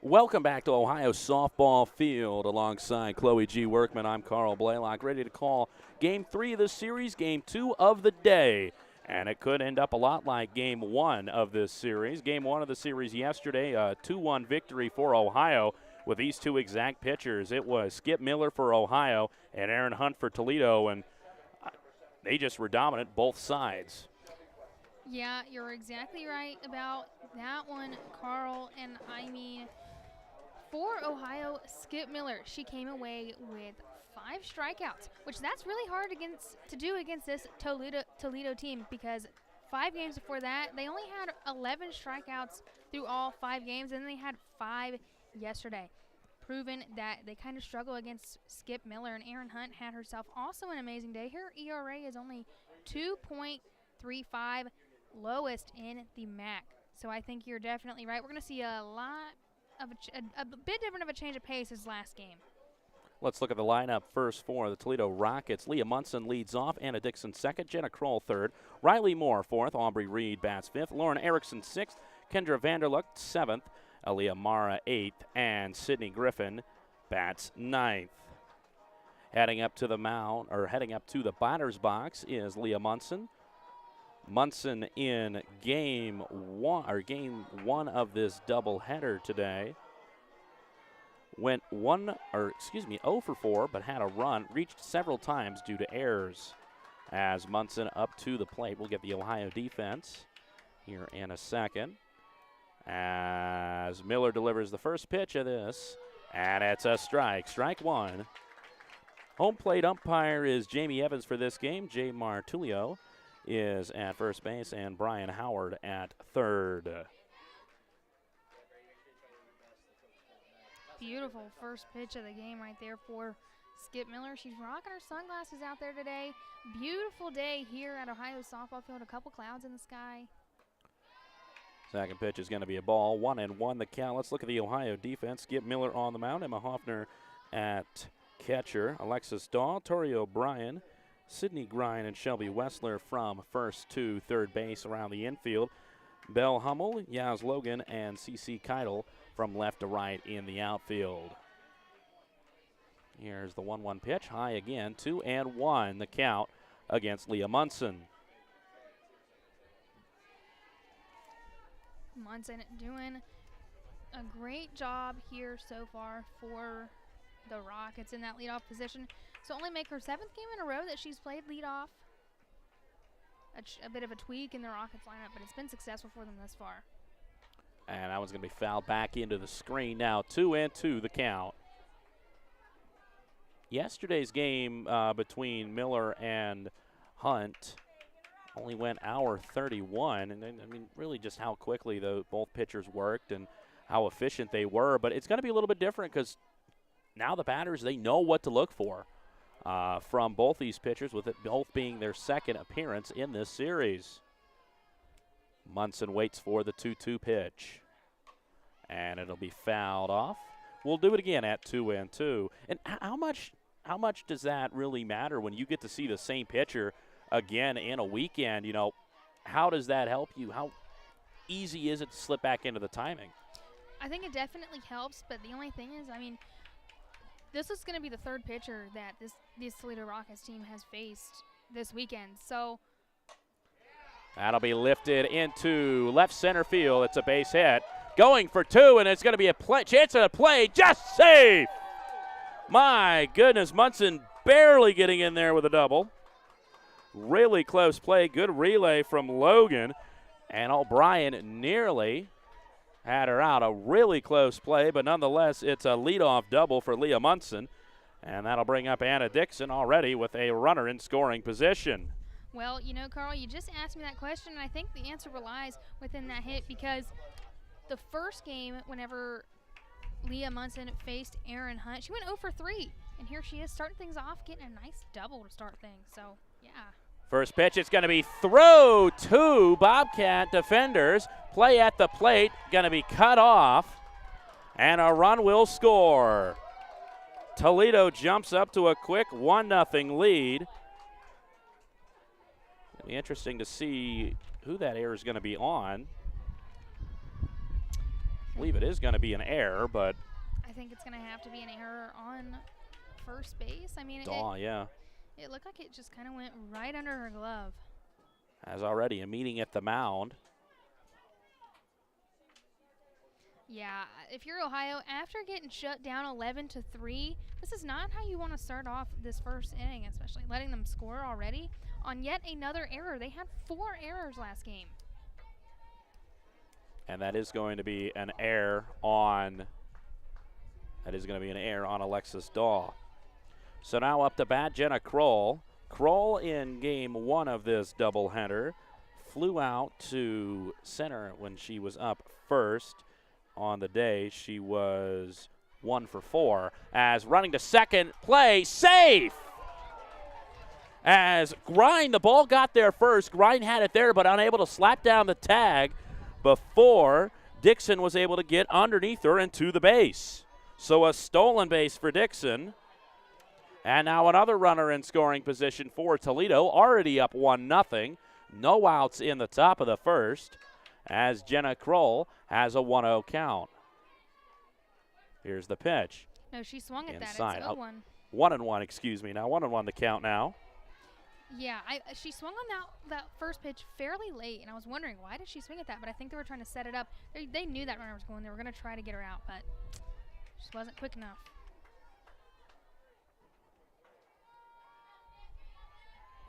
Welcome back to Ohio Softball Field alongside Chloe G. Workman. I'm Carl Blaylock, ready to call Game 3 of the series, Game 2 of the day. And it could end up a lot like Game 1 of this series. Game 1 of the series yesterday, a 2-1 victory for Ohio with these two exact pitchers. It was Skip Miller for Ohio and Aaron Hunt for Toledo, and they just were dominant both sides. Yeah, you're exactly right about that one, Carl. And I mean, for Ohio, Skip Miller, she came away with 5 strikeouts, which that's really hard to do against this Toledo team, because 5 games before that, they only had 11 strikeouts through all 5 games, and they had 5 yesterday. Proven that they kind of struggle against Skip Miller, and Aaron Hunt had herself also an amazing day. Her ERA is only 2.35, lowest in the MAC. So I think you're definitely right. We're going to see a lot of a bit different of a change of pace as last game. Let's look at the lineup first for the Toledo Rockets. Leah Munson leads off, Anna Dixon second, Jenna Kroll third, Riley Moore fourth, Aubrey Reed bats fifth, Lauren Erickson sixth, Kendra Vanderluck seventh, Aaliyah Mara eighth, and Sydney Griffin bats ninth. Heading up to the batter's box is Leah Munson. Munson in game one of this doubleheader today went 0 for 4, but had a run, reached several times due to errors. As Munson up to the plate, we'll get the Ohio defense here in a second. As Miller delivers the first pitch of this, and it's a strike one. Home plate umpire is Jamie Evans for this game. Jay Martulio is at first base, and Brian Howard at third. Beautiful first pitch of the game right there for Skip Miller. She's rocking her sunglasses out there today. Beautiful day here at Ohio Softball Field. A couple clouds in the sky. Second pitch is going to be a ball. 1-1 the count. Let's look at the Ohio defense. Skip Miller on the mound. Emma Hoffner at catcher. Alexis Dahl, Tori O'Brien, Sydney Grine, and Shelby Wessler from first to third base around the infield. Belle Hummel, Yaz Logan, and CeCe Keitel from left to right in the outfield. Here's the 1-1 pitch. High again. 2-1 the count against Leah Munson. Munson doing a great job here so far for the Rockets in that leadoff position. So only make her 7th game in a row that she's played leadoff. A bit of a tweak in the Rockets lineup, but it's been successful for them thus far. And that one's going to be fouled back into the screen now. 2-2 the count. Yesterday's game between Miller and Hunt only went hour 31. And I mean, really just how quickly both pitchers worked and how efficient they were. But it's going to be a little bit different because now the batters, they know what to look for from both these pitchers, with it both being their second appearance in this series. Munson waits for the 2-2 pitch, and it'll be fouled off. We'll do it again at 2-2. And how much does that really matter when you get to see the same pitcher again in a weekend? You know, how does that help you? How easy is it to slip back into the timing? I think it definitely helps, but the only thing is, I mean, this is going to be the third pitcher that this Toledo Rockets team has faced this weekend. So that'll be lifted into left center field. It's a base hit. Going for 2, and it's going to be a chance at a play. Just safe. My goodness, Munson barely getting in there with a double. Really close play. Good relay from Logan. And O'Brien nearly had her out. A really close play, but nonetheless, it's a leadoff double for Leah Munson. And that'll bring up Anna Dixon already with a runner in scoring position. Well, you know, Carl, you just asked me that question, and I think the answer relies within that hit, because the first game, whenever Leah Munson faced Aaron Hunt, she went 0 for 3. And here she is starting things off, getting a nice double to start things. So, yeah. First pitch, it's going to be throw to Bobcat defenders. Play at the plate, going to be cut off, and a run will score. Toledo jumps up to a quick 1-0 lead. It'll be interesting to see who that error is going to be on. believe it is going to be an error, but I think it's going to have to be an error on first base. I mean, Daw, yeah, it looked like it just kind of went right under her glove. has already a meeting at the mound. Yeah, if you're Ohio, after getting shut down 11-3, this is not how you want to start off this first inning, especially letting them score already on yet another error. They had 4 errors last game. And that is going to be an error on Alexis Daw. So now up to bat, Jenna Kroll. Kroll in game 1 of this doubleheader flew out to center when she was up first. On the day, she was 1 for 4. As running to second, play, safe! As Grind, the ball got there first. Grind had it there, but unable to slap down the tag before Dixon was able to get underneath her and to the base. So a stolen base for Dixon. And now another runner in scoring position for Toledo, already up 1-0. No outs in the top of the first, as Jenna Kroll has a 1-0 count. Here's the pitch. No, she swung at inside. That. It's a good one. 1-1, excuse me. Now 1-1 the count now. Yeah, she swung on that first pitch fairly late, and I was wondering why did she swing at that, but I think they were trying to set it up. They knew that runner was going. They were going to try to get her out, but she wasn't quick enough.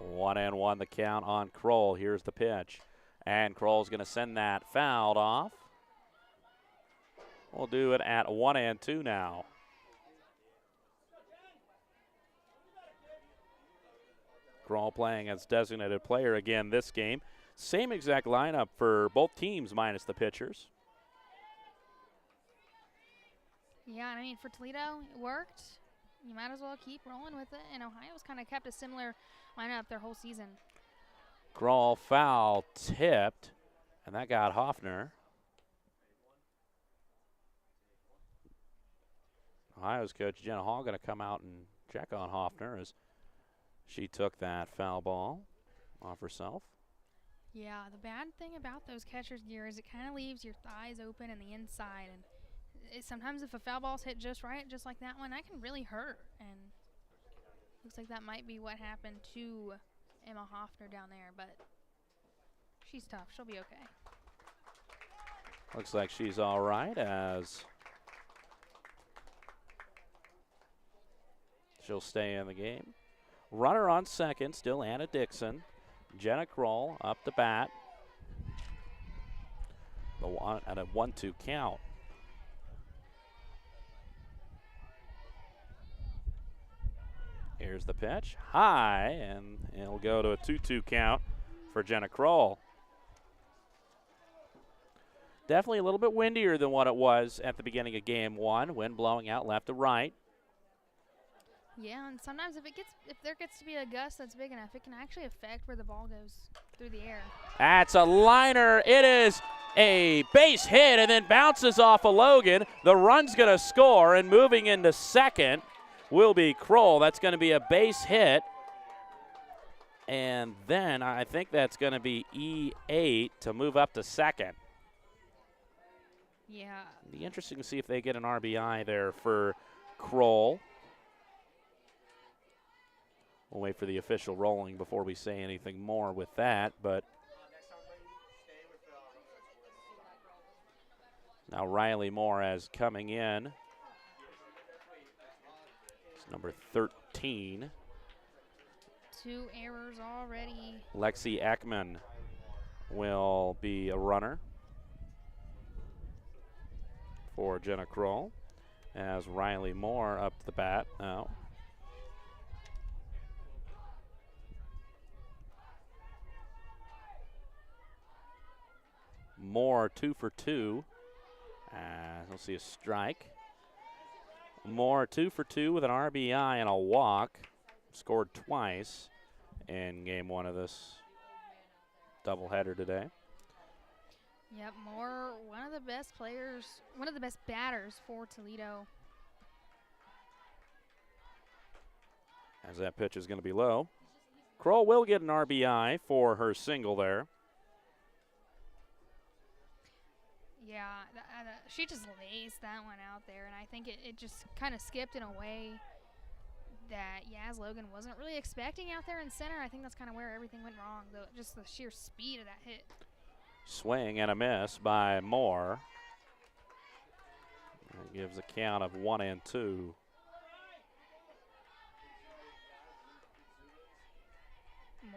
1-1 the count on Kroll. Here's the pitch. And Kroll's going to send that fouled off. We'll do it at 1-2 now. Kroll playing as designated player again this game. Same exact lineup for both teams minus the pitchers. Yeah, I mean, for Toledo, it worked. You might as well keep rolling with it. And Ohio's kind of kept a similar lineup their whole season. Kroll foul tipped, and that got Hoffner. Ohio's coach Jenna Hall going to come out and check on Hoffner as she took that foul ball off herself. Yeah, the bad thing about those catcher's gear is it kind of leaves your thighs open and the inside. And sometimes if a foul ball's hit just right, just like that one, that can really hurt. And looks like that might be what happened to Emma Hoffner down there, but she's tough. She'll be okay. Looks like she's all right as she'll stay in the game. Runner on second, still Anna Dixon. Jenna Kroll up the bat. The one at a 1-2 count. Here's the pitch, high, and it'll go to a 2-2 count for Jenna Kroll. Definitely a little bit windier than what it was at the beginning of game 1. Wind blowing out left to right. Yeah, and sometimes if there gets to be a gust that's big enough, it can actually affect where the ball goes through the air. That's a liner. It is a base hit and then bounces off of Logan. The run's going to score, and moving into second will be Kroll. That's going to be a base hit. And then I think that's going to be E8 to move up to second. Yeah. It'll be interesting to see if they get an RBI there for Kroll. We'll wait for the official rolling before we say anything more with that, but now Riley Moore as coming in. It's number 13. 2 errors already. Lexi Ekman will be a runner for Jenna Kroll as Riley Moore up the bat now. Moore 2 for 2. We'll see a strike. Moore 2 for 2 with an RBI and a walk. Scored twice in game 1 of this doubleheader today. Yep, Moore, one of the best players, one of the best batters for Toledo. As that pitch is going to be low. Kroll will get an RBI for her single there. Yeah, she just laced that one out there, and I think it just kind of skipped in a way that Yaz Logan wasn't really expecting out there in center. I think that's kind of where everything went wrong, though, just the sheer speed of that hit. Swing and a miss by Moore. That gives a count of 1-2.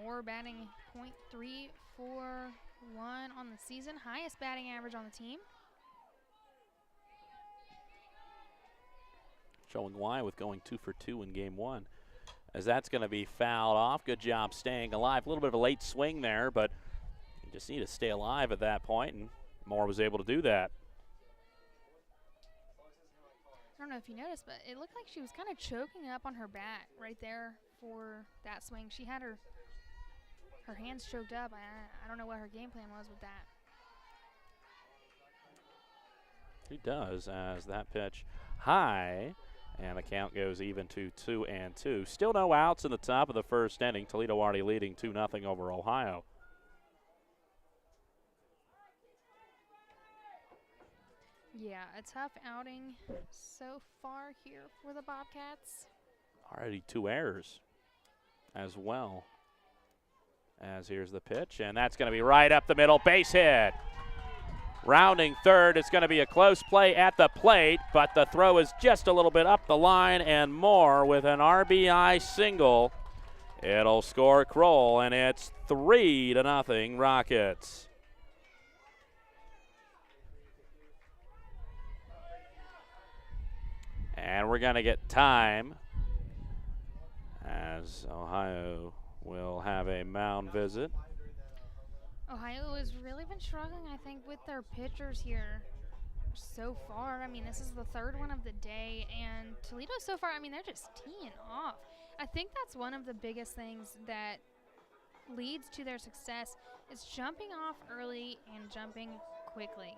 Moore batting .341 on the season, highest batting average on the team. Showing why with going 2 for 2 in game 1. As that's going to be fouled off. Good job staying alive. A little bit of a late swing there, but you just need to stay alive at that point, and Moore was able to do that. I don't know if you noticed, but it looked like she was kind of choking up on her bat right there for that swing. She had her hands choked up. I don't know what her game plan was with that. She does, as that pitch high, and the count goes even to 2-2. Still no outs in the top of the first inning. Toledo already leading 2-0 over Ohio. Yeah, a tough outing so far here for the Bobcats. Already 2 errors as well. As here's the pitch, and that's going to be right up the middle, base hit. Rounding third, it's going to be a close play at the plate, but the throw is just a little bit up the line, and Moore with an RBI single. It'll score Kroll, and it's 3-0 Rockets. And we're going to get time as Ohio will have a mound visit. Ohio has really been struggling, I think, with their pitchers here so far. I mean, this is the third one of the day, and Toledo so far, I mean, they're just teeing off. I think that's one of the biggest things that leads to their success is jumping off early and jumping quickly.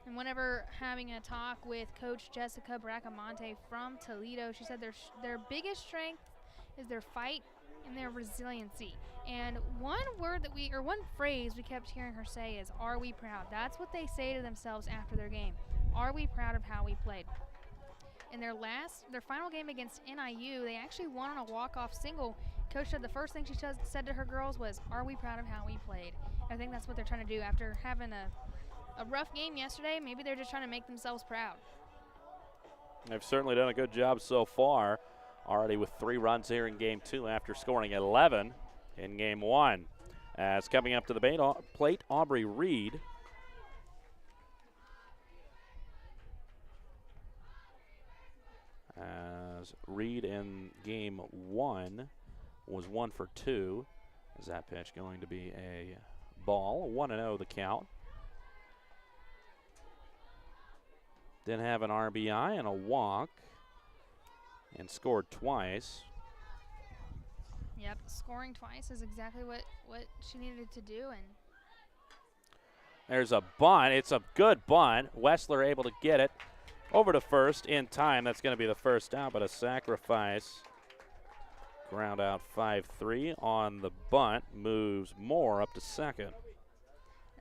And whenever having a talk with Coach Jessica Bracamonte from Toledo, she said their biggest strength is their fight and their resiliency. And one phrase we kept hearing her say is, "Are we proud?" That's what they say to themselves after their game. Are we proud of how we played? In their final game against NIU, they actually won on a walk-off single. Coach said the first thing she said to her girls was, "Are we proud of how we played?" I think that's what they're trying to do after having a rough game yesterday. Maybe they're just trying to make themselves proud. They've certainly done a good job so far. Already with 3 runs here in game 2 after scoring 11 in game 1. As coming up to the plate, Aubrey Reed. As Reed in game 1 was 1 for 2. Is that pitch going to be a ball? 1-0 the count. Did have an RBI and a walk and scored twice. Yep, scoring twice is exactly what she needed to do. And there's a bunt. It's a good bunt. Wessler able to get it over to first in time. That's going to be the first out, but a sacrifice. Ground out 5-3 on the bunt. Moves Moore up to second.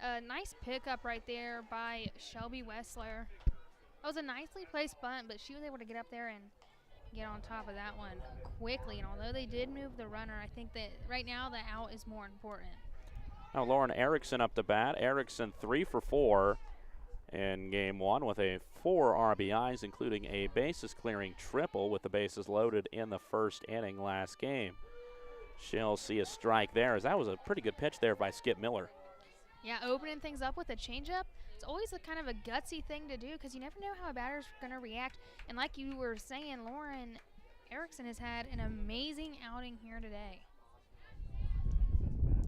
A nice pickup right there by Shelby Wessler. That was a nicely placed bunt, but she was able to get up there and get on top of that one quickly. And although they did move the runner, I think that right now the out is more important. Now Lauren Erickson up to bat. Erickson 3 for 4 in game 1 with 4 RBIs, including a bases clearing triple with the bases loaded in the first inning last game. She'll see a strike there, as that was a pretty good pitch there by Skip Miller. Yeah, opening things up with a changeup. It's always a kind of a gutsy thing to do because you never know how a batter's going to react. And like you were saying, Lauren Erickson has had an amazing outing here today.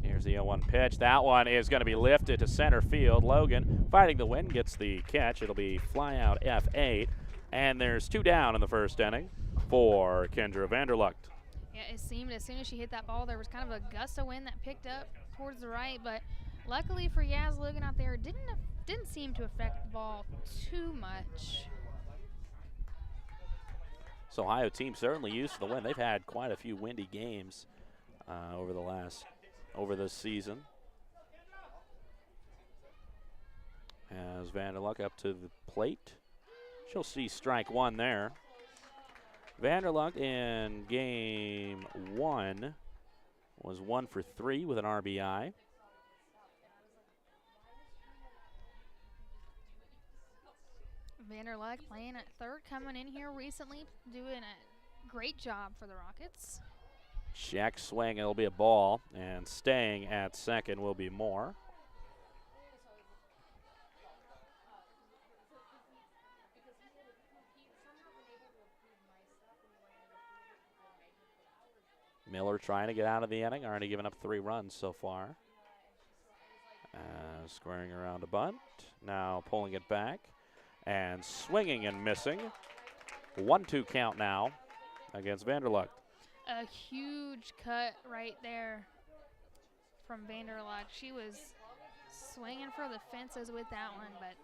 Here's the 0-1 pitch. That one is going to be lifted to center field. Logan fighting the wind gets the catch. It'll be fly out F8. And there's 2 down in the first inning for Kendra Vanderlucht. Yeah, it seemed as soon as she hit that ball, there was kind of a gust of wind that picked up towards the right. But luckily for Yaz Logan out there, it didn't seem to affect the ball too much. So Ohio team certainly used to the wind. They've had quite a few windy games over this season. as Vanderluck up to the plate. She'll see strike one there. Vanderluck in game 1 was 1 for 3 with an RBI. Vanderluck playing at third, coming in here recently, doing a great job for the Rockets. Check swing, it'll be a ball, and staying at second will be Moore. Miller trying to get out of the inning, already given up 3 runs so far. Squaring around a bunt, now pulling it back, and swinging and missing. 1-2 count now against Vanderluck. A huge cut right there from Vanderluck. She was swinging for the fences with that one, but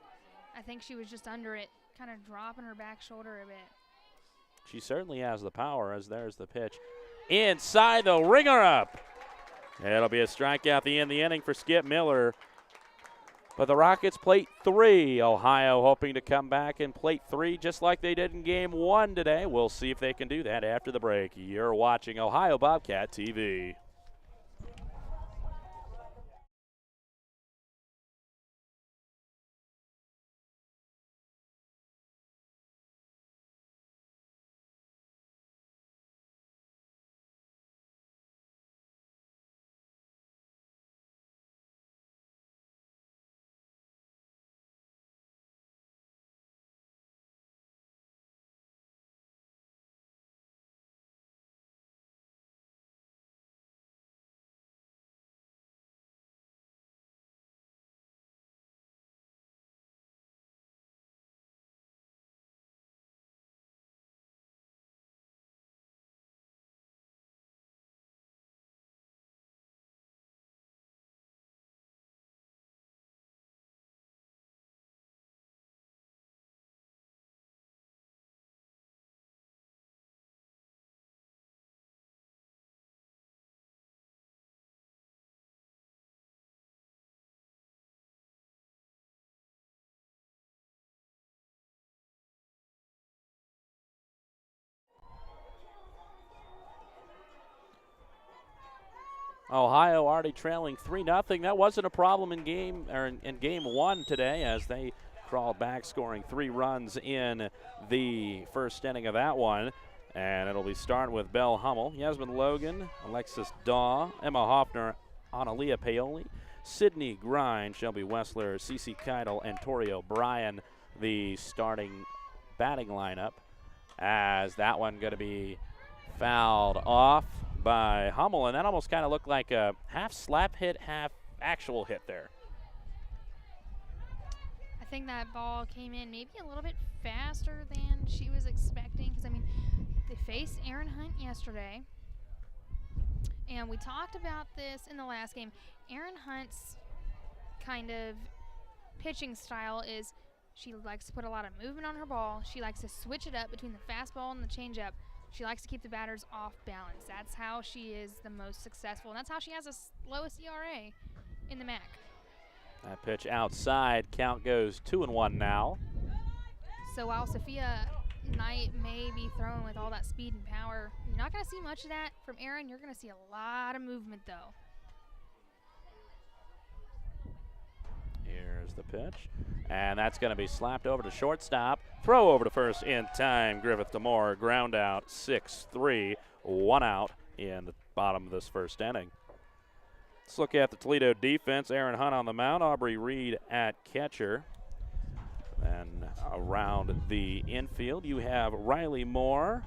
I think she was just under it, kind of dropping her back shoulder a bit. She certainly has the power, as there's the pitch. Inside, the ringer up. It'll be a strikeout at the end of the inning for Skip Miller. But the Rockets plate 3. Ohio hoping to come back in plate 3 just like they did in game 1 today. We'll see if they can do that after the break. You're watching Ohio Bobcat TV. Ohio already trailing 3-0. That wasn't a problem in game 1 today, as they crawled back, scoring 3 runs in the first inning of that one. And it'll be starting with Belle Hummel, Yasmin Logan, Alexis Daw, Emma Hoffner, Analia Paoli, Sydney Grind, Shelby Wessler, Cece Keitel, and Tori O'Brien, the starting batting lineup, as that one going to be fouled off by Hummel, and that almost kind of looked like a half slap hit, half actual hit there. I think that ball came in maybe a little bit faster than she was expecting, because, I mean, they faced Aaron Hunt yesterday, and we talked about this in the last game. Aaron Hunt's kind of pitching style is she likes to put a lot of movement on her ball. She likes to switch it up between the fastball and the changeup. She likes to keep the batters off balance. That's how she is the most successful, and that's how she has the lowest ERA in the MAC. That pitch outside, count goes 2-1 now. So while Sophia Knight may be throwing with all that speed and power, you're not going to see much of that from Erin. You're going to see a lot of movement, though. Here's the pitch, and that's going to be slapped over to shortstop. Throw over to first in time. Griffith to Moore, ground out, 6-3, 1 out in the bottom of this first inning. Let's look at the Toledo defense. Aaron Hunt on the mound, Aubrey Reed at catcher. Then around the infield, you have Riley Moore,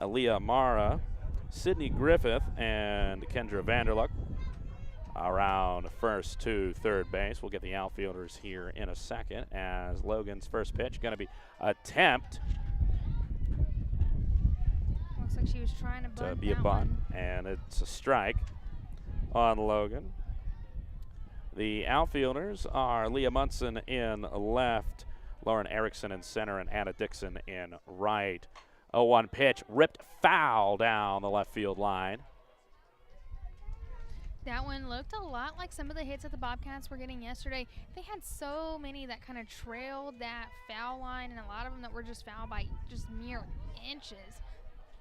Aaliyah Mara, Sydney Griffith, and Kendra Vanderluck. Around first to third base. We'll get the outfielders here in a second, as Logan's first pitch going to be attempt. Looks like she was trying to bunt. To be a bunt, and it's a strike on Logan. The outfielders are Leah Munson in left, Lauren Erickson in center, and Anna Dixon in right. 0-1 pitch, ripped foul down the left field line. That one looked a lot like some of the hits that the Bobcats were getting yesterday. They had so many that kind of trailed that foul line, and a lot of them that were just fouled by just mere inches.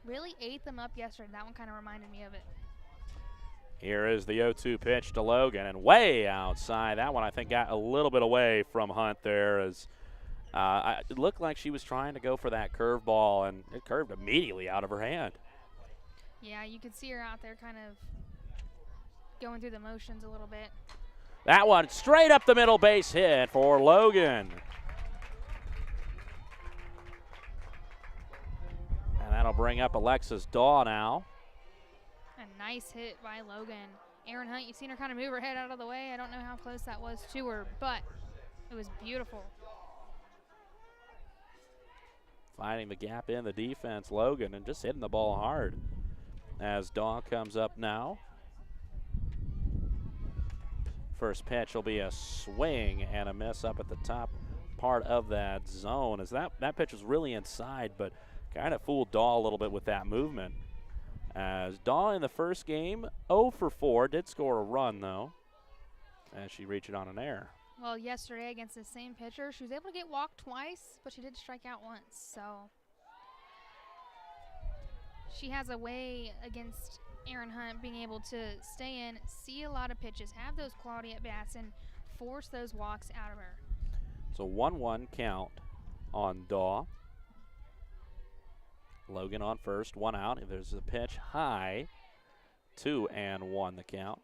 Really ate them up yesterday. That one kind of reminded me of it. Here is the 0-2 pitch to Logan, and way outside. That one I think got a little bit away from Hunt there, as it looked like she was trying to go for that curveball, and it curved immediately out of her hand. Yeah, you could see her out there kind of going through the motions a little bit. That one straight up the middle, base hit for Logan. And that'll bring up Alexis Daw now. A nice hit by Logan. Erin Hunt, you've seen her kind of move her head out of the way. I don't know how close that was to her, but it was beautiful. Finding the gap in the defense, Logan, and just hitting the ball hard. As Daw comes up now. First pitch will be a swing and a miss up at the top part of that zone. As that pitch was really inside, but kind of fooled Daw a little bit with that movement. As Daw in the first game, 0 for 4, did score a run though, as she reached it on an error. Well, yesterday against the same pitcher, she was able to get walked twice, but she did strike out once. So she has a way against Erin Hunt being able to stay in, see a lot of pitches, have those quality at-bats, and force those walks out of her. So 1-1 count on Daw. Logan on first, 1 out. There's a pitch high, 2-1 the count.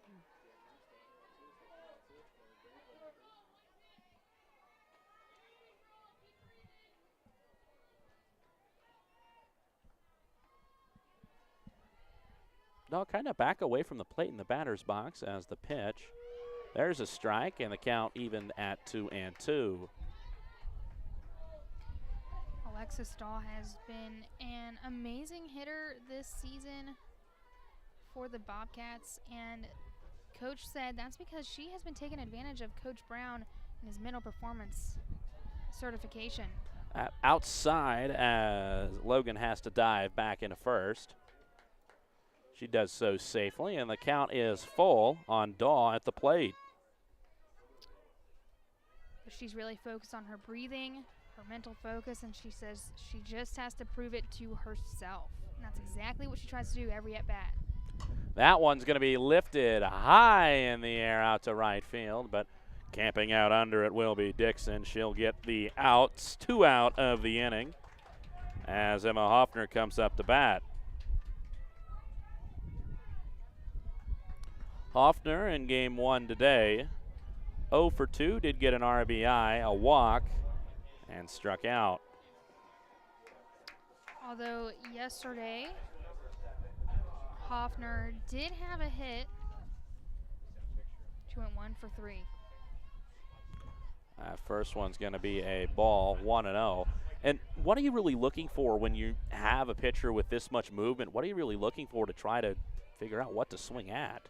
Daw kind of back away from the plate in the batter's box as the pitch. There's a strike, and the count even at 2-2. Alexis Daw has been an amazing hitter this season for the Bobcats, and Coach said that's because she has been taking advantage of Coach Brown and his mental performance certification. Outside, as Logan has to dive back into first. She does so safely, and the count is full on Daw at the plate. She's really focused on her breathing, her mental focus, and she says she just has to prove it to herself. And that's exactly what she tries to do every at-bat. That one's going to be lifted high in the air out to right field, but camping out under it will be Dixon. She'll get the outs, 2 out of the inning, as Emma Hoffner comes up to bat. Hoffner in game 1 today, 0 for 2, did get an RBI, a walk, and struck out. Although yesterday, Hoffner did have a hit. She went 1 for 3. First one's going to be a ball, 1-0. And what are you really looking for when you have a pitcher with this much movement? What are you really looking for to try to figure out what to swing at?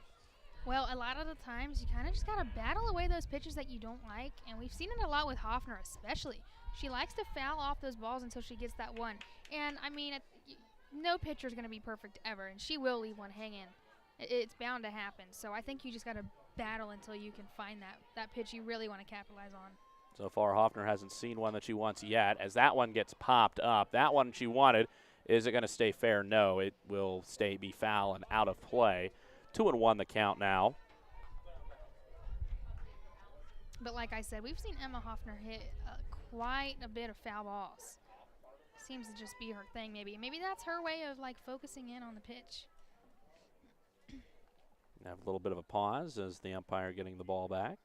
Well, a lot of the times you kind of just got to battle away those pitches that you don't like, and we've seen it a lot with Hoffner especially. She likes to foul off those balls until she gets that one. And, I mean, no pitcher's going to be perfect ever, and she will leave one hanging. It's bound to happen. So I think you just got to battle until you can find that pitch you really want to capitalize on. So far, Hoffner hasn't seen one that she wants yet. As that one gets popped up, that one she wanted, is it going to stay fair? No, it will be foul and out of play. 2-1 the count now. But like I said, we've seen Emma Hoffner hit quite a bit of foul balls. Seems to just be her thing, maybe. Maybe that's her way of, like, focusing in on the pitch. Have a little bit of a pause as the umpire getting the ball back.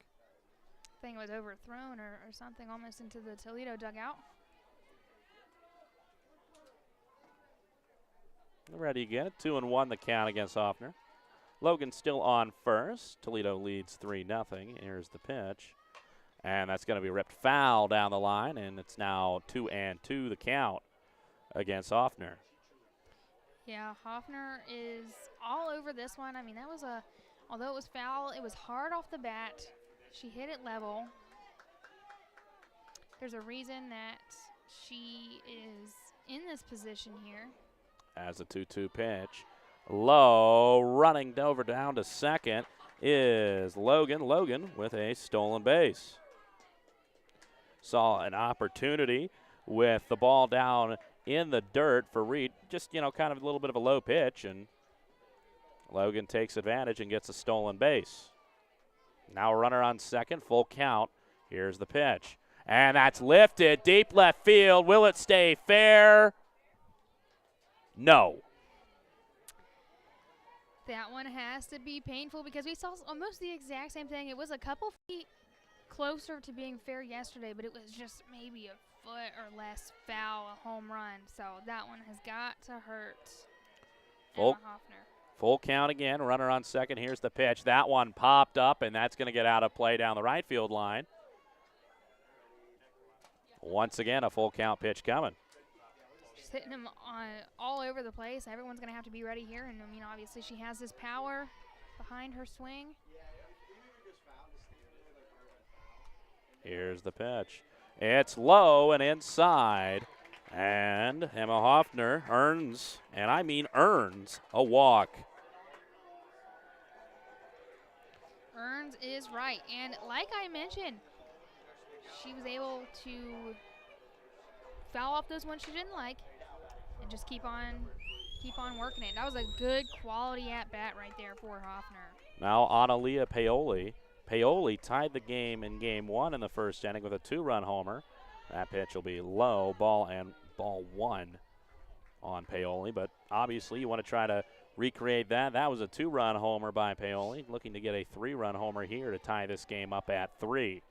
I think it was overthrown or something, almost into the Toledo dugout. Ready again. 2-1 the count against Hoffner. Logan still on first. Toledo leads 3-0. Here's the pitch. And that's going to be ripped foul down the line, and it's now 2-2 the count against Hoffner. Yeah, Hoffner is all over this one. I mean, that was although it was foul, it was hard off the bat. She hit it level. There's a reason that she is in this position here. As a 2-2 pitch. Low, running over down to second. is Logan. Logan with a stolen base. Saw an opportunity with the ball down in the dirt for Reed. Just, kind of a little bit of a low pitch, and Logan takes advantage and gets a stolen base. Now a runner on second, full count. Here's the pitch. And that's lifted, deep left field. Will it stay fair? No. That one has to be painful because we saw almost the exact same thing. It was a couple feet closer to being fair yesterday, but it was just maybe a foot or less foul, a home run. So that one has got to hurt Emma Hoffner. Full count again, runner on second. Here's the pitch. That one popped up, and that's going to get out of play down the right field line. Once again, a full count pitch coming. She's hitting him all over the place. Everyone's going to have to be ready here. And, obviously she has this power behind her swing. Here's the pitch. It's low and inside. And Emma Hoffner earns, and I mean earns, a walk. Earns is right. And like I mentioned, she was able to foul off those ones she didn't like and just keep on working it. That was a good quality at-bat right there for Hoffner. Now Analia Paoli. Paoli tied the game in game one in the first inning with a 2-run homer. That pitch will be low, ball one on Paoli, but obviously you want to try to recreate that. That was a 2-run homer by Paoli, looking to get a 3-run homer here to tie this game up at 3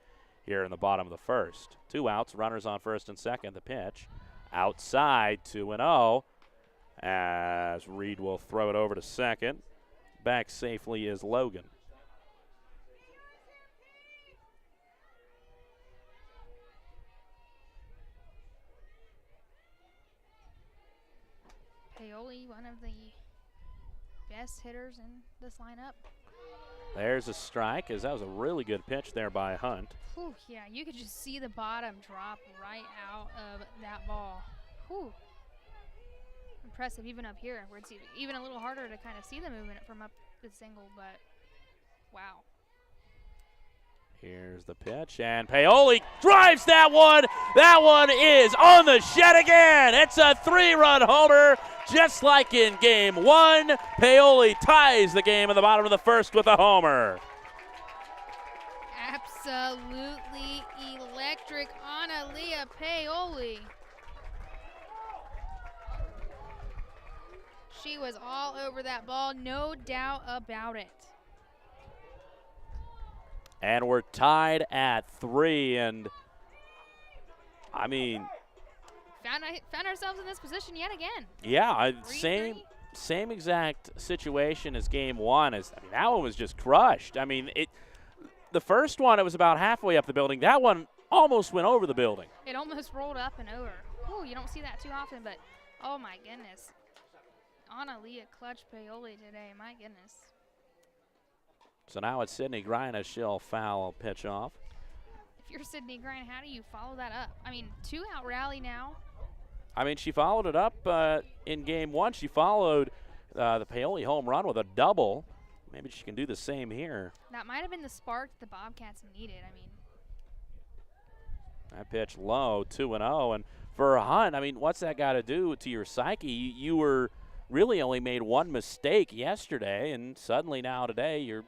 here in the bottom of the first. 2 outs, runners on first and second. The pitch outside, 2-0, as Reed will throw it over to second. Back safely is Logan. Paoli, one of the best hitters in this lineup. There's a strike, as that was a really good pitch there by Hunt. Whew, yeah, you could just see the bottom drop right out of that ball. Whew. Impressive even up here, where it's even a little harder to kind of see the movement from up the single, but wow. Here's the pitch, and Paoli drives that one. That one is on the shed again. It's a 3-run homer, just like in game one. Paoli ties the game in the bottom of the first with a homer. Absolutely electric, Analia Paoli. She was all over that ball, no doubt about it. And we're tied at 3, and I mean, found ourselves in this position yet again. Yeah, same exact situation as game one. That one was just crushed. The first one, it was about halfway up the building. That one almost went over the building. It almost rolled up and over. Ooh, you don't see that too often, but oh my goodness. Analia clutch Paoli today, my goodness. So now it's Sydney Grine as she'll foul a pitch off. If you're Sydney Grine, how do you follow that up? 2-out rally now. She followed it up in game one. She followed the Paoli home run with a double. Maybe she can do the same here. That might have been the spark the Bobcats needed. That pitch low, 2-0. And for Hunt, what's that got to do to your psyche? You were really only made one mistake yesterday, and suddenly now today you're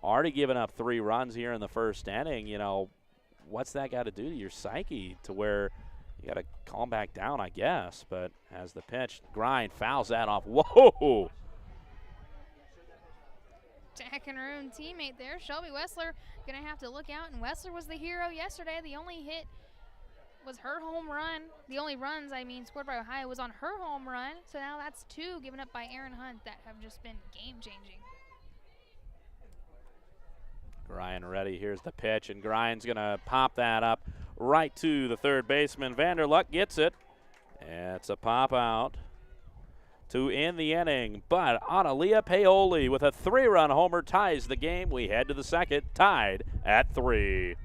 already giving up 3 runs here in the first inning. What's that got to do to your psyche to where you got to calm back down, I guess. But as the pitch, Grind fouls that off. Whoa! Attacking her own teammate there. Shelby Wessler going to have to look out, and Wessler was the hero yesterday. The only hit was her home run. The only runs, scored by Ohio was on her home run. So now that's 2 given up by Aaron Hunt that have just been game-changing. Grind ready. Here's the pitch, and Grind's going to pop that up right to the third baseman. Vanderluck gets it. It's a pop out to end the inning, but Analia Paoli with a 3-run homer ties the game. We head to the second, tied at 3.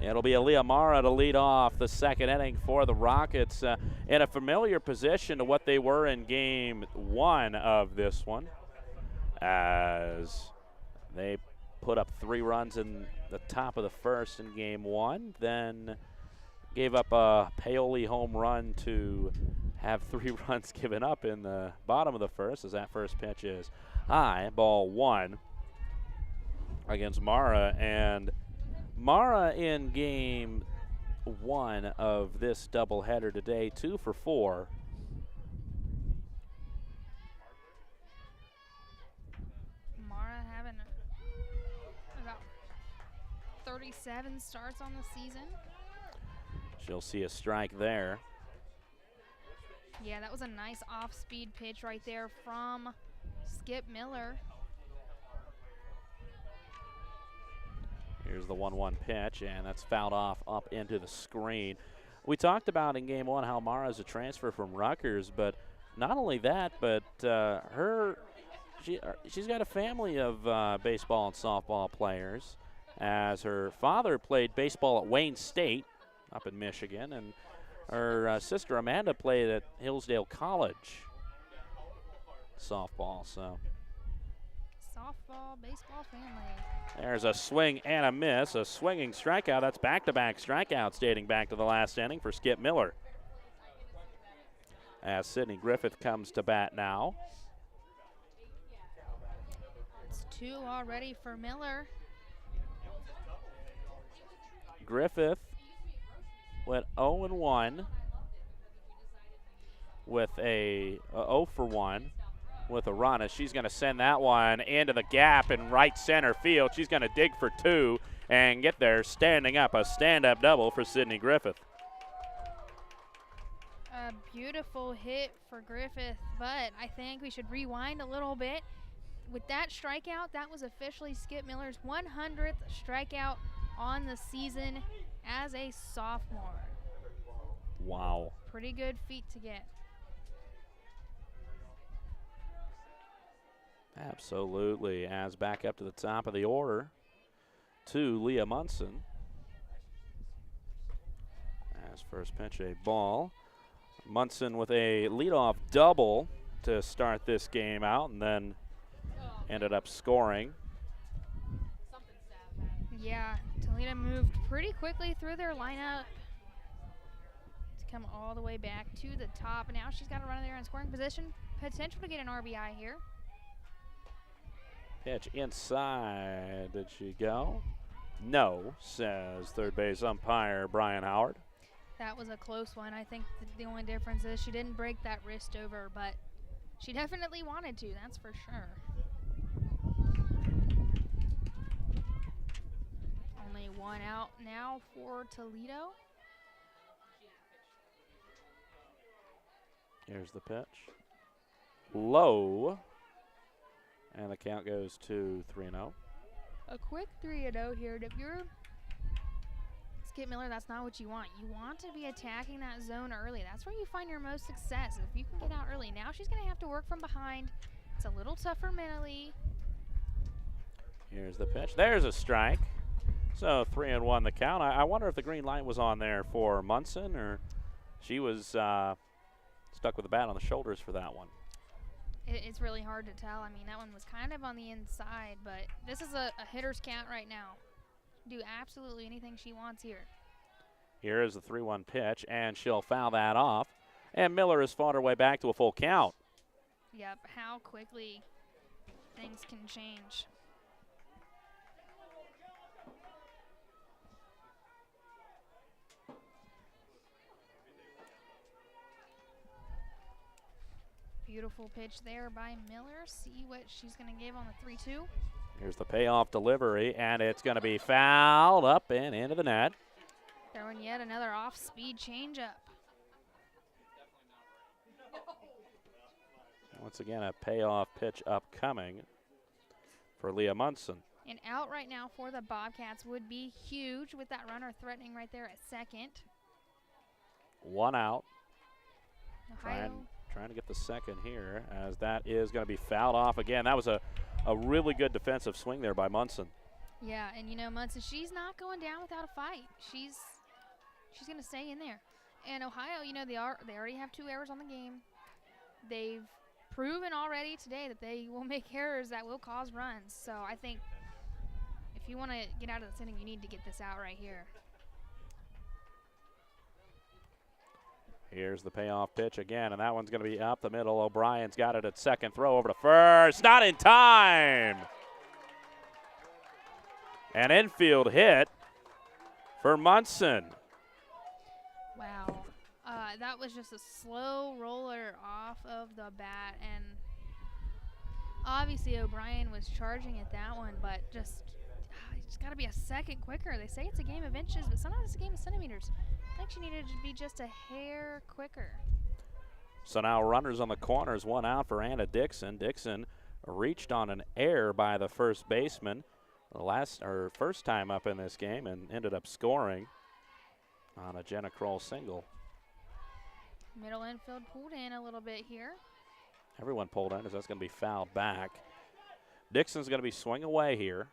It'll be Aaliyah Mara to lead off the second inning for the Rockets in a familiar position to what they were in game one of this one, as they put up 3 runs in the top of the first in game one, then gave up a Paoli home run to have 3 runs given up in the bottom of the first, as that first pitch is high, ball 1 against Mara. And Mara in game 1 of this doubleheader today, 2 for 4. Mara having about 37 starts on the season. She'll see a strike there. Yeah, that was a nice off-speed pitch right there from Skip Miller. Here's the 1-1 pitch, and that's fouled off up into the screen. We talked about in game 1 how Mara's a transfer from Rutgers, but not only that, but she's got a family of baseball and softball players, as her father played baseball at Wayne State up in Michigan, and her sister Amanda played at Hillsdale College softball. So softball, baseball family. There's a swing and a miss, a swinging strikeout. That's back-to-back strikeouts dating back to the last inning for Skip Miller. As Sydney Griffith comes to bat now. It's 2 already for Miller. Griffith went 0-1 with a 0 for 1 with a run, as she's going to send that one into the gap in right center field. She's going to dig for 2 and get there standing up, a stand-up double for Sydney Griffith. A beautiful hit for Griffith, but I think we should rewind a little bit. With that strikeout, that was officially Skip Miller's 100th strikeout on the season as a sophomore. Wow. Pretty good feat to get. Absolutely. As back up to the top of the order to Leah Munson. As first pitch, a ball. Munson with a leadoff double to start this game out, and then ended up scoring. Yeah, Toledo moved pretty quickly through their lineup to come all the way back to the top. And now she's got to run in there in scoring position. Potential to get an RBI here. Pitch inside. Did she go? No, says third base umpire Brian Howard. That was a close one. I think the only difference is she didn't break that wrist over, but she definitely wanted to, that's for sure. Only 1 out now for Toledo. Here's the pitch. Low. And the count goes to 3-0. A quick 3-0 here. If you're Skip Miller, that's not what you want. You want to be attacking that zone early. That's where you find your most success. If you can get out early. Now she's going to have to work from behind. It's a little tougher mentally. Here's the pitch. There's a strike. So 3-1 the count. I wonder if the green light was on there for Munson, or she was stuck with the bat on the shoulders for that one. It's really hard to tell. I mean, that one was kind of on the inside, but this is a hitter's count right now. Do absolutely anything she wants here. Here is the 3-1 pitch, and she'll foul that off. And Miller has fought her way back to a full count. Yep, how quickly things can change. Beautiful pitch there by Miller. See what she's going to give on the 3-2. Here's the payoff delivery, and it's going to be fouled up and into the net. Throwing yet another off-speed changeup. Once again, a payoff pitch upcoming for Leah Munson. And out right now for the Bobcats would be huge, with that runner threatening right there at second. 1 out. Ohio. Trying to get the second here, as that is going to be fouled off again. That was a really good defensive swing there by Munson. Yeah, and you know, Munson, she's not going down without a fight. She's going to stay in there. And Ohio, you know, they already have 2 errors on the game. They've proven already today that they will make errors that will cause runs. So I think if you want to get out of this inning, you need to get this out right here. Here's the payoff pitch again, and that one's going to be up the middle. O'Brien's got it at second. Throw over to first. Not in time. An infield hit for Munson. Wow. That was just a slow roller off of the bat, and obviously O'Brien was charging at that one, but just got to be a second quicker. They say it's a game of inches, but sometimes it's a game of centimeters. I think she needed to be just a hair quicker. So now runners on the corners, 1 out for Anna Dixon. Dixon reached on an error by the first baseman first time up in this game and ended up scoring on a Jenna Kroll single. Middle infield pulled in a little bit here. Everyone pulled in as that's going to be fouled back. Dixon's going to be swing away here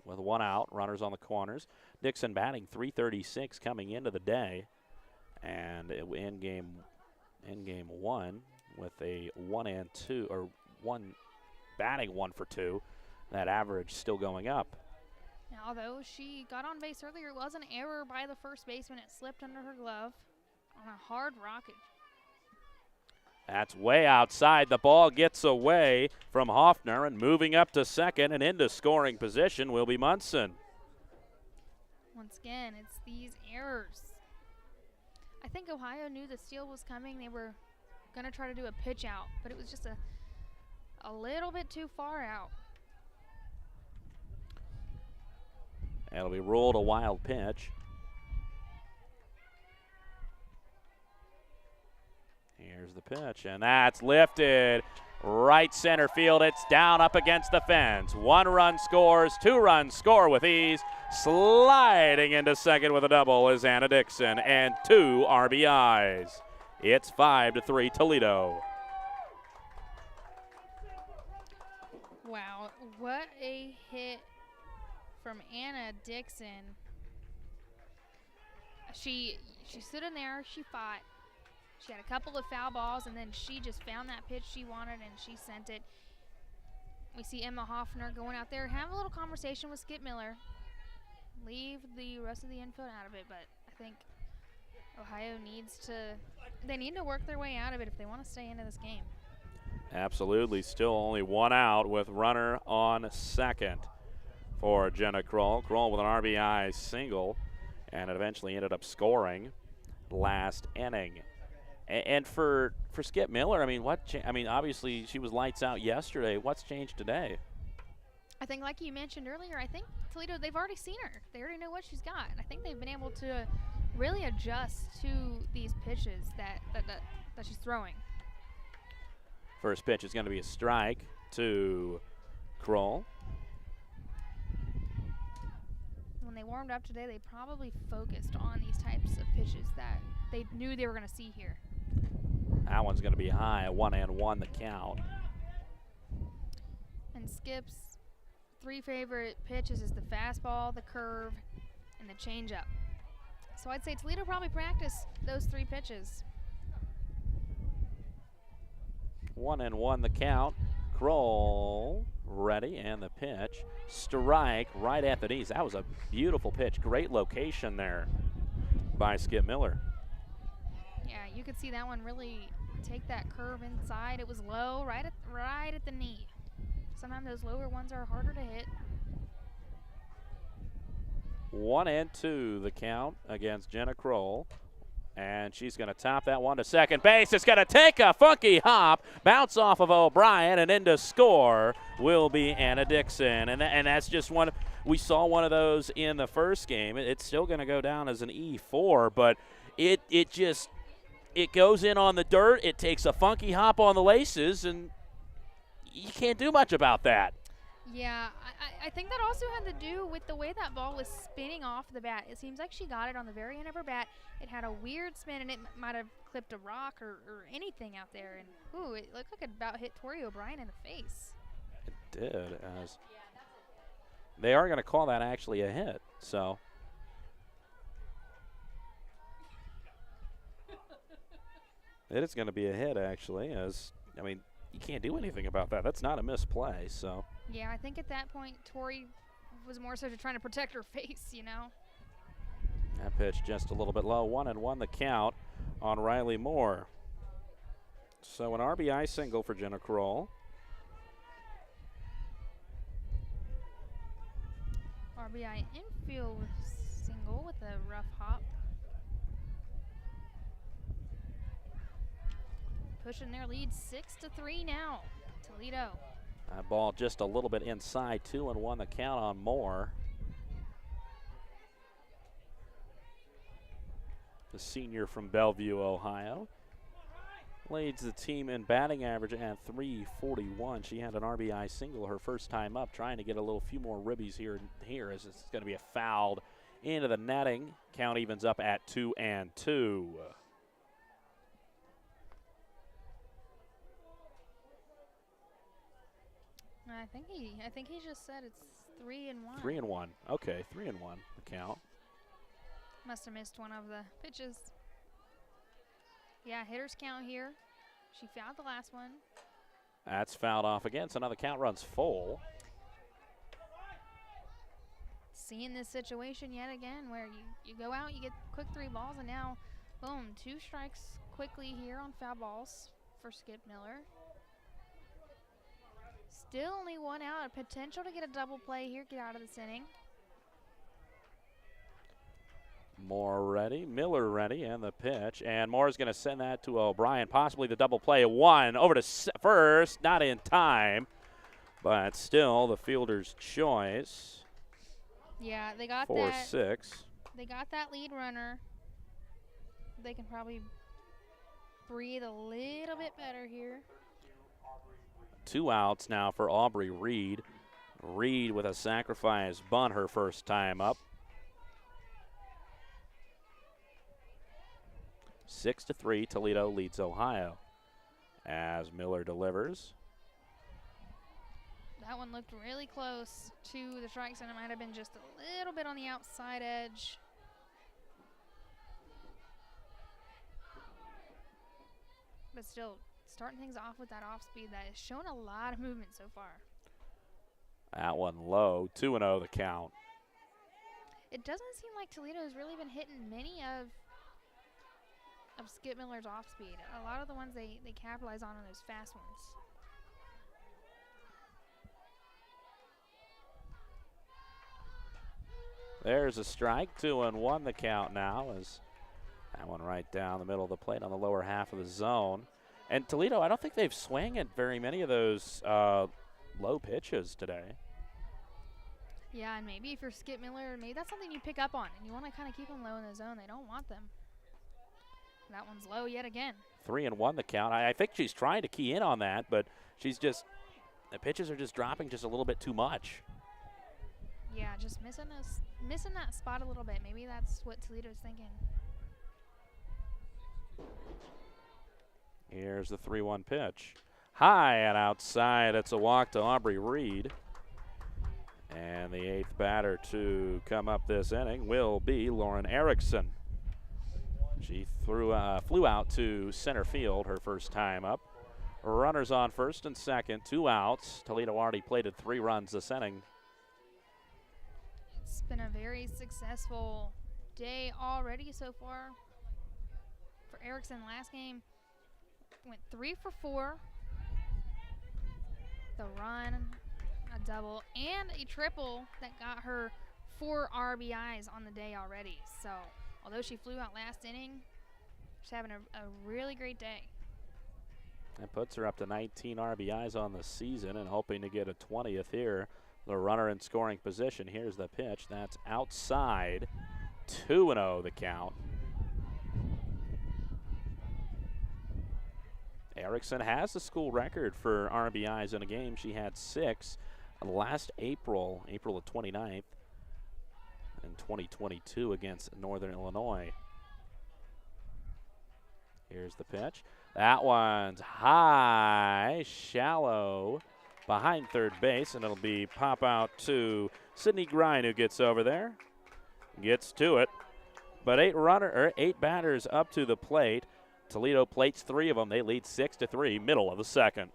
with 1 out, runners on the corners. Dixon batting .336 coming into the day, and in game 1 with a 1 and 2 or one batting 1 for 2. That average still going up. Now, although she got on base earlier, it was an error by the first baseman. It slipped under her glove on a hard rocket. That's way outside. The ball gets away from Hoffner, and moving up to second and into scoring position will be Munson. Once again, it's these errors. I think Ohio knew the steal was coming. They were going to try to do a pitch out, but it was just a little bit too far out. It'll be ruled a wild pitch. Here's the pitch, and that's lifted right center field. It's down up against the fence. 1 run scores, 2 runs score with ease. Sliding into second with a double is Anna Dixon, and 2 RBIs. It's 5-3 Toledo. Wow, what a hit from Anna Dixon. She stood in there, she fought. She had a couple of foul balls, and then she just found that pitch she wanted, and she sent it. We see Emma Hoffner going out there, have a little conversation with Skip Miller. Leave the rest of the infield out of it, but I think Ohio they need to work their way out of it if they want to stay into this game. Absolutely. Still only 1 out with runner on second for Jenna Kroll. Kroll with an RBI single, and it eventually ended up scoring last inning. And for Skip Miller, I mean, obviously she was lights out yesterday. What's changed today? I think, like you mentioned earlier, I think Toledo, they've already seen her. They already know what she's got. I think they've been able to really adjust to these pitches that she's throwing. First pitch is going to be a strike to Kroll. When they warmed up today, they probably focused on these types of pitches that they knew they were going to see here. That one's going to be high, 1-1 the count. And Skip's 3 favorite pitches is the fastball, the curve, and the changeup. So I'd say Toledo probably practiced those 3 pitches. 1-1 the count. Kroll ready, and the pitch. Strike right at the knees. That was a beautiful pitch. Great location there by Skip Miller. Yeah, you could see that one really take that curve inside. It was low, right at the knee. Sometimes those lower ones are harder to hit. 1-2 the count against Jenna Kroll. And she's going to top that one to second base. It's going to take a funky hop, bounce off of O'Brien, and into score will be Anna Dixon. And that's just one. We saw one of those in the first game. It's still going to go down as an E4, but it goes in on the dirt. It takes a funky hop on the laces, and you can't do much about that. Yeah, I think that also had to do with the way that ball was spinning off the bat. It seems like she got it on the very end of her bat. It had a weird spin, and it might have clipped a rock or anything out there. And, ooh, it looked like it about hit Tori O'Brien in the face. It did. they are going to call that actually a hit. So it is going to be a hit, actually, as, I mean, you can't do anything about that. That's not a misplay, so. Yeah, I think at that point, Tori was more so trying to protect her face, you know. That pitch just a little bit low. 1-1 the count on Riley Moore. So an RBI single for Jenna Kroll. RBI infield single with a rough hop. Pushing their lead 6-3 now. Toledo. That ball just a little bit inside. 2-1 the count on Moore. The senior from Bellevue, Ohio. Leads the team in batting average at .341. She had an RBI single her first time up, trying to get a few more ribbies here as it's going to be a fouled into the netting. Count evens up at 2-2. I think he just said it's 3-1. 3-1. Okay, 3-1 the count. Must have missed one of the pitches. Yeah, hitters count here. She fouled the last one. That's fouled off again, so now the count runs full. Seeing this situation yet again where you go out, you get quick 3 balls, and now, boom, 2 strikes quickly here on foul balls for Skip Miller. Still only 1 out, a potential to get a double play here, get out of this inning. Moore ready, Miller ready, and the pitch. And Moore's going to send that to O'Brien, possibly the double play. 1 over to first, not in time, but still the fielder's choice. Yeah, they got 4-6. They got that lead runner. They can probably breathe a little bit better here. 2 outs now for Aubrey Reed. Reed with a sacrifice bunt her first time up. 6-3, Toledo leads Ohio as Miller delivers. That one looked really close to the strike zone. It might have been just a little bit on the outside edge. But still, starting things off with that off speed that has shown a lot of movement so far. That one low, 2-0 the count. It doesn't seem like Toledo's really been hitting many of Skip Miller's off speed. A lot of the ones they capitalize on are those fast ones. There's a strike, 2-1 the count now, as that one right down the middle of the plate on the lower half of the zone. And Toledo, I don't think they've swung at very many of those low pitches today. Yeah, and maybe if you're Skip Miller, maybe that's something you pick up on, and you want to kind of keep them low in the zone. They don't want them. That one's low yet again. 3-1 the count. I think she's trying to key in on that, but she's just, the pitches are just dropping just a little bit too much. Yeah, just missing that spot a little bit. Maybe that's what Toledo's thinking. Here's the 3-1 pitch. High and outside. It's a walk to Aubrey Reed. And the 8th batter to come up this inning will be Lauren Erickson. She flew out to center field her first time up. Runners on first and second, 2 outs. Toledo already plated 3 runs this inning. It's been a very successful day already so far for Erickson. Last game went 3 for 4. The run, a double, and a triple that got her 4 RBIs on the day already. So although she flew out last inning, she's having a really great day. That puts her up to 19 RBIs on the season and hoping to get a 20th here. The runner in scoring position. Here's the pitch. That's outside. 2-0 the count. Erickson has the school record for RBIs in a game. She had 6 last April the 29th in 2022 against Northern Illinois. Here's the pitch. That one's high, shallow, behind third base, and it'll be pop out to Sydney Grine, who gets over there, gets to it. But 8 batters up to the plate. Toledo plates 3 of them. They lead 6-3, middle of the second.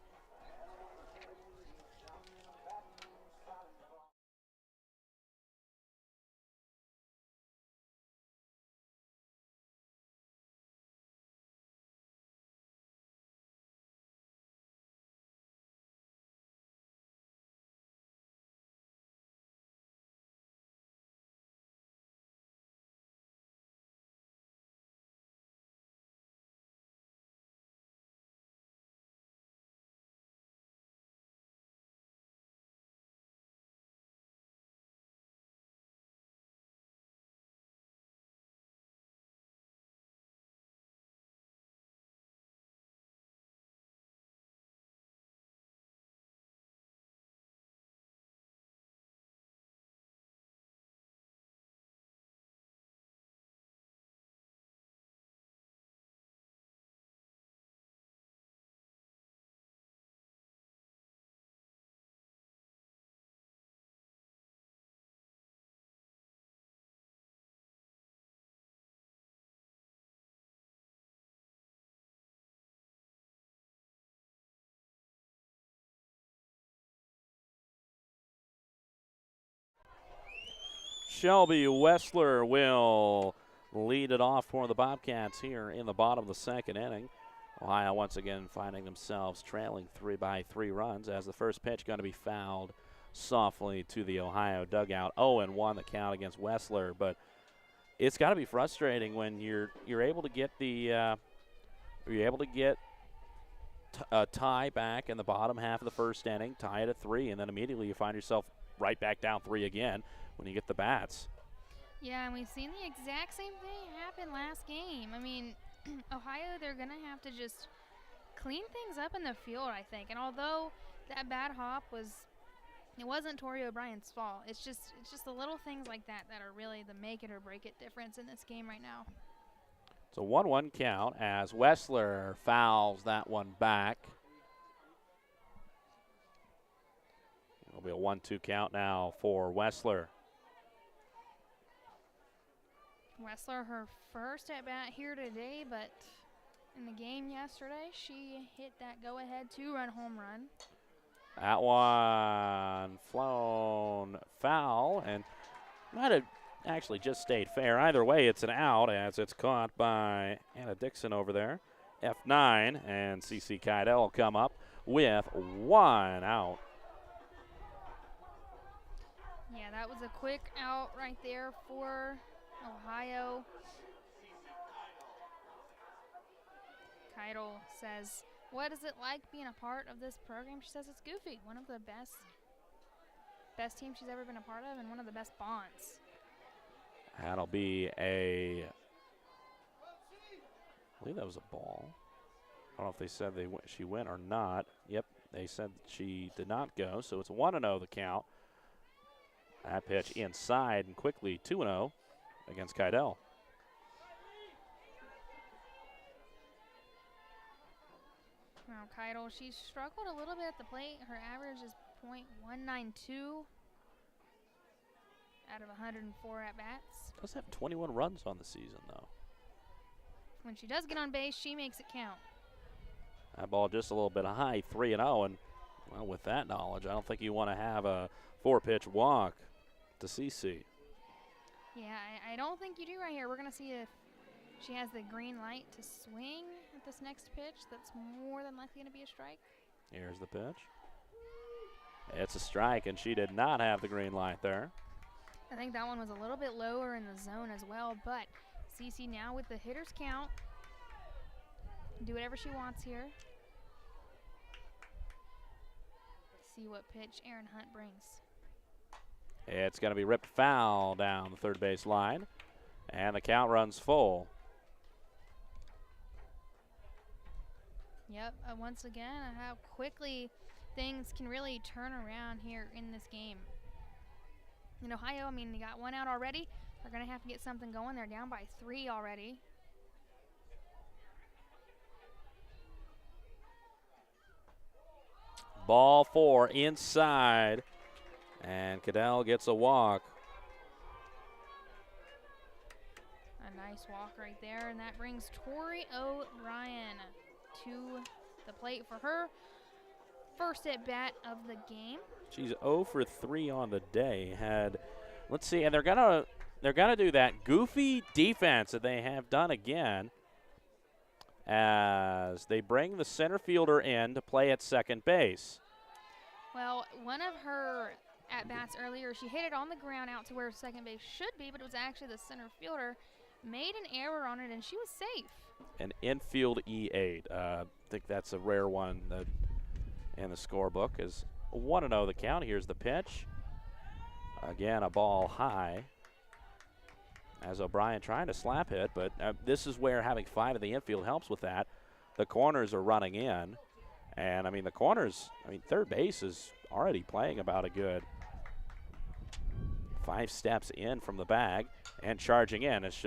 Shelby Wessler will lead it off for the Bobcats here in the bottom of the second inning. Ohio once again finding themselves trailing 3 runs as the first pitch going to be fouled softly to the Ohio dugout. 0-1 the count against Wessler, but it's got to be frustrating when you're able to get a tie back in the bottom half of the first inning, tie it at 3, and then immediately you find yourself right back down 3 again when you get the bats. Yeah, and we've seen the exact same thing happen last game. I mean, Ohio, they're going to have to just clean things up in the field, I think. And although that bad hop wasn't Torrey O'Brien's fault. It's just the little things like that that are really the make it or break it difference in this game right now. It's a 1-1 count as Wessler fouls that one back. It'll be a 1-2 count now for Wessler. Wessler, her first at bat here today, but in the game yesterday, she hit that go-ahead 2-run home run. That one flown foul and might have actually just stayed fair. Either way, it's an out as it's caught by Anna Dixon over there. F9, and CC Kydell will come up with 1 out. Yeah, that was a quick out right there for Ohio. Kydell says, "What is it like being a part of this program?" She says it's goofy. One of the best teams she's ever been a part of, and one of the best bonds. That'll be I believe that was a ball. I don't know if they said she went or not. Yep, they said she did not go, so it's 1-0 the count. That pitch inside and quickly 2-0 against Kydell. Now, Kydell, she struggled a little bit at the plate. Her average is .192 out of 104 at-bats. Does have 21 runs on the season, though. When she does get on base, she makes it count. That ball just a little bit high, 3-0, and well, with that knowledge, I don't think you want to have a 4-pitch walk to CC. Yeah, I don't think you do right here. We're going to see if she has the green light to swing at this next pitch. That's more than likely going to be a strike. Here's the pitch. It's a strike, and she did not have the green light there. I think that one was a little bit lower in the zone as well, but CC now with the hitter's count. Do whatever she wants here. See what pitch Aaron Hunt brings. It's going to be ripped foul down the third base line, and the count runs full. Yep, once again, how quickly things can really turn around here in this game. In Ohio, I mean, they got 1 out already. They're going to have to get something going. They're down by 3 already. Ball 4 inside, and Cadell gets a walk. A nice walk right there, and that brings Tori O'Brien to the plate for her first at bat of the game. She's 0 for 3 on the day. Let's see, and they're gonna do that goofy defense that they have done again, as they bring the center fielder in to play at second base. Well, one of her at-bats earlier, she hit it on the ground out to where second base should be, but it was actually the center fielder made an error on it, and she was safe. An infield E8. I think that's a rare one in the scorebook. Is 1-0 the count. Here's the pitch. Again, a ball high. As O'Brien trying to slap hit, but this is where having 5 in the infield helps with that. The corners are running in, and I mean the corners. I mean third base is already playing about a good 5 steps in from the bag and charging in as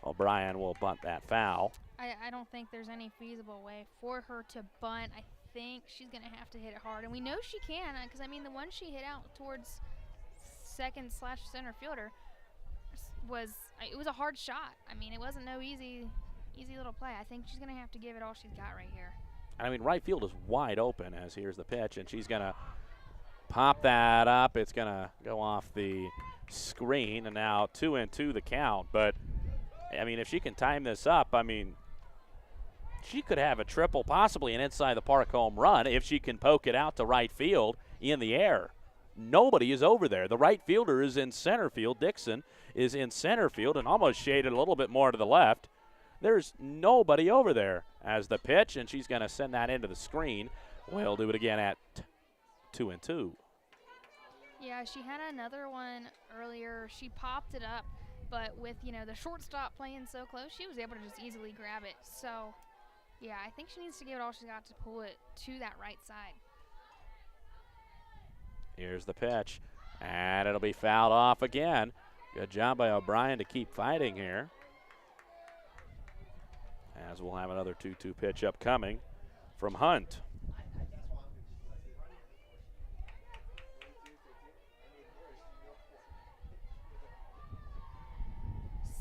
O'Brien will bunt that foul. I don't think there's any feasible way for her to bunt. I think she's going to have to hit it hard, and we know she can because I mean the one she hit out towards second/center fielder it was a hard shot. I mean, it wasn't no easy little play. I think she's going to have to give it all she's got right here. I mean, right field is wide open as here's the pitch, and she's going to pop that up. It's going to go off the screen, and now 2-2 the count. But, I mean, if she can time this up, I mean, she could have a triple, possibly an inside the park home run if she can poke it out to right field in the air. Nobody is over there. The right fielder is in center field. Dixon is in center field and almost shaded a little bit more to the left. There's nobody over there as the pitch, and she's going to send that into the screen. We'll do it again at 2-2. Yeah, she had another one earlier. She popped it up, but with, the shortstop playing so close, she was able to just easily grab it. So, yeah, I think she needs to give it all she's got to pull it to that right side. Here's the pitch, and it'll be fouled off again. Good job by O'Brien to keep fighting here. As we'll have another 2-2 pitch upcoming from Hunt.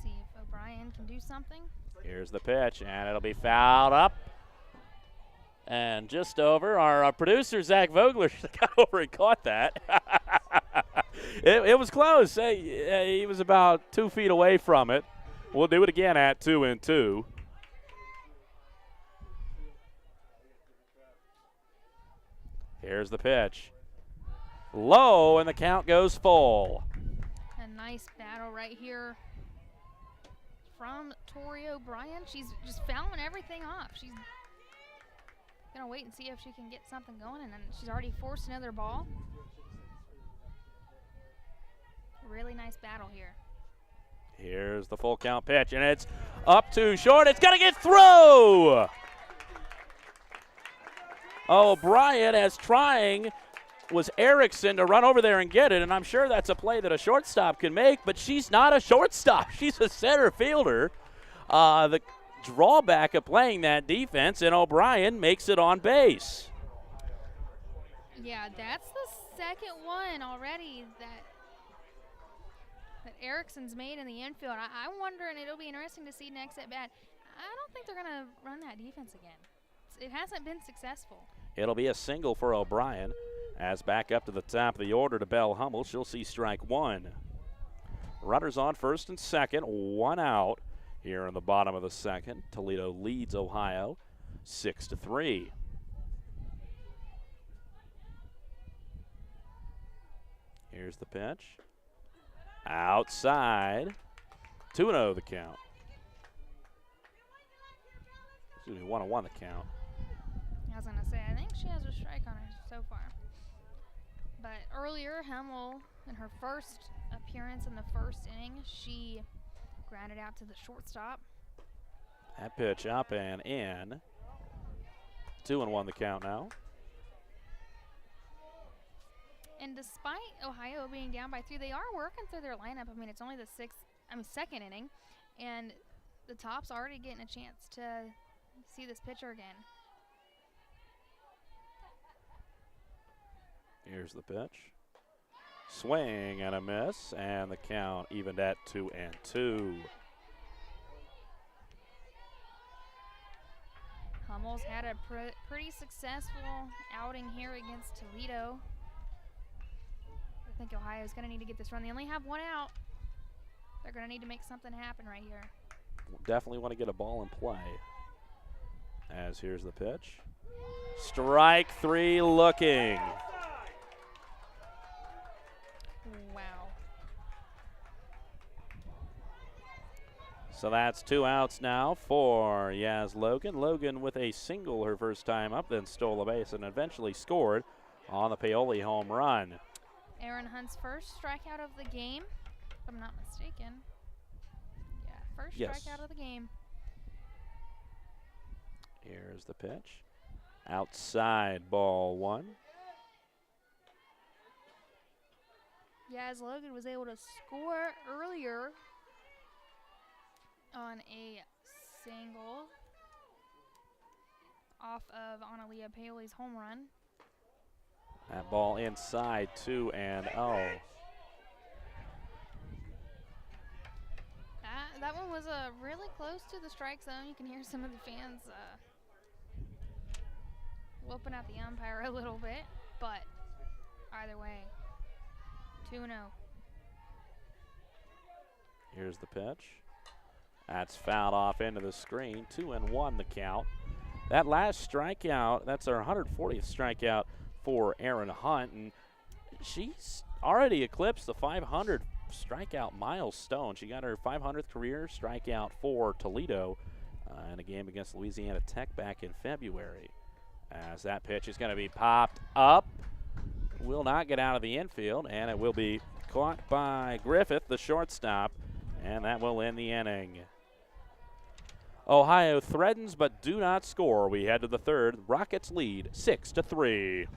See if O'Brien can do something. Here's the pitch, and it'll be fouled up. And just over, our producer, Zach Vogler, got over and caught that. It was close. He was about 2 feet away from it. We'll do it again at 2-2. Here's the pitch. Low, and the count goes full. A nice battle right here from Tori O'Brien. She's just fouling everything off. She's going to wait and see if she can get something going, and then she's already forced another ball. Really nice battle here. Here's the full count pitch, and it's up too short. It's going to get through. O'Brien was Erickson to run over there and get it, and I'm sure that's a play that a shortstop can make, but she's not a shortstop. She's a center fielder. The drawback of playing that defense, and O'Brien makes it on base. Yeah, that's the second one already that Erickson's made in the infield. I'm wondering, it'll be interesting to see next at bat. I don't think they're going to run that defense again. It hasn't been successful. It'll be a single for O'Brien. As back up to the top of the order to Belle Hummel, she'll see strike one. Runners on first and second, 1 out here in the bottom of the second. Toledo leads Ohio 6-3. Here's the pitch. Outside. 2-0 the count. Excuse me, 1-1 the count. I was going to say, I think she has a strike on her so far. But earlier, Hummel, in her first appearance in the first inning, she grounded out to the shortstop. That pitch up and in. 2-1 the count now. And despite Ohio being down by 3, they are working through their lineup. I mean, it's only the second inning, and the top's already getting a chance to see this pitcher again. Here's the pitch. Swing and a miss, and the count evened at 2-2. Hummel's had a pretty successful outing here against Toledo. I think Ohio's going to need to get this run. They only have one out. They're going to need to make something happen right here. Definitely want to get a ball in play. As here's the pitch. Strike 3 looking. Wow. So that's 2 outs now for Yaz Logan. Logan with a single her first time up, then stole a base and eventually scored on the Paoli home run. Aaron Hunt's first strikeout of the game, if I'm not mistaken. Yeah, first strikeout of the game. Here's the pitch. Outside, ball 1. Yaz Logan was able to score earlier on a single off of Analia Paoli's home run. That ball inside, 2-0. That one was really close to the strike zone. You can hear some of the fans whooping at the umpire a little bit, but either way, 2-0. Here's the pitch. That's fouled off into the screen. 2-1 the count. That last strikeout, that's our 140th strikeout for Aaron Hunt, and she's already eclipsed the 500 strikeout milestone. She got her 500th career strikeout for Toledo in a game against Louisiana Tech back in February. As that pitch is going to be popped up, will not get out of the infield, and it will be caught by Griffith, the shortstop, and that will end the inning. Ohio threatens but do not score. We head to the third. Rockets lead 6-3.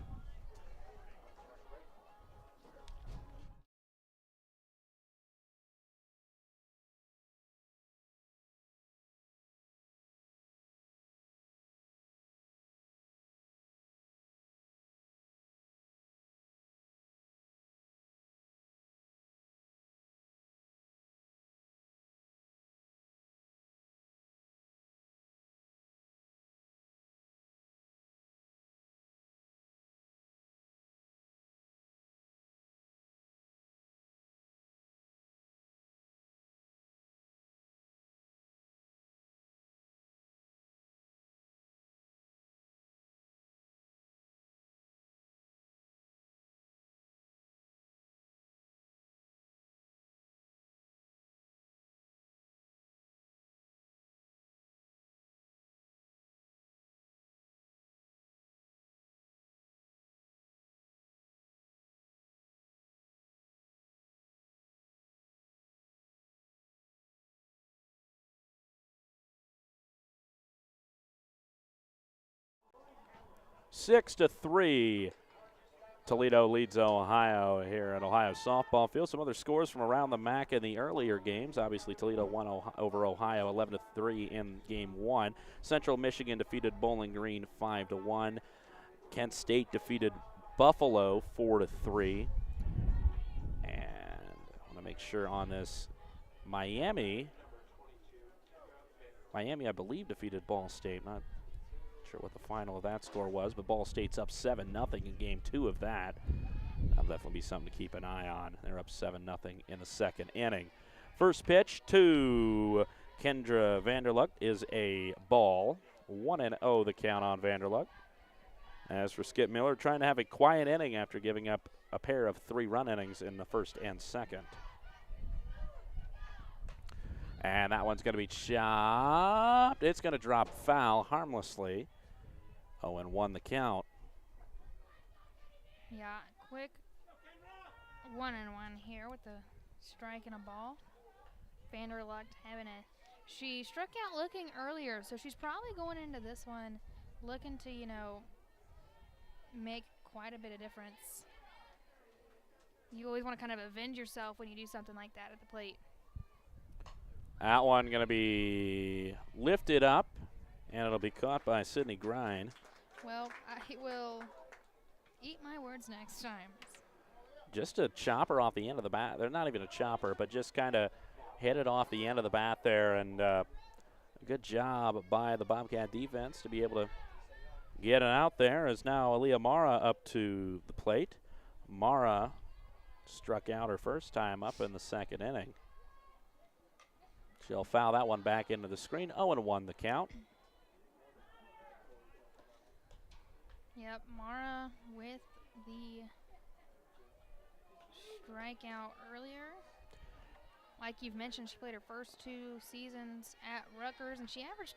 Six to 3. Toledo leads Ohio here at Ohio softball field. Some other scores from around the MAC in the earlier games. Obviously, Toledo won over Ohio 11-3 in game 1. Central Michigan defeated Bowling Green 5-1. Kent State defeated Buffalo 4-3. And I want to make sure on this, Miami, I believe, defeated Ball State. Not sure what the final of that score was, but Ball State's up 7-0 in game 2 of that. That'll definitely be something to keep an eye on. They're up 7-0 in the second inning. First pitch to Kendra Vanderluck is a ball. 1-0 the count on Vanderluck. As for Skip Miller, trying to have a quiet inning after giving up a pair of 3-run innings in the first and second. And that one's going to be chopped. It's going to drop foul harmlessly. 0-1 the count. Yeah, quick 1-1 here with the strike and a ball. Vanderluck she struck out looking earlier, so she's probably going into this one looking to, make quite a bit of difference. You always want to kind of avenge yourself when you do something like that at the plate. That one going to be lifted up, and it'll be caught by Sydney Grine. Well, it will Eat my words next time. Just a chopper off the end of the bat. They're not even a chopper, but just kind of hit it off the end of the bat there. And a good job by the Bobcat defense to be able to get it out there. As now Aaliyah Mara up to the plate. Mara struck out her first time up in the second inning. She'll foul that one back into the screen. 0-1 the count. Yep, Mara with the strikeout earlier. Like you've mentioned, she played her first 2 seasons at Rutgers, and she averaged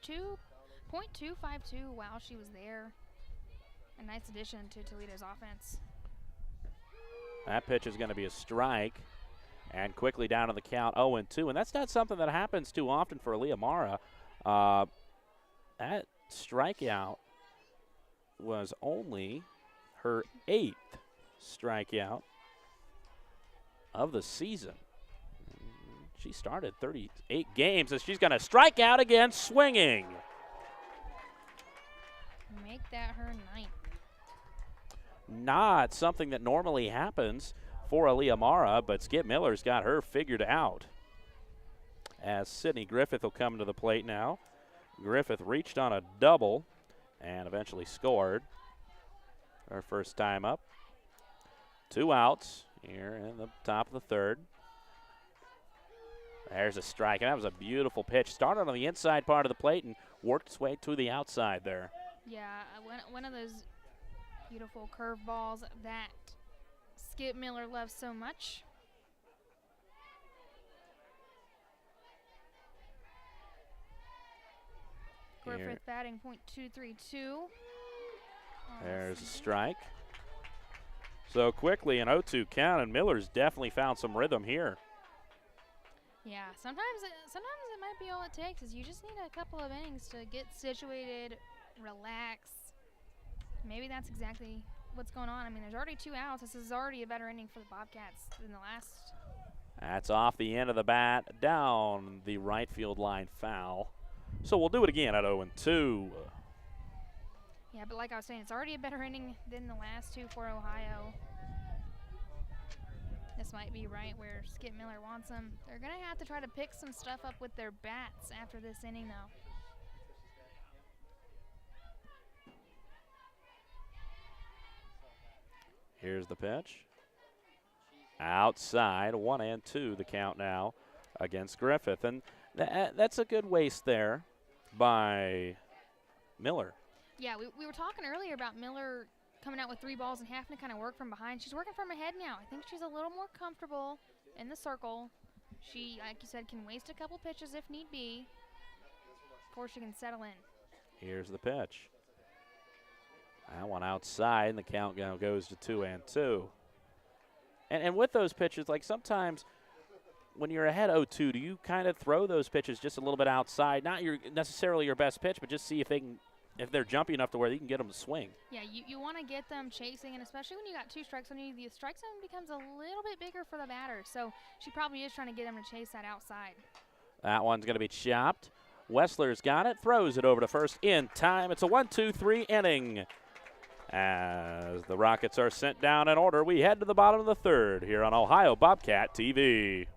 2.252 while she was there. A nice addition to Toledo's offense. That pitch is going to be a strike. And quickly down to the count, 0-2. And that's not something that happens too often for Aaliyah Mara. That strikeout was only her 8th strikeout of the season. She started 38 games, and she's going to strike out again swinging. Make that her 9th. Not something that normally happens for Aaliyah Mara, but Skip Miller's got her figured out. As Sydney Griffith will come to the plate now. Griffith reached on a double and eventually scored her first time up. 2 outs here in the top of the third. There's a strike, and that was a beautiful pitch. Started on the inside part of the plate and worked its way to the outside there. Yeah, one of those beautiful curveballs that Skip Miller loves so much. Griffith batting .232. There's a strike. So quickly an 0-2 count, and Miller's definitely found some rhythm here. Yeah, sometimes it might be all it takes is you just need a couple of innings to get situated, relax. Maybe that's exactly what's going on. I mean, there's already 2 outs. This is already a better inning for the Bobcats than the last. That's off the end of the bat, down the right field line foul. So we'll do it again at 0-2. Yeah, but like I was saying, it's already a better inning than the last 2 for Ohio. This might be right where Skip Miller wants them. They're going to have to try to pick some stuff up with their bats after this inning, though. Here's the pitch. Outside, 1-2 the count now against Griffith. And that's a good waste there by Miller. Yeah, we were talking earlier about Miller coming out with 3 balls and having to kind of work from behind. She's working from ahead now. I think she's a little more comfortable in the circle. She, like you said, can waste a couple pitches if need be before she can settle in. Here's the pitch. That one outside, and the count now goes to 2-2. And with those pitches, like sometimes when you're ahead 0-2, do you kind of throw those pitches just a little bit outside? Not necessarily your best pitch, but just see if they're jumpy enough to where you can get them to swing. Yeah, you want to get them chasing, and especially when you got 2 strikes on you, the strike zone becomes a little bit bigger for the batter. So she probably is trying to get them to chase that outside. That one's going to be chopped. Wessler's got it, throws it over to first in time. It's a 1-2-3 inning. As the Rockets are sent down in order, we head to the bottom of the third here on Ohio Bobcat TV.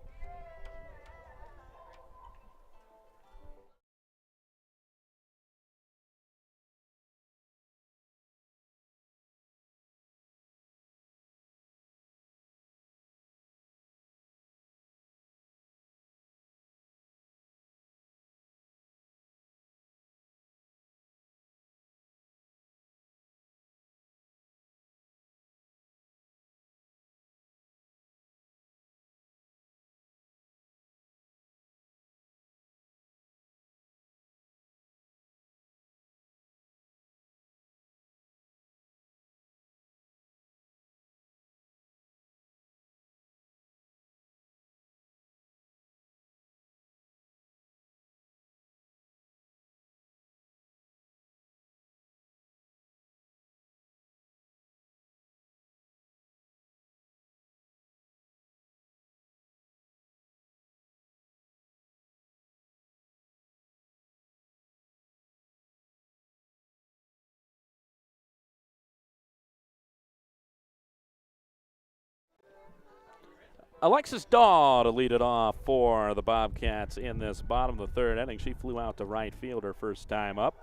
Alexis Daw to lead it off for the Bobcats in this bottom of the third inning. She flew out to right field her first time up.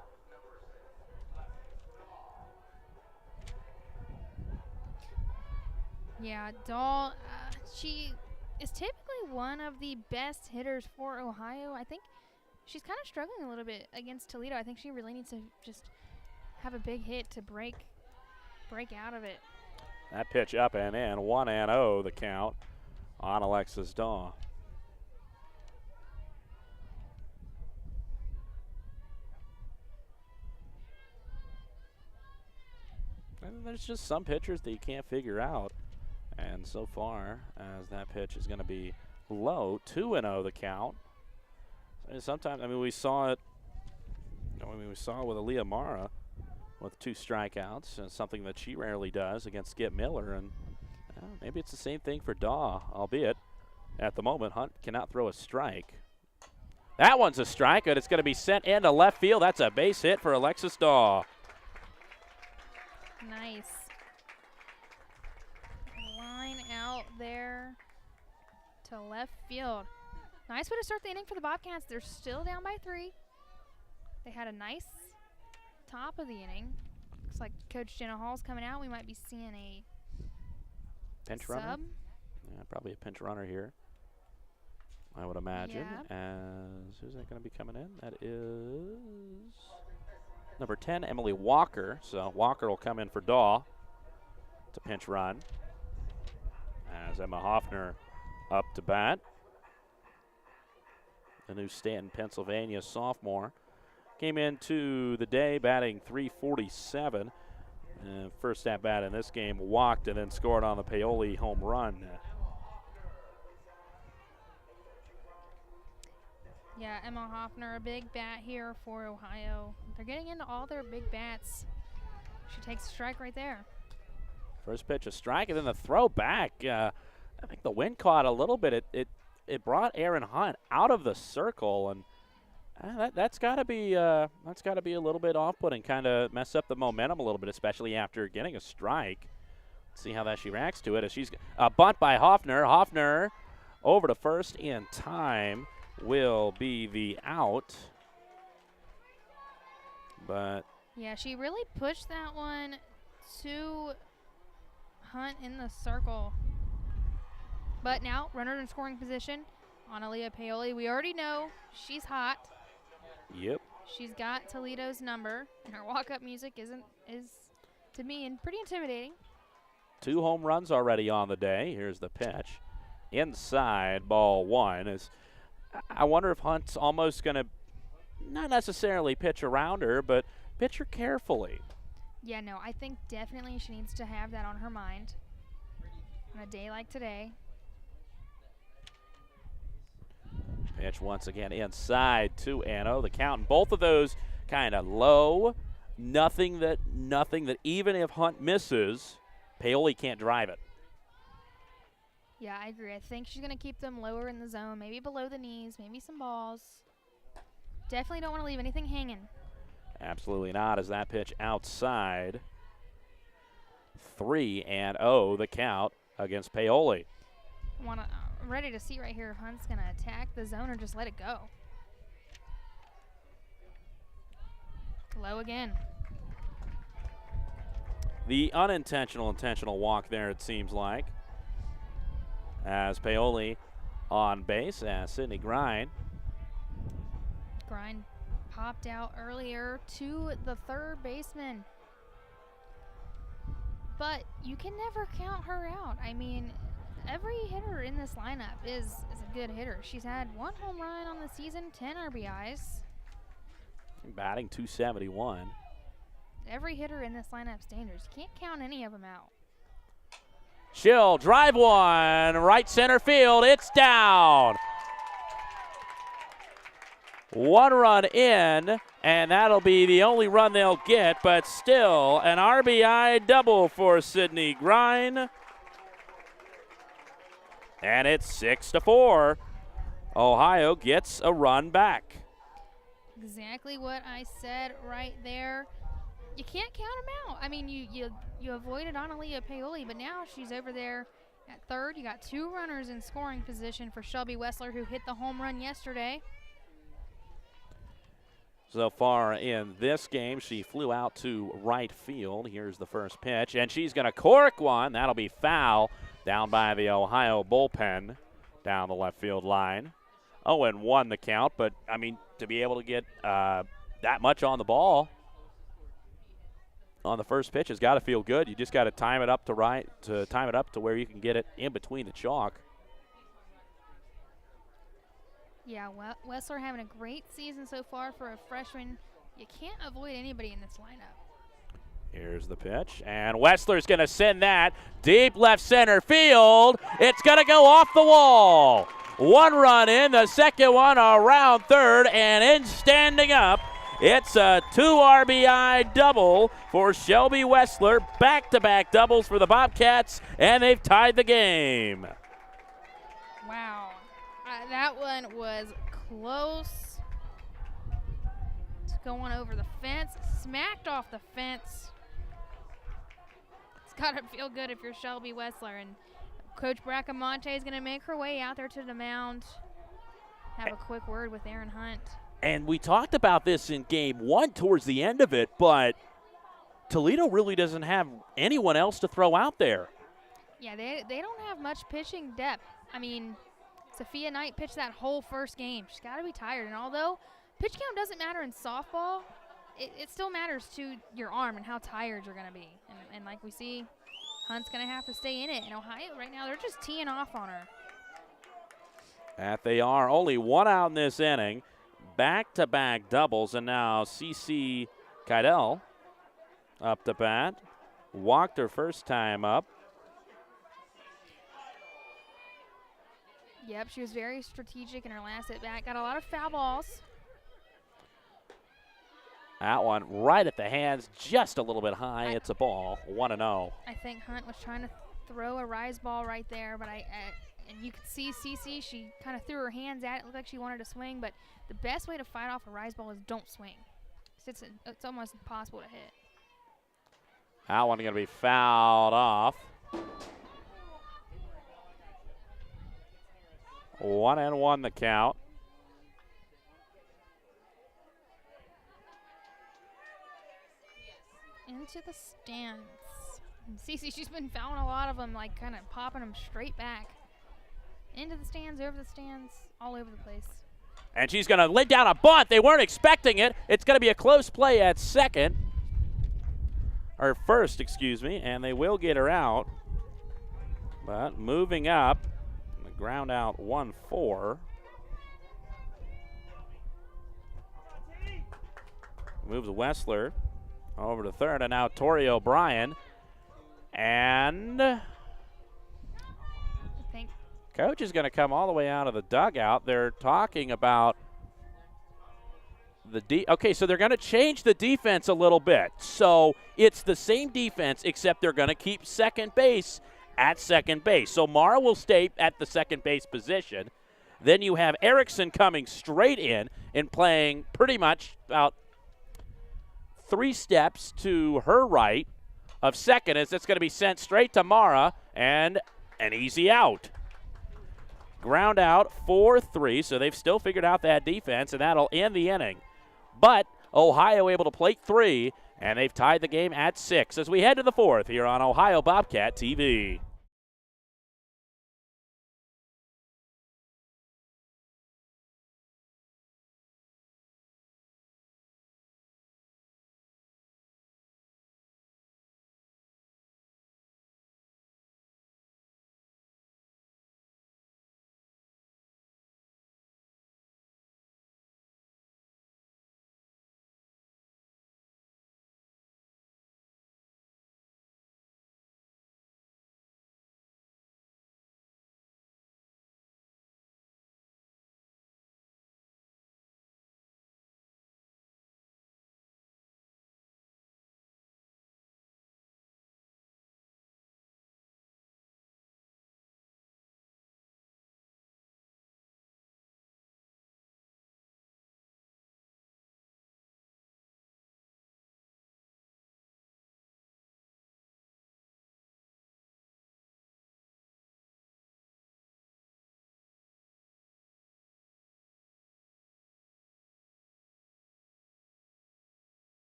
Yeah, Dahl, she is typically one of the best hitters for Ohio. I think she's kind of struggling a little bit against Toledo. I think she really needs to just have a big hit to break out of it. That pitch up and in, 1-0 the count on Alexis Daw. And there's just some pitchers that you can't figure out. And so far, as that pitch is going to be low, 2-0 the count. And sometimes, I mean, we saw it. We saw it with Aaliyah Mara with 2 strikeouts, and something that she rarely does against Skip Miller. And maybe it's the same thing for Daw, albeit at the moment Hunt cannot throw a strike. That one's a strike, and it's going to be sent into left field. That's a base hit for Alexis Daw. Nice. Line out there to left field. Nice way to start the inning for the Bobcats. They're still down by 3. They had a nice top of the inning. Looks like Coach Jenna Hall's coming out. We might be seeing a pinch sub. Runner? Yeah, probably a pinch runner here, I would imagine. Yeah. As who's that going to be coming in? That is number 10, Emily Walker. So Walker will come in for Daw to pinch run. As Emma Hoffner up to bat. The new Stanton, Pennsylvania sophomore. Came into the day batting .347. First at bat in this game, walked and then scored on the Paoli home run. Yeah, Emma Hoffner, a big bat here for Ohio. They're getting into all their big bats. She takes a strike right there. First pitch, a strike, and then the throw back. I think the wind caught a little bit. It brought Aaron Hunt out of the circle, and that's got to be a little bit off-putting, kind of mess up the momentum a little bit, especially after getting a strike. Let's see how she reacts to it. As she's a bunt by Hoffner. Hoffner over to first in time will be the out. But yeah, she really pushed that one to Hunt in the circle. But now, runner in scoring position on Aaliyah Paoli. We already know she's hot. Yep. She's got Toledo's number, and her walk-up music is to me pretty intimidating. 2 home runs already on the day. Here's the pitch. Inside, ball 1. I wonder if Hunt's almost going to not necessarily pitch around her, but pitch her carefully. Yeah, no, I think definitely she needs to have that on her mind on a day like today. Pitch once again inside, 2-0 the count. And both of those kind of low. Nothing that even if Hunt misses, Paoli can't drive it. Yeah, I agree. I think she's going to keep them lower in the zone, maybe below the knees, maybe some balls. Definitely don't want to leave anything hanging. Absolutely not, as that pitch outside. 3-0 the count against Paoli. I'm ready to see right here if Hunt's going to attack the zone or just let it go. Low again. The intentional walk there, it seems like. As Paoli on base, as Sydney Grind. Grind popped out earlier to the third baseman. But you can never count her out. I mean, every hitter in this lineup is a good hitter. She's had 1 home run on the season, 10 RBIs. Batting .271. Every hitter in this lineup's dangerous. You can't count any of them out. She'll drive one, right center field. It's down. 1 run in, and that'll be the only run they'll get, but still an RBI double for Sydney Grind. And it's 6-4. Ohio gets a run back. Exactly what I said right there. You can't count them out. I mean, you avoided Analia Paoli, but now she's over there At third, you got 2 runners in scoring position for Shelby Wessler, who hit the home run yesterday. So far in this game, she flew out to right field. Here's the first pitch, and she's going to cork one. That'll be foul down by the Ohio bullpen down the left field line. 0-1 the count, but, I mean, to be able to get that much on the ball on the first pitch has got to feel good. You just got to time it up to where you can get it in between the chalk. Yeah, Wessler having a great season so far for a freshman. You can't avoid anybody in this lineup. Here's the pitch, and Wessler's going to send that deep left center field. It's going to go off the wall. 1 run in, the second one around third, and in standing up, it's a 2 RBI double for Shelby Wessler. Back-to-back doubles for the Bobcats, and they've tied the game. Wow. That one was close. It's going over the fence, smacked off the fence. It's got to feel good if you're Shelby Wessler. And Coach Bracamonte is going to make her way out there to the mound, have a quick word with Aaron Hunt. And we talked about this in game 1 towards the end of it, but Toledo really doesn't have anyone else to throw out there. Yeah, they don't have much pitching depth. I mean, Sophia Knight pitched that whole first game. She's got to be tired. And although pitch count doesn't matter in softball, it still matters to your arm and how tired you're going to be. And like we see, Hunt's going to have to stay in it. In Ohio right now, they're just teeing off on her. That they are. Only 1 out in this inning. Back-to-back doubles, and now CC Keidel up to bat. Walked her first time up. Yep, she was very strategic in her last at-bat. Got a lot of foul balls. That one right at the hands, just a little bit high. It's a ball, 1-0. I think Hunt was trying to throw a rise ball right there, but and you could see CC, she kind of threw her hands at it. It looked like she wanted to swing, but the best way to fight off a rise ball is don't swing. It's almost impossible to hit. That one going to be fouled off. 1-1 the count. Into the stands. And Cece, she's been fouling a lot of them, like kind of popping them straight back. Into the stands, over the stands, all over the place. And she's going to lay down a bunt. They weren't expecting it. It's going to be a close play at second. Or first, excuse me, and they will get her out. But moving up, the ground out 1-4. Moves Wessler over to third, and now Tori O'Brien. And coach is going to come all the way out of the dugout. They're talking about okay, so they're going to change the defense a little bit. So it's the same defense, except they're going to keep second base at second base. So Mara will stay at the second base position. Then you have Erickson coming straight in and playing pretty much about 3 steps to her right of second, as it's going to be sent straight to Mara, and an easy out. Ground out 4-3, so they've still figured out that defense, and that'll end the inning. But Ohio able to plate 3, and they've tied the game at 6 as we head to the 4th here on Ohio Bobcat TV.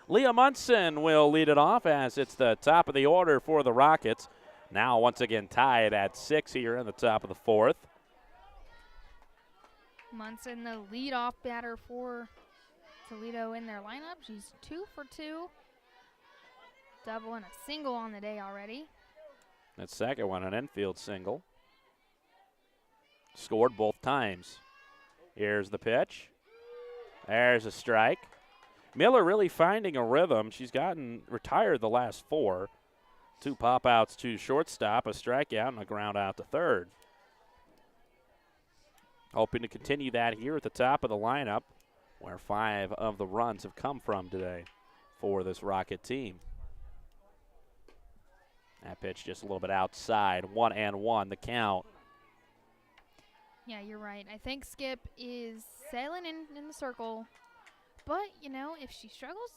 Leah Munson will lead it off as it's the top of the order for the Rockets. Now once again tied at 6 here in the top of the 4th. Munson, the leadoff batter for Toledo in their lineup. She's 2 for 2. Double and a single on the day already. That second one, an infield single. Scored both times. Here's the pitch. There's a strike. Miller really finding a rhythm. She's gotten retired the last 4. 2 pop-outs to shortstop, a strikeout, and a ground out to third. Hoping to continue that here at the top of the lineup, where 5 of the runs have come from today for this Rocket team. That pitch just a little bit outside. 1-1 the count. Yeah, you're right. I think Skip is sailing in the circle. But, you know, if she struggles,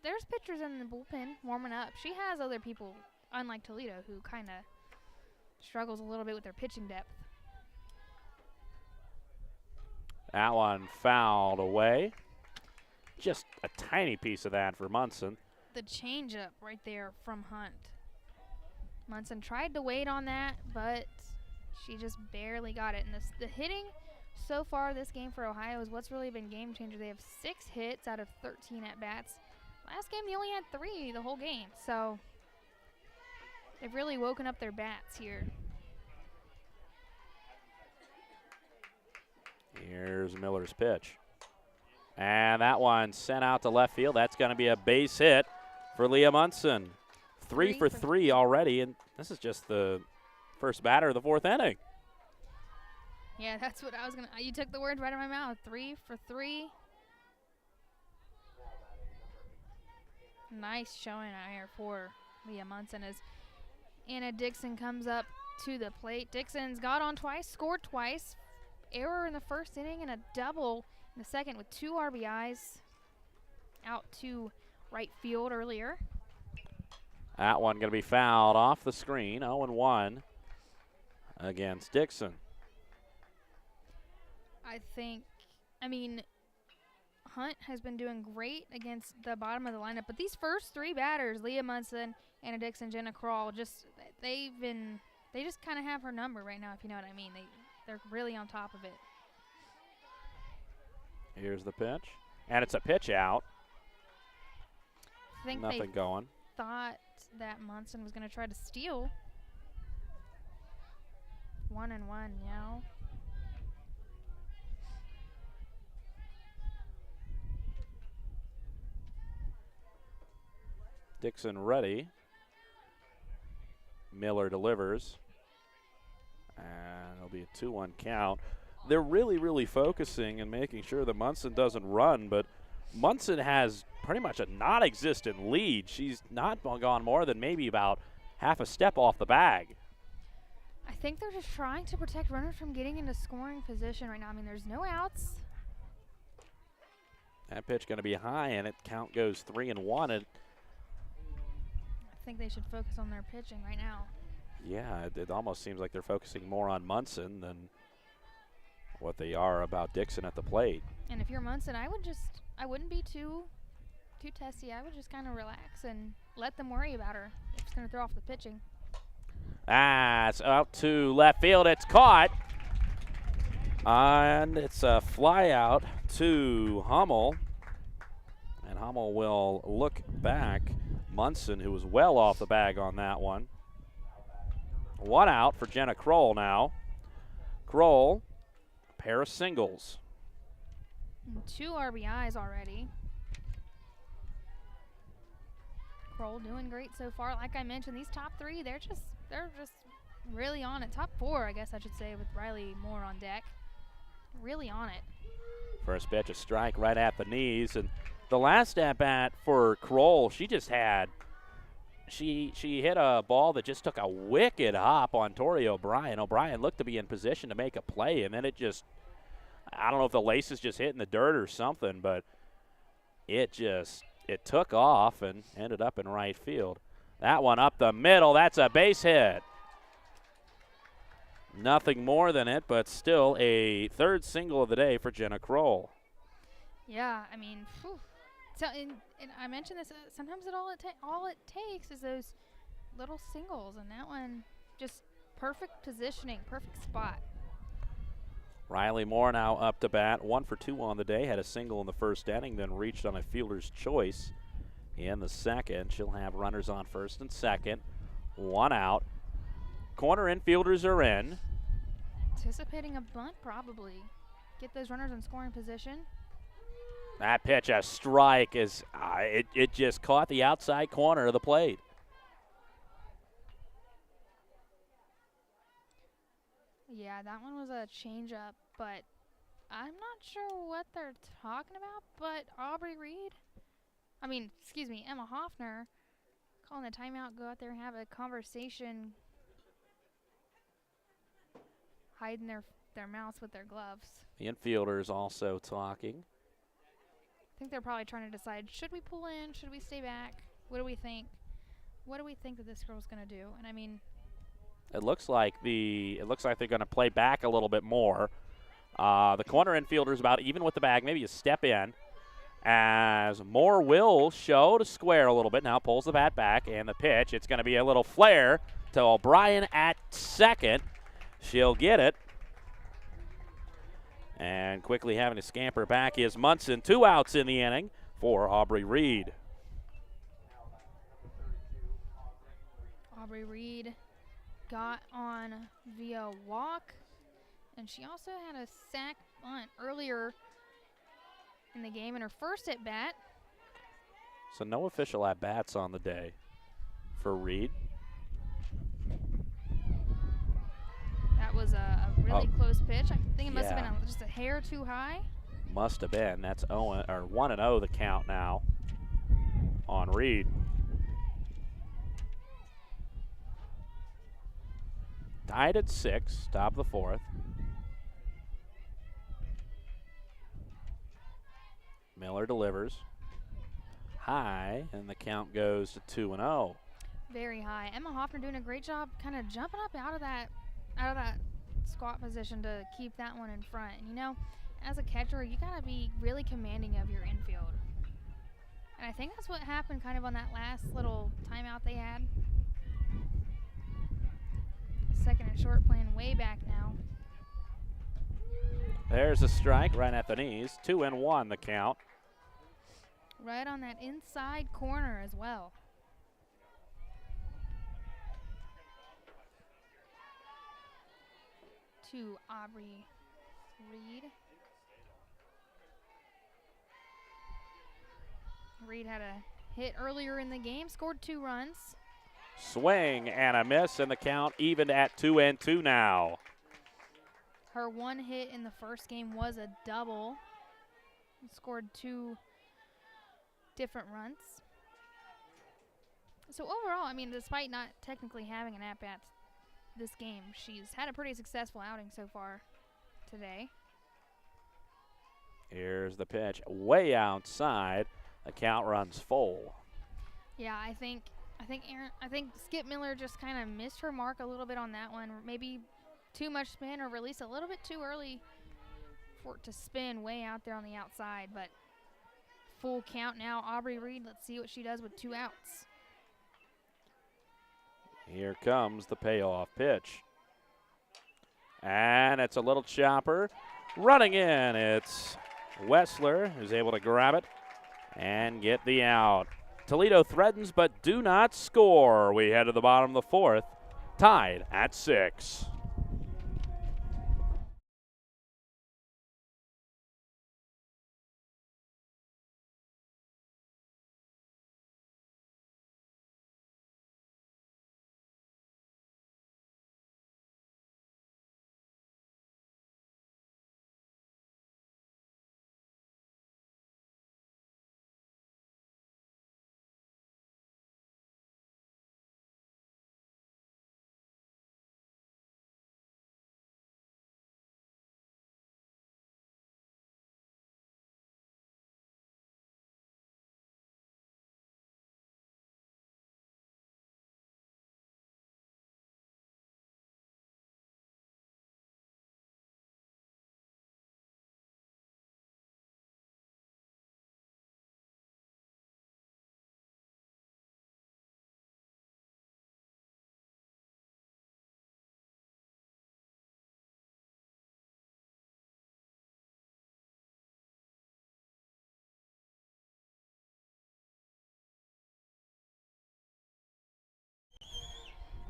there's pitchers in the bullpen warming up. She has other people, unlike Toledo, who kind of struggles a little bit with their pitching depth. That one fouled away. Just a tiny piece of that for Munson. The changeup right there from Hunt. Munson tried to wait on that, but she just barely got it. And the hitting so far this game for Ohio is what's really been game changer. They have 6 hits out of 13 at-bats. Last game, they only had 3 the whole game. So they've really woken up their bats here. Here's Miller's pitch. And that one sent out to left field. That's going to be a base hit for Leah Munson. 3 for 3 already, and this is just the first batter of the 4th inning. Yeah, that's what I was going to – you took the words right out of my mouth. 3 for 3. Nice showing out here for Leah Munson as Anna Dixon comes up to the plate. Dixon's got on twice, scored twice. Error in the first inning and a double in the second with 2 RBIs out to right field earlier. That one going to be fouled off the screen. 0-1 against Dixon. I mean, Hunt has been doing great against the bottom of the lineup, but these first 3 batters, Leah Munson, Anna Dixon, Jenna Kroll, they just kind of have her number right now, if you know what I mean. They're really on top of it. Here's the pitch, and it's a pitch out. I think nothing going. Thought that Munson was going to try to steal. 1-1 now. Dixon ready. Miller delivers. And it'll be a 2-1 count. They're really, really focusing and making sure that Munson doesn't run, but Munson has pretty much a non-existent lead. She's not gone more than maybe about half a step off the bag. I think they're just trying to protect runners from getting into scoring position right now. I mean, there's no outs. That pitch going to be high, and it count goes 3-1. And I think they should focus on their pitching right now. yeah, it almost seems like they're focusing more on Munson than what they are about Dixon at the plate. And if you're Munson, I wouldn't be too testy. I would just kind of relax and let them worry about her. They're just going to throw off the pitching. It's out to left field. It's caught. And it's a fly out to Hummel. And Hummel will look back. Munson, who was well off the bag on that one. 1 out for Jenna Kroll now. Kroll, pair of singles. And 2 RBIs already. Kroll doing great so far. Like I mentioned, these top 3, they're just really on it. Top 4, I guess I should say, with Riley Moore on deck. Really on it. First pitch, a strike right at the knees. And the last at-bat for Kroll, she just had – she hit a ball that just took a wicked hop on Tori O'Brien. O'Brien looked to be in position to make a play, and then it just – I don't know if the laces just hit in the dirt or something, but it took off and ended up in right field. That one up the middle, that's a base hit. Nothing more than it, but still a 3rd single of the day for Jenna Kroll. Yeah, I mean, So, and I mentioned this. Sometimes all it takes is those little singles, and that one just perfect positioning, perfect spot. Riley Moore now up to bat, 1 for 2 on the day. Had a single in the first inning, then reached on a fielder's choice in the second. She'll have runners on first and second. 1 out. Corner infielders are in. Anticipating a bunt, probably. Get those runners in scoring position. That pitch, a strike, it just caught the outside corner of the plate. Yeah, that one was a changeup, but I'm not sure what they're talking about. But Emma Hoffner, calling a timeout, go out there and have a conversation, hiding their mouths with their gloves. The infielders also talking. I think they're probably trying to decide, should we pull in, should we stay back? What do we think? What do we think that this girl's going to do? And I mean, it looks like they're going to play back a little bit more. The corner infielder's about even with the bag, maybe a step in. As Moore will show to square a little bit. Now pulls the bat back, and the pitch, it's going to be a little flare to O'Brien at second. She'll get it. And quickly having to scamper back is Munson. 2 outs in the inning for Aubrey Reed. Aubrey Reed got on via walk, and she also had a sac bunt earlier in the game in her first at bat. So no official at bats on the day for Reed. That was a really close pitch. I think it must have been just a hair too high. Must have been. That's 1-0 the count now on Reed. Tied at 6, top of the 4th. Miller delivers. High, and the count goes to 2-0. Very high. Emma Hoffner doing a great job kind of jumping up out of that squat position to keep that one in front. And, you know, as a catcher, you got to be really commanding of your infield. And I think that's what happened kind of on that last little timeout they had. Second and short playing way back now. There's a strike right at the knees. 2-1 the count. Right on that inside corner as well. To Aubrey Reed. Reed had a hit earlier in the game, scored 2 runs. Swing and a miss, and the count even at 2-2 now. Her one hit in the first game was a double. Scored 2 different runs. So overall, I mean, despite not technically having an at-bat this game, she's had a pretty successful outing so far today. Here's the pitch, way outside. The count runs full. Yeah, I think Skip Miller just kind of missed her mark a little bit on that one. Maybe too much spin or release a little bit too early for it to spin way out there on the outside. But full count now, Aubrey Reed. Let's see what she does with 2 outs. Here comes the payoff pitch. And it's a little chopper. Running in, it's Wessler who's able to grab it and get the out. Toledo threatens but do not score. We head to the bottom of the 4th, tied at 6.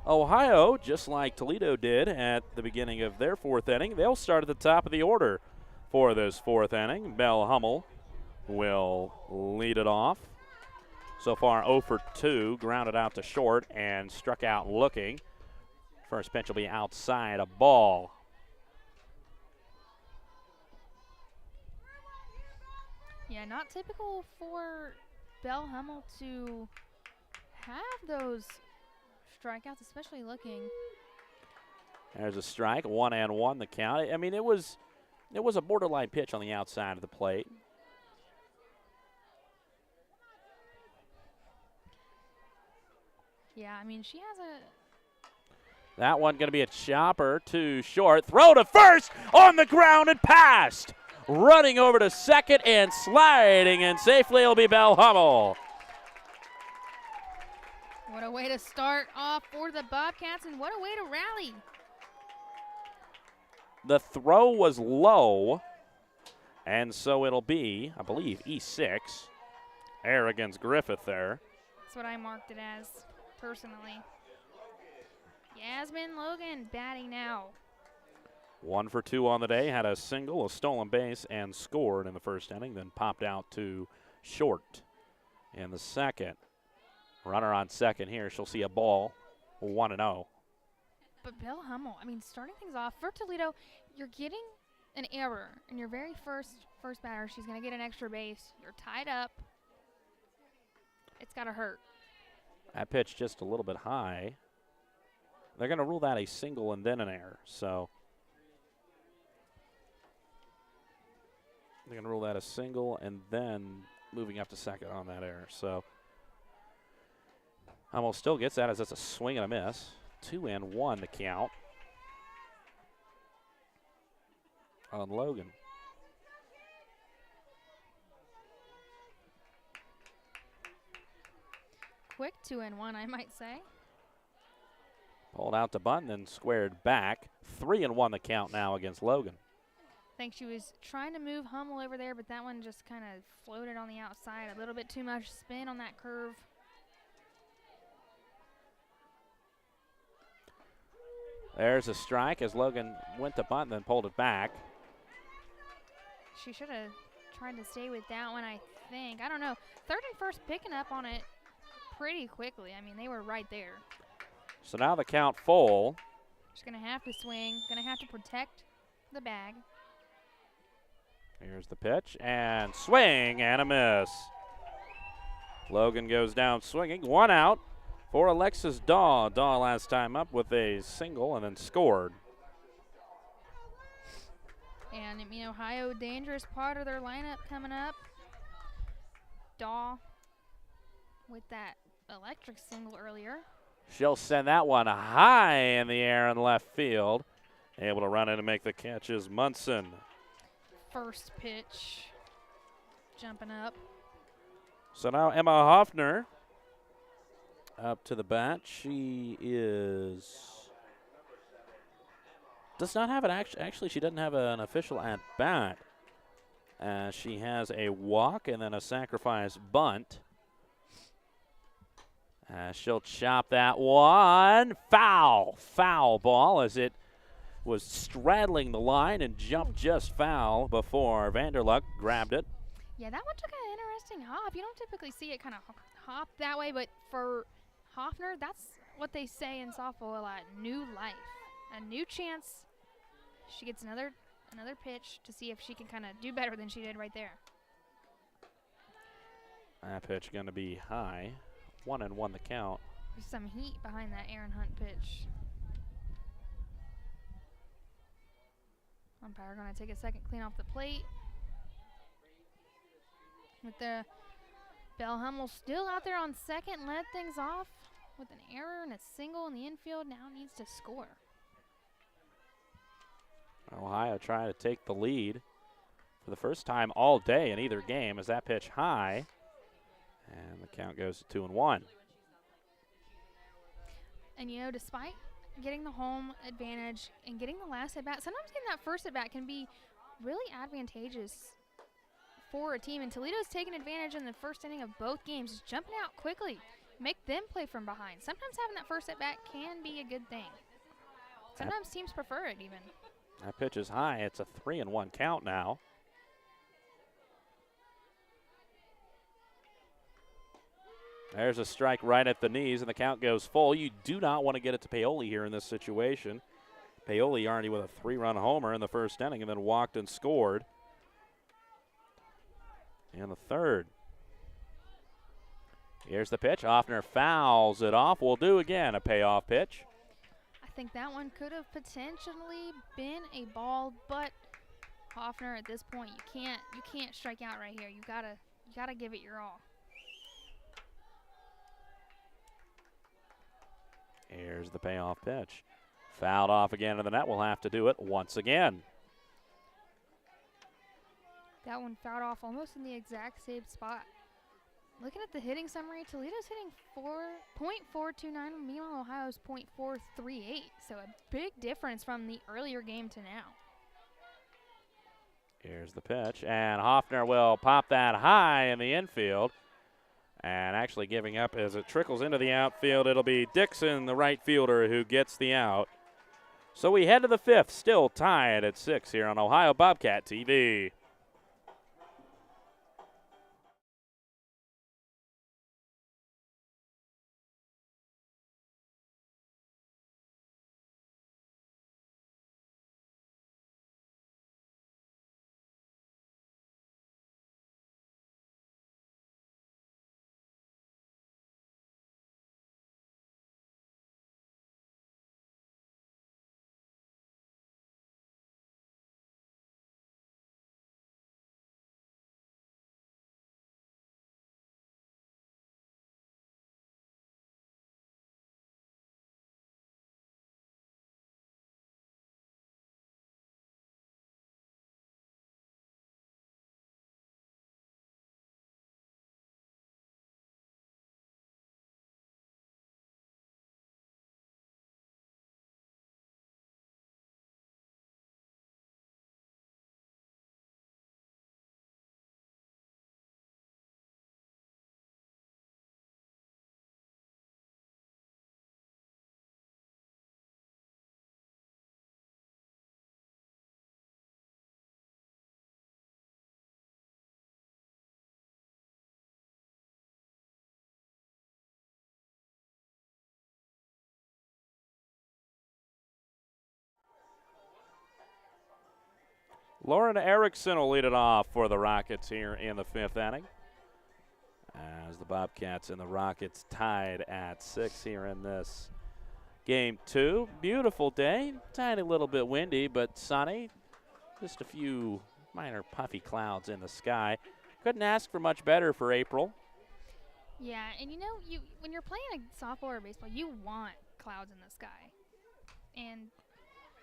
Ohio, just like Toledo did at the beginning of their fourth inning, they'll start at the top of the order for this fourth inning. Bell Hummel will lead it off. So far 0 for 2, grounded out to short and struck out looking. First pitch will be outside, a ball. Yeah, not typical for Bell Hummel to have those strikeouts, especially looking. There's a strike, 1-1 the count. I mean, it was a borderline pitch on the outside of the plate. Yeah, I mean, she has a... That one going to be a chopper to short. Throw to first on the ground and passed. Running over to second and sliding, and safely will be Bell Hummel. What a way to start off for the Bobcats, and what a way to rally. The throw was low, and so it'll be, I believe, E6. Error against Griffith there. That's what I marked it as, personally. Yasmin Logan batting now. 1 for 2 on the day, had a single, a stolen base, and scored in the first inning, then popped out to short in the second. Runner on second here. She'll see a ball, 1-0. But Bell Hummel, I mean, starting things off for Toledo, you're getting an error in your very first batter. She's going to get an extra base. You're tied up. It's got to hurt. That pitch just a little bit high. They're going to rule that a single and then an error. So they're going to rule that a single and then moving up to second on that error. So Hummel still gets that as it's a swing and a miss. 2-1 the count on Logan. Quick 2-1, I might say. Pulled out to bunt, then squared back. 3-1 the count now against Logan. I think she was trying to move Hummel over there, but that one just kind of floated on the outside. A little bit too much spin on that curve. There's a strike as Logan went to bunt and then pulled it back. She should have tried to stay with that one, I think. I don't know. Third and first picking up on it pretty quickly. I mean, they were right there. So now the count full. She's going to have to swing. Going to have to protect the bag. Here's the pitch, and swing and a miss. Logan goes down swinging. 1 out for Alexis Daw. Daw last time up with a single and then scored. And, I mean, Ohio, dangerous part of their lineup coming up. Daw with that electric single earlier. She'll send that one high in the air in left field. Able to run in and make the catch is Munson. First pitch, jumping up. So now Emma Hoffner up to the bat. She does not have an actually she doesn't have an official at bat. She has a walk and then a sacrifice bunt. She'll chop that one. Foul ball as it was straddling the line and jumped just foul before Vanderluck grabbed it. Yeah, that one took an interesting hop. You don't typically see it kind of hop that way, but for Hoffner, that's what they say in softball a lot. New life, a new chance. She gets another pitch to see if she can kind of do better than she did right there. That pitch going to be high. 1-1 the count. There's some heat behind that Aaron Hunt pitch. Umpire going to take a second clean off the plate. With the Bell Hummel still out there on second, led things off with an error and a single in the infield. Now needs to score. Ohio trying to take the lead for the first time all day in either game as that pitch high. And the count goes to 2-1. And, you know, despite getting the home advantage and getting the last at-bat, sometimes getting that first at-bat can be really advantageous for a team. And Toledo's taken advantage in the first inning of both games, just jumping out quickly, make them play from behind. Sometimes having that first at bat can be a good thing. Sometimes teams prefer it even. That pitch is high. It's a 3-1 count now. There's a strike right at the knees, and the count goes full. You do not want to get it to Paoli here in this situation. Paoli already with a 3-run homer in the first inning and then walked and scored in the third. Here's the pitch. Hoffner fouls it off. Will do again, a payoff pitch. I think that one could have potentially been a ball, but Hoffner, at this point, you can't strike out right here. You gotta give it your all. Here's the payoff pitch. Fouled off again to the net. We'll have to do it once again. That one fouled off almost in the exact same spot. Looking at the hitting summary, Toledo's hitting 4.429, meanwhile Ohio's .438. So a big difference from the earlier game to now. Here's the pitch, and Hoffner will pop that high in the infield. And actually giving up as it trickles into the outfield, it'll be Dixon, the right fielder, who gets the out. So we head to the fifth, still tied at 6 here on Ohio Bobcat TV. Lauren Erickson will lead it off for the Rockets here in the fifth inning. As the Bobcats and the Rockets tied at 6 here in this game 2. Beautiful day, tiny little bit windy, but sunny. Just a few minor puffy clouds in the sky. Couldn't ask for much better for April. Yeah, and you know, when you're playing a softball or baseball, you want clouds in the sky. And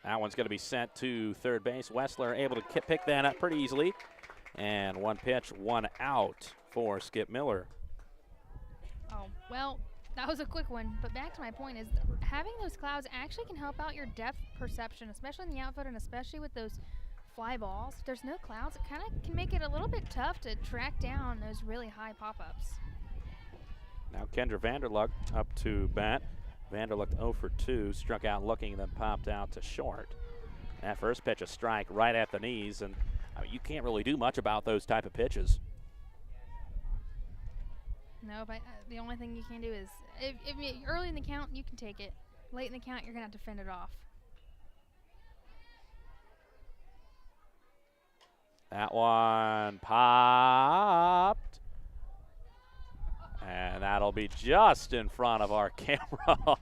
that one's going to be sent to third base. Wessler able to pick that up pretty easily. And one pitch, one out for Skip Miller. Oh, well, that was a quick one. But back to my point is having those clouds actually can help out your depth perception, especially in the outfield and especially with those fly balls. If there's no clouds, it kind of can make it a little bit tough to track down those really high pop-ups. Now Kendra Vanderluck up to bat. Vanderluck 0 for 2, struck out looking, then popped out to short. That first pitch, a strike right at the knees, and I mean, you can't really do much about those type of pitches. No, but the only thing you can do is, if early in the count, you can take it. Late in the count, you're going to have to fend it off. That one popped. And that'll be just in front of our camera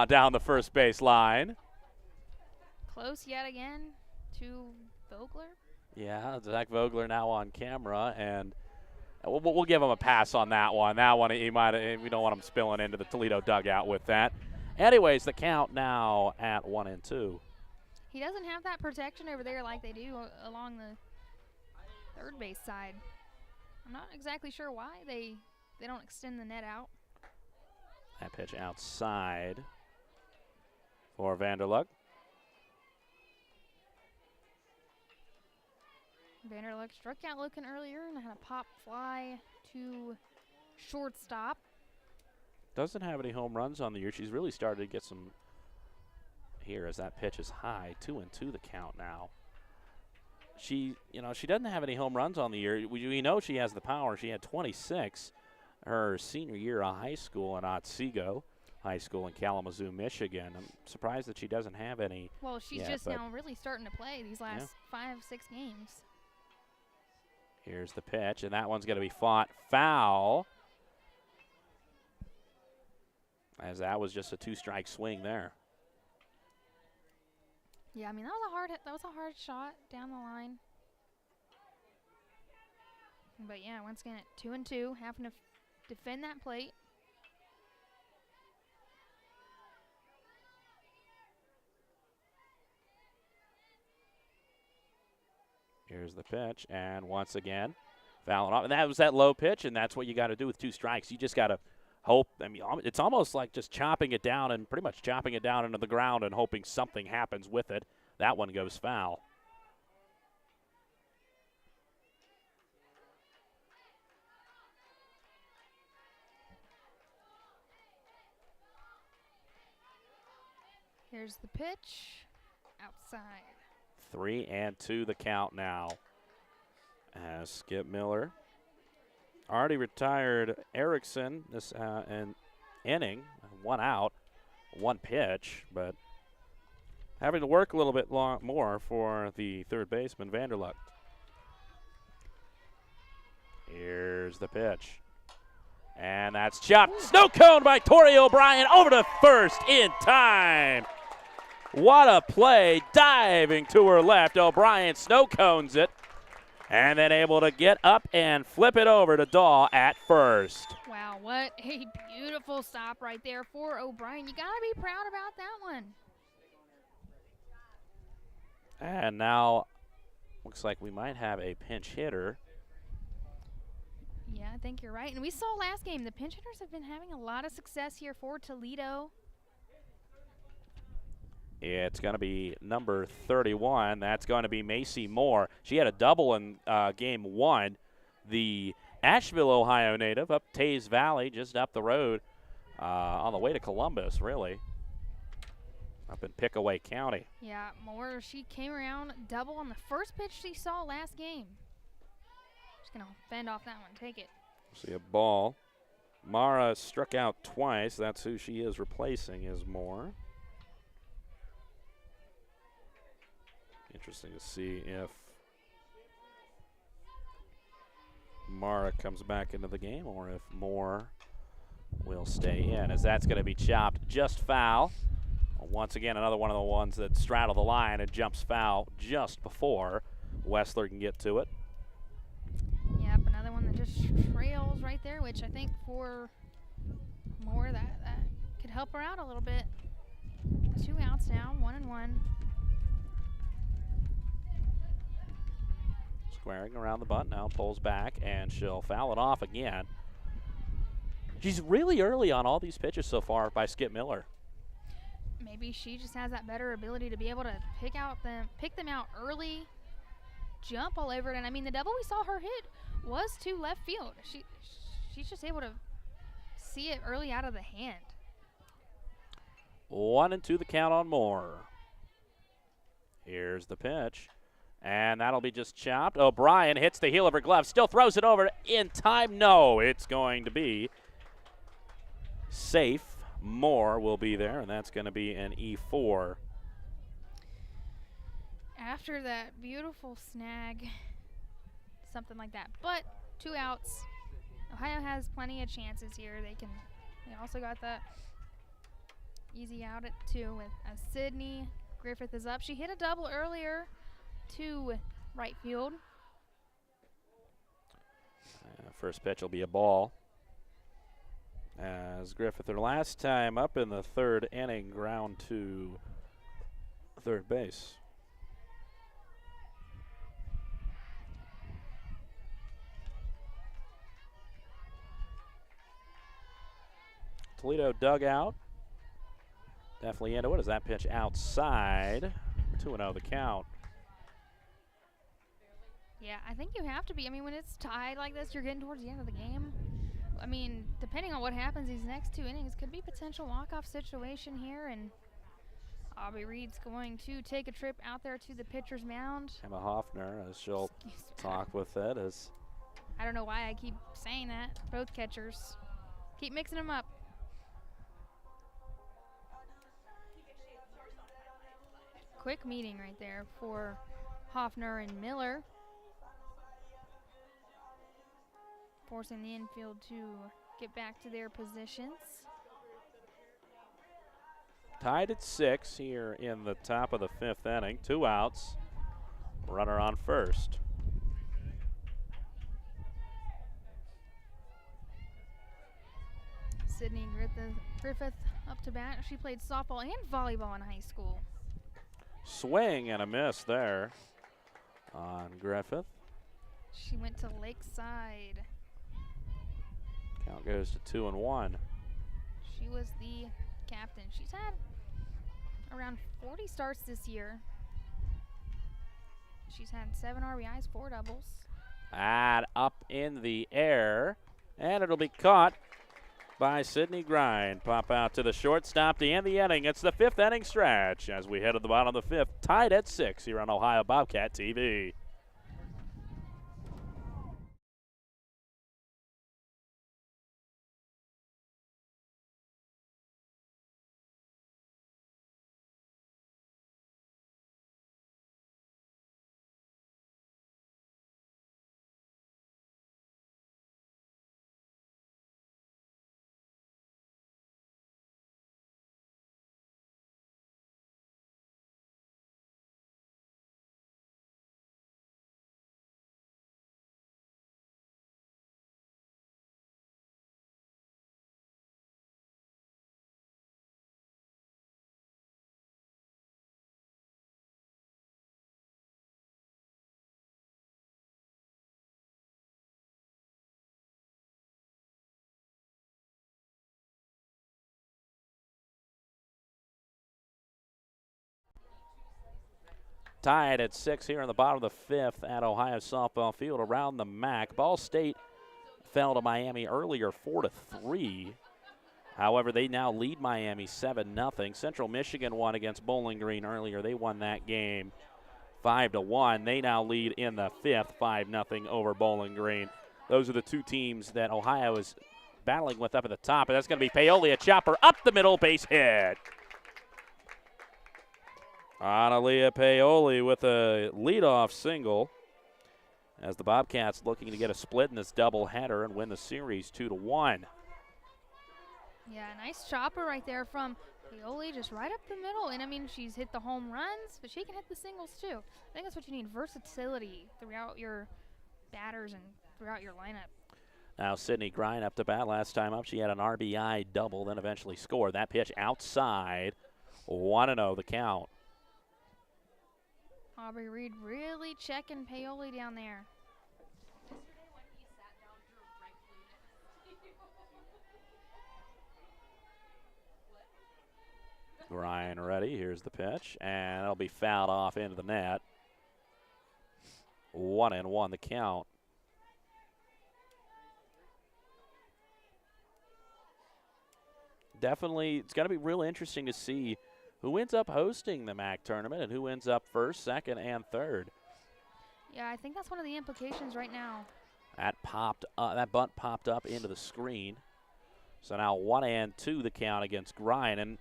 down the first base line. Close yet again to Vogler. Yeah, Zach Vogler now on camera, and we'll give him a pass on that one. That one, we don't want him spilling into the Toledo dugout with that. Anyways, the count now at 1-2. He doesn't have that protection over there like they do along the third base side. I'm not exactly sure why they don't extend the net out. That pitch outside for Vanderluck. Vanderluck struck out looking earlier and had a pop fly to shortstop. Doesn't have any home runs on the year. She's really started to get some here as that pitch is high. 2-2 the count now. She doesn't have any home runs on the year. We know she has the power. She had 26 her senior year of high school in Otsego High School in Kalamazoo, Michigan. I'm surprised that she doesn't have any. Well, she's just now really starting to play these last 5-6 games. Here's the pitch, and that one's going to be fought foul, as that was just a 2-strike swing there. Yeah, I mean, that was a hard shot down the line. But yeah, once again at 2-2, having to defend that plate. Here's the pitch, and once again, fouling off. And that was that low pitch, and that's what you got to do with 2 strikes. You just got to hope. I mean, it's almost like just chopping it down and pretty much chopping it down into the ground and hoping something happens with it. That one goes foul. Here's the pitch, outside. 3-2 the count now. As Skip Miller already retired Erickson this inning, 1 out, 1 pitch, but having to work a little bit more for the third baseman, Vanderluck. Here's the pitch. And that's chopped. Snow cone by Tori O'Brien over to first in time. What a play, diving to her left. O'Brien snow cones it, and then able to get up and flip it over to Daw at first. Wow, what a beautiful stop right there for O'Brien. You got to be proud about that one. And now looks like we might have a pinch hitter. Yeah, I think you're right. And we saw last game, the pinch hitters have been having a lot of success here for Toledo. It's going to be number 31. That's going to be Macy Moore. She had a double in game 1. The Asheville, Ohio native up Taze Valley, just up the road on the way to Columbus, really, up in Pickaway County. Yeah, Moore, she came around double on the first pitch she saw last game. Just going to fend off that one. Take it. See a ball. Mara struck out twice. That's who she is replacing, is Moore. Interesting to see if Mara comes back into the game or if Moore will stay in, as that's going to be chopped just foul. Once again, another one of the ones that straddle the line and jumps foul just before Wessler can get to it. Yep, another one that just trails right there, which I think for Moore that could help her out a little bit. 2 outs now, 1-1. Squaring around the bunt now, pulls back, and she'll foul it off again. She's really early on all these pitches so far by Skip Miller. Maybe she just has that better ability to be able to pick them out early, jump all over it. And I mean, the double we saw her hit was to left field. She's just able to see it early out of the hand. 1-2 the count on Moore. Here's the pitch. And that'll be just chopped. O'Brien hits the heel of her glove, still throws it over in time. No, it's going to be safe. Moore will be there, and that's going to be an E4. After that beautiful snag, something like that. But 2 outs. Ohio has plenty of chances here. They also got that easy out at 2 with Sydney Griffith is up. She hit a double earlier to right field. First pitch will be a ball. As Griffith, her last time up in the 3rd inning, ground to third base. Toledo dugout. Definitely into it. Is that pitch outside? 2-0 the count. Yeah, I think you have to be. I mean, when it's tied like this, you're getting towards the end of the game. I mean, depending on what happens these next 2 innings, could be potential walk-off situation here, and Aubrey Reed's going to take a trip out there to the pitcher's mound. Emma Hoffner, as she'll talk with it, as I don't know why I keep saying that. Both catchers. Keep mixing them up. Quick meeting right there for Hoffner and Miller. Forcing the infield to get back to their positions. tied at 6 here in the top of the 5th inning. 2 outs. Runner on first. Sydney Griffith up to bat. She played softball and volleyball in high school. Swing and a miss there on Griffith. She went to Lakeside. Count goes to 2-1. She was the captain. She's had around 40 starts this year. She's had 7 RBIs, 4 doubles. And up in the air, and it'll be caught by Sydney Grind. Pop out to the shortstop to end the inning. It's the 5th inning stretch as we head to the bottom of the 5th, tied at 6 here on Ohio Bobcat TV. Tied at 6 here in the bottom of the 5th at Ohio softball field around the MAC. Ball State fell to Miami earlier 4-3. However, they now lead Miami 7-0. Central Michigan won against Bowling Green earlier. They won that game 5-1. They now lead in the 5th 5-0 over Bowling Green. Those are the 2 teams that Ohio is battling with up at the top, and that's going to be Paoli, a chopper up the middle, base hit. Analia Paoli with a leadoff single as the Bobcats looking to get a split in this doubleheader and win the series 2-1. Yeah, nice chopper right there from Paoli, just right up the middle. And I mean, she's hit the home runs, but she can hit the singles too. I think that's what you need, versatility throughout your batters and throughout your lineup. Now Sydney Grind up to bat. Last time up, she had an RBI double, then eventually scored. That pitch outside, 1-0 the count. Aubrey Reed really checking Paoli down there. Grind ready. Here's the pitch, and it'll be fouled off into the net. 1-1 the count. Definitely, it's going to be real interesting to see who ends up hosting the MAC tournament and who ends up first, second, and third. Yeah, I think that's one of the implications right now. That bunt popped up into the screen. So now 1-2 the count against Grind. And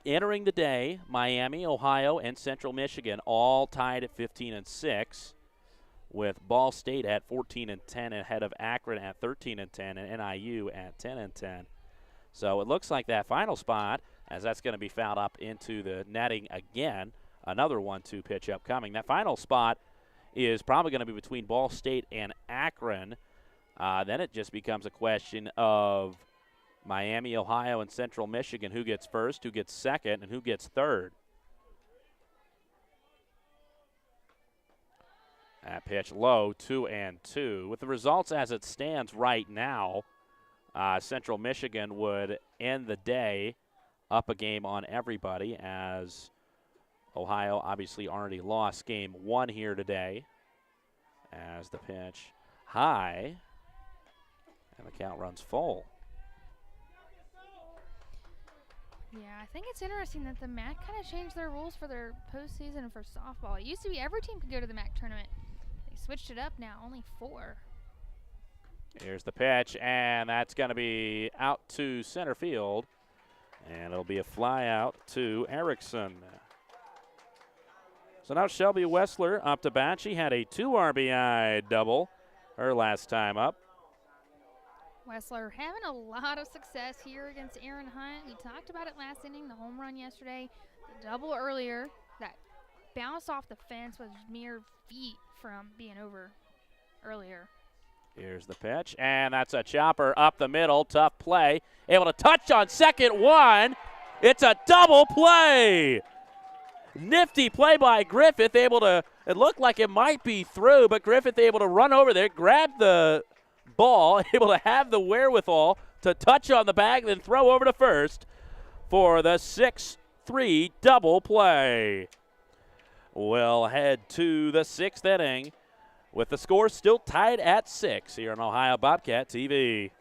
entering the day, Miami, Ohio, and Central Michigan all tied at 15-6, with Ball State at 14-10 ahead of Akron at 13-10 and NIU at 10-10. So it looks like that final spot, as that's going to be fouled up into the netting again. Another 1-2 pitch upcoming. That final spot is probably going to be between Ball State and Akron. Then it just becomes a question of Miami, Ohio, and Central Michigan. Who gets first, who gets second, and who gets third? That pitch low, 2-2. With the results as it stands right now, Central Michigan would end the day up a game on everybody, as Ohio obviously already lost game 1 here today. As the pitch high, And the count runs full. Yeah, I think it's interesting that the MAC kind of changed their rules for their postseason for softball. It used to be every team could go to the MAC tournament. They switched it up now, only 4. Here's the pitch, and that's going to be out to center field. And it'll be a fly out to Erickson. So now Shelby Wessler up to bat. She had a 2 RBI double her last time up. Wessler having a lot of success here against Aaron Hunt. We talked about it last inning, the home run yesterday, the double earlier. That bounce off the fence was mere feet from being over earlier. Here's the pitch, and that's a chopper up the middle. Tough play. Able to touch on second one. It's a double play. Nifty play by Griffith. Able to, it looked like it might be through, but Griffith able to run over there, grab the ball, able to have the wherewithal to touch on the bag, then throw over to first for the 6-3 double play. We'll head to the 6th inning with the score still tied at 6 here on Ohio Bobcat TV.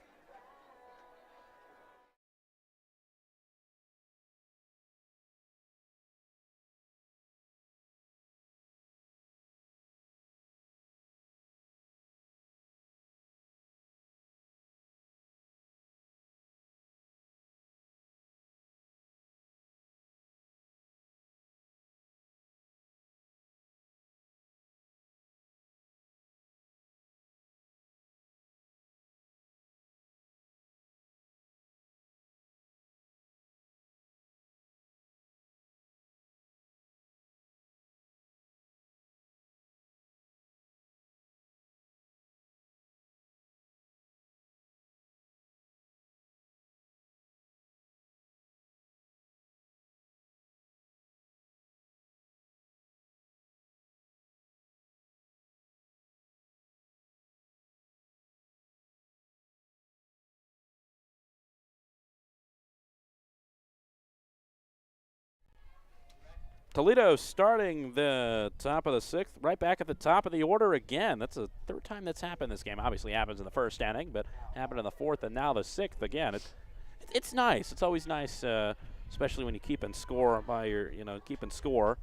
Toledo starting the top of the 6th, right back at the top of the order again. That's the 3rd time that's happened this game. Obviously happens in the 1st inning, but happened in the 4th and now the 6th again. It's nice. It's always nice, especially when you keeping score by your, keeping score,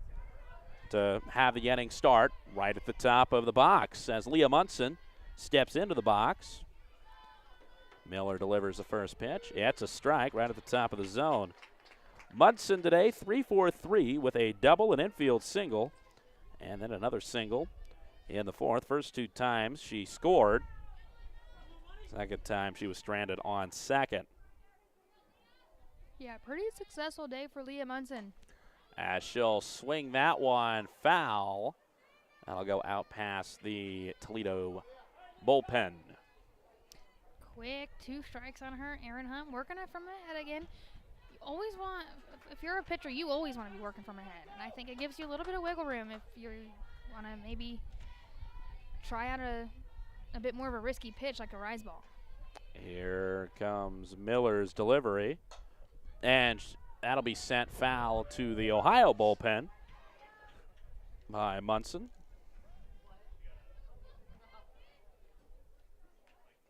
to have the inning start right at the top of the box as Leah Munson steps into the box. Miller delivers the first pitch. Yeah, it's a strike right at the top of the zone. Munson today, 3-for-3 with a double, an infield single, and then another single in the 4th. First 2 times she scored. Second time she was stranded on second. Yeah, pretty successful day for Leah Munson. As she'll swing that one foul. That'll go out past the Toledo bullpen. Quick 2 strikes on her. Aaron Hunt working it from ahead again. Always want, if you're a pitcher, you always want to be working from ahead. And I think it gives you a little bit of wiggle room if you want to maybe try out a bit more of a risky pitch like a rise ball. Here comes Miller's delivery. And that'll be sent foul to the Ohio bullpen by Munson.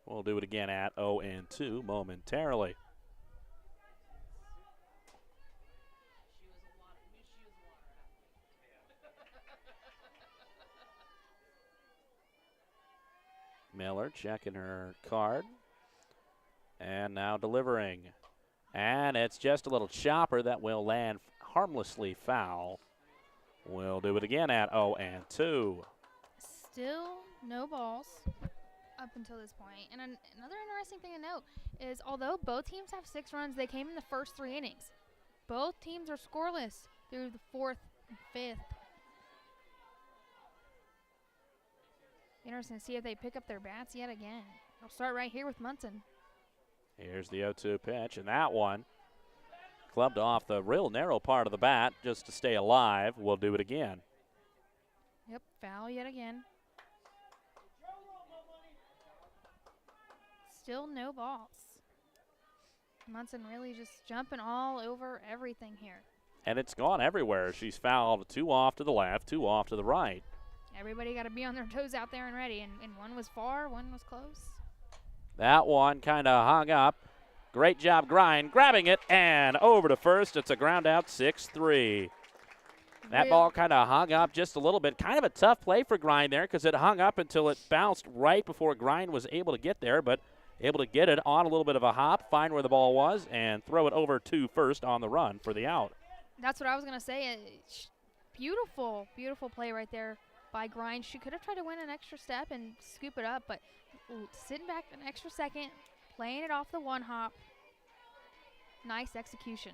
We'll do it again at 0-2 momentarily. Miller checking her card. And now delivering. And it's just a little chopper that will land harmlessly foul. We'll do it again at 0-2. Still no balls up until this point. And another interesting thing to note is although both teams have 6 runs, they came in the first 3 innings. Both teams are scoreless through the 4th and 5th. Interesting to see if they pick up their bats yet again. They'll start right here with Munson. Here's the 0-2 pitch, and that one clubbed off the real narrow part of the bat just to stay alive. We'll do it again. Yep, foul yet again. Still no balls. Munson really just jumping all over everything here. And it's gone everywhere. She's fouled 2 off to the left, 2 off to the right. Everybody got to be on their toes out there and ready. And one was far, one was close. That one kind of hung up. Great job, Grind, grabbing it and over to first. It's a ground out, 6-3. That ball kind of hung up just a little bit. Kind of a tough play for Grind there because it hung up until it bounced right before Grind was able to get there, but able to get it on a little bit of a hop, find where the ball was, and throw it over to first on the run for the out. That's what I was going to say. Beautiful, beautiful play right there by Grind. She could have tried to win an extra step and scoop it up, but sitting back an extra second, playing it off the one hop. Nice execution.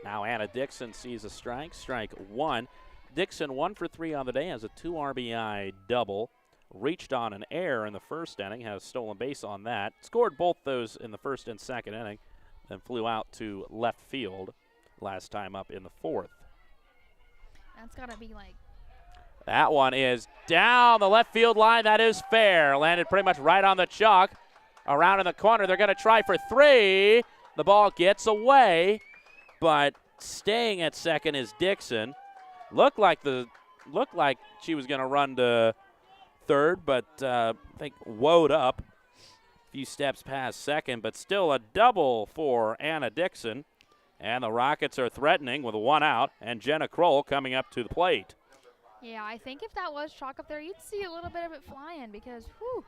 Now Anna Dixon sees a strike. Strike one. Dixon 1 for 3 on the day, has a 2 RBI double. Reached on an error in the first inning, has stolen base on that. Scored both those in the first and second inning, then flew out to left field last time up in the fourth. That's got to be like. That one is down the left field line. That is fair. Landed pretty much right on the chalk. Around in the corner. They're going to try for 3. The ball gets away, but staying at second is Dixon. Looked like she was going to run to third, but I think woed up a few steps past second, but still a double for Anna Dixon. And the Rockets are threatening with 1 out, and Jenna Kroll coming up to the plate. Yeah, I think if that was chalk up there, you'd see a little bit of it flying because, whew,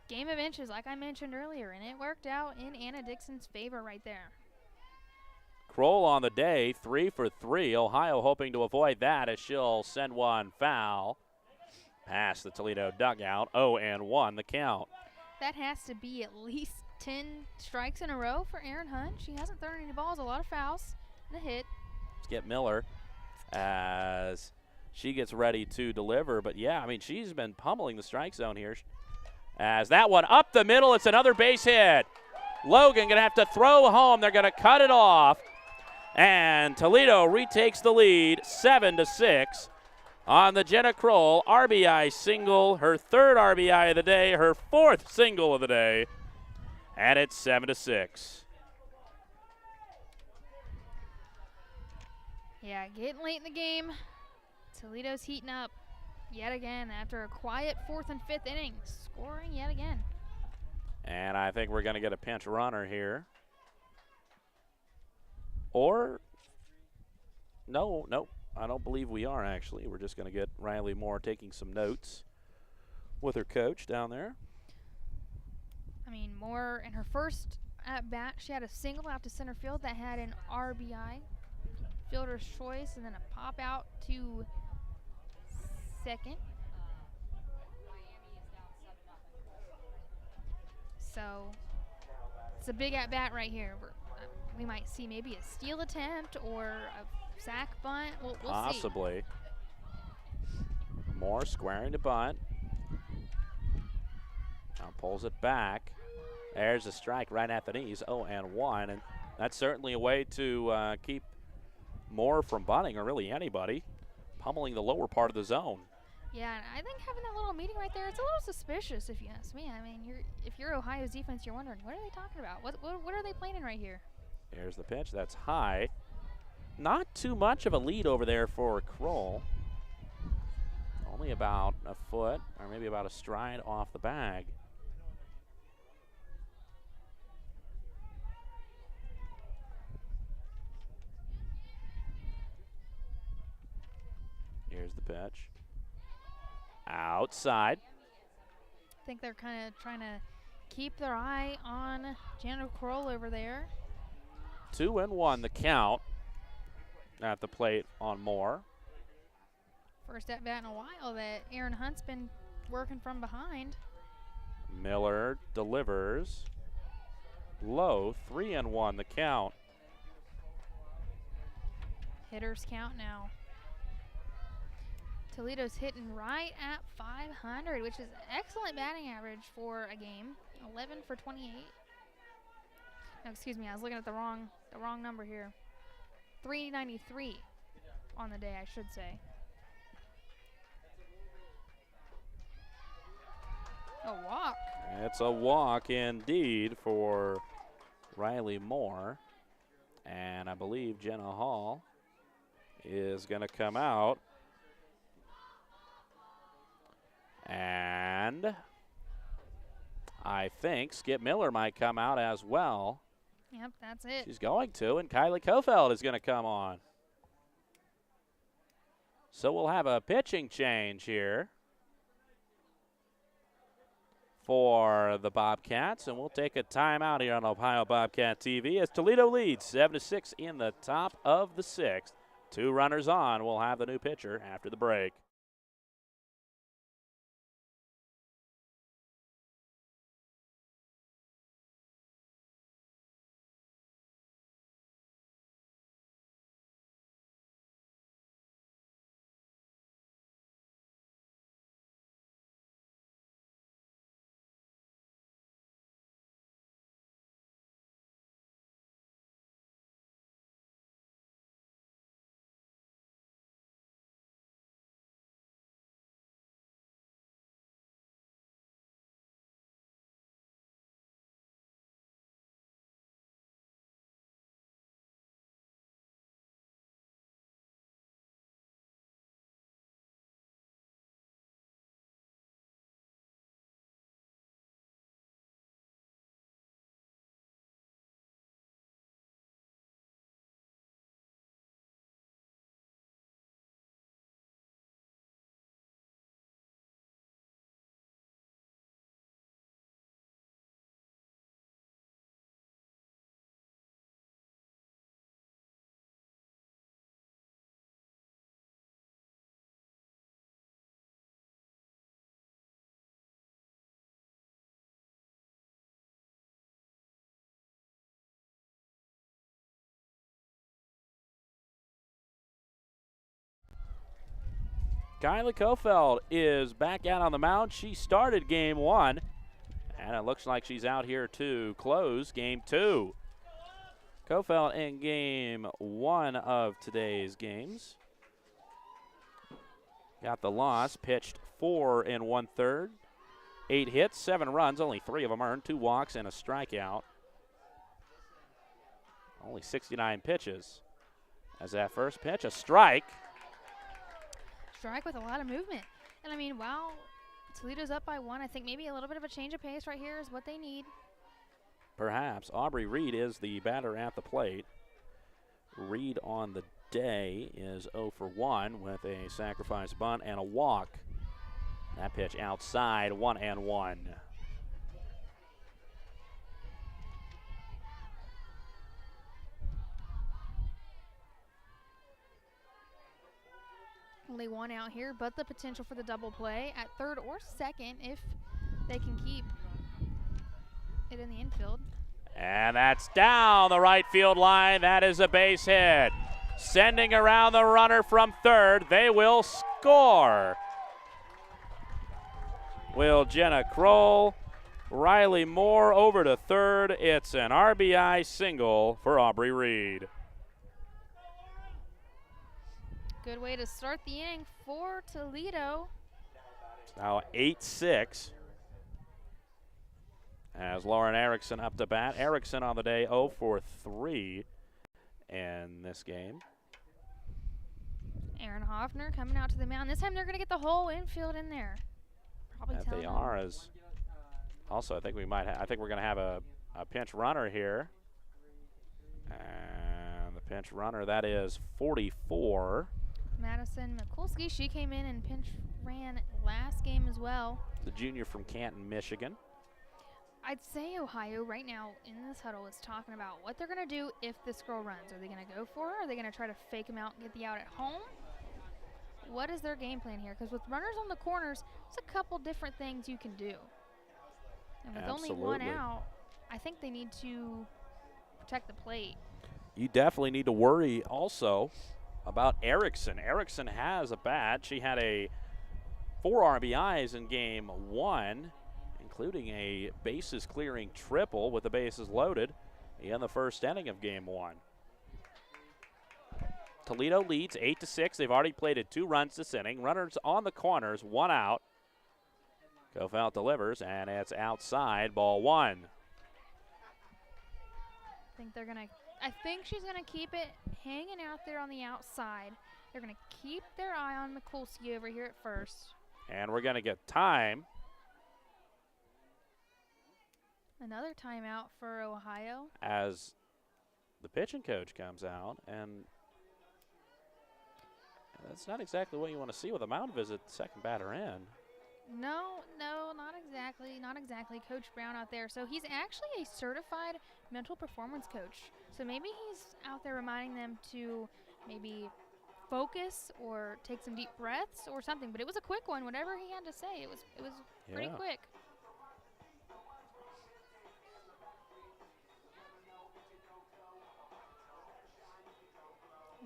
game of inches, like I mentioned earlier, and it worked out in Anna Dixon's favor right there. Kroll on the day, 3 for 3. Ohio hoping to avoid that as she'll send one foul past the Toledo dugout. 0-1 the count. That has to be at least 10 strikes in a row for Erin Hunt. She hasn't thrown any balls, a lot of fouls, and a hit. Let's get Miller as she gets ready to deliver. But, yeah, I mean, she's been pummeling the strike zone here. As that one up the middle, it's another base hit. Logan going to have to throw home. They're going to cut it off. And Toledo retakes the lead, 7-6 on the Jenna Kroll RBI single, her 3rd RBI of the day, her 4th single of the day. And it's 7-6. Yeah, getting late in the game. Toledo's heating up yet again after a quiet 4th and 5th inning, scoring yet again. And I think we're going to get a pinch runner here. Or, no, I don't believe we are actually. We're just going to get Riley Moore taking some notes with her coach down there. I mean, Moore in her first at bat, she had a single out to center field that had an RBI, fielder's choice, and then a pop out to second. So it's a big at bat right here. We might see maybe a steal attempt or a sac bunt. We'll Possibly. See. Moore squaring to bunt. Now pulls it back. There's a strike right at the knees, 0-1. And that's certainly a way to keep Moore from bunting, or really anybody, pummeling the lower part of the zone. Yeah, and I think having that little meeting right there, it's a little suspicious if you ask me. I mean, if you're Ohio's defense, you're wondering, what are they talking about? What are they planning right here? Here's the pitch. That's high. Not too much of a lead over there for Kroll. Only about a foot, or maybe about a stride off the bag. Here's the pitch. Outside. I think they're kind of trying to keep their eye on Jenna Kroll over there. 2-1 the count at the plate on Moore. First at bat in a while that Erin Hunt's been working from behind. Miller delivers. Low, 3-1 the count. Hitters count now. Toledo's hitting right at 500, which is excellent batting average for a game. 11 for 28. No, excuse me, I was looking at the wrong number here. 393 on the day, I should say. A walk. It's a walk indeed for Riley Moore. And I believe Jenna Hall is going to come out. And I think Skip Miller might come out as well. Yep, that's it. She's going to, and Kylie Kofeld is going to come on. So we'll have a pitching change here for the Bobcats, and we'll take a timeout here on Ohio Bobcat TV as Toledo leads 7-6 in the top of the 6th. 2 runners on. We'll have the new pitcher after the break. Kylie Kofeld is back out on the mound. She started game 1, and it looks like she's out here to close game 2. Kofeld in game 1 of today's games. Got the loss, pitched 4 1/3, 8 hits, 7 runs, only 3 of them earned, 2 walks and a strikeout. Only 69 pitches. As that first pitch, a strike. Strike with a lot of movement. And I mean, wow, Toledo's up by 1. I think maybe a little bit of a change of pace right here is what they need. Perhaps. Aubrey Reed is the batter at the plate. Reed on the day is 0 for 1 with a sacrifice bunt and a walk. That pitch outside, 1-1. Only 1 out here, but the potential for the double play at third or second if they can keep it in the infield. And that's down the right field line. That is a base hit. Sending around the runner from third. They will score. Will Jenna Kroll, Riley Moore over to third. It's an RBI single for Aubrey Reed. Good way to start the inning for Toledo. It's now 8-6. As Lauren Erickson up to bat. Erickson on the day 0 for 3 in this game. Aaron Hoffner coming out to the mound. This time they're going to get the whole infield in there. Probably That they are. As also, I think we might. I think we're going to have a pinch runner here. And the pinch runner, that is 44. Madison Mikulski, she came in and pinch ran last game as well. The junior from Canton, Michigan. I'd say Ohio right now in this huddle is talking about what they're going to do if this girl runs. Are they going to go for her? Are they going to try to fake him out and get the out at home? What is their game plan here? Because with runners on the corners, there's a couple different things you can do. And with only 1 out, I think they need to protect the plate. You definitely need to worry also about Erickson. Erickson has a bat. She had 4 RBIs in game 1, including a bases clearing triple with the bases loaded in the first inning of game 1. Toledo leads 8-6. They've already plated 2 runs this inning. Runners on the corners, 1 out. Kofeld delivers, and it's outside, ball 1. I think she's gonna keep it hanging out there on the outside. They're gonna keep their eye on Mikulski over here at first. And we're gonna get time. Another timeout for Ohio. As the pitching coach comes out, and that's not exactly what you want to see with a mound visit, second batter in. No, not exactly. Not exactly. Coach Brown out there. So he's actually a certified mental performance coach. So maybe he's out there reminding them to maybe focus or take some deep breaths or something. But it was a quick one. Whatever he had to say, it was pretty quick.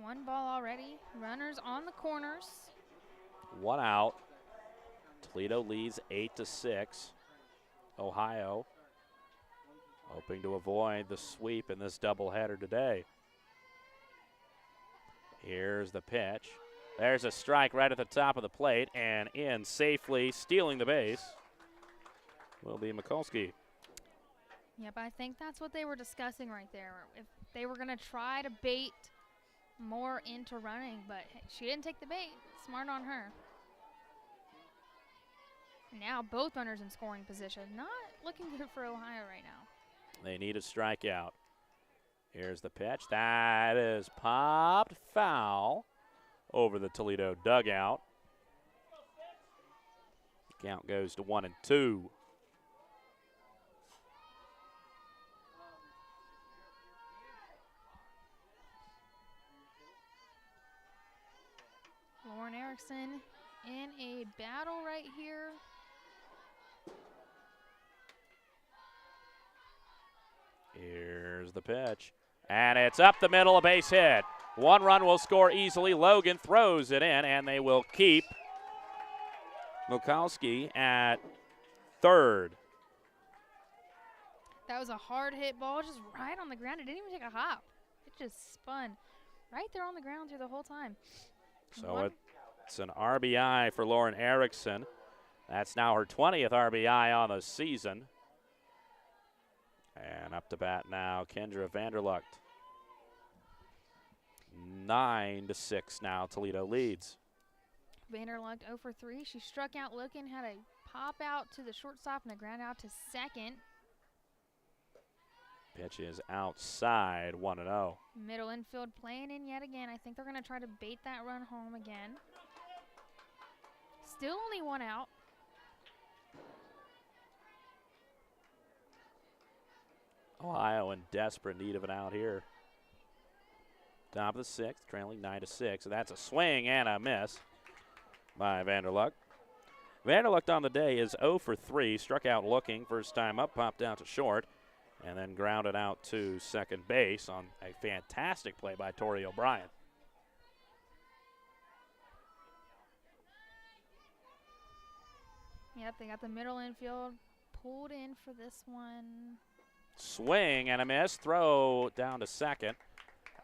One ball already. Runners on the corners. 1 out. Toledo leads 8-6. Ohio hoping to avoid the sweep in this doubleheader today. Here's the pitch. There's a strike right at the top of the plate, and in safely, stealing the base, will be Mikulski. Yep, I think that's what they were discussing right there. If they were going to try to bait more into running, but she didn't take the bait. Smart on her. Now both runners in scoring position. Not looking good for Ohio right now. They need a strikeout. Here's the pitch. That is popped foul over the Toledo dugout. Count goes to 1-2. Lauren Erickson in a battle right here. Here's the pitch. And it's up the middle, a base hit. 1 run will score easily. Logan throws it in, and they will keep Mikulski at third. That was a hard hit ball, just right on the ground. It didn't even take a hop. It just spun right there on the ground through the whole time. So it's an RBI for Lauren Erickson. That's now her 20th RBI on the season. And up to bat now, Kendra Vanderlucht. 9-6 now, Toledo leads. Vanderlucht 0 for 3. She struck out looking, had a pop out to the shortstop and a ground out to second. Pitch is outside, 1-0. Middle infield playing in yet again. I think they're going to try to bait that run home again. Still only 1 out. Ohio in desperate need of an out here. Top of the 6th, trailing 9-6. So that's a swing and a miss by Vanderlucht. Vanderlucht on the day is 0 for 3. Struck out looking. First time up, popped out to short. And then grounded out to second base on a fantastic play by Tori O'Brien. Yep, they got the middle infield pulled in for this one. Swing and a miss. Throw down to second.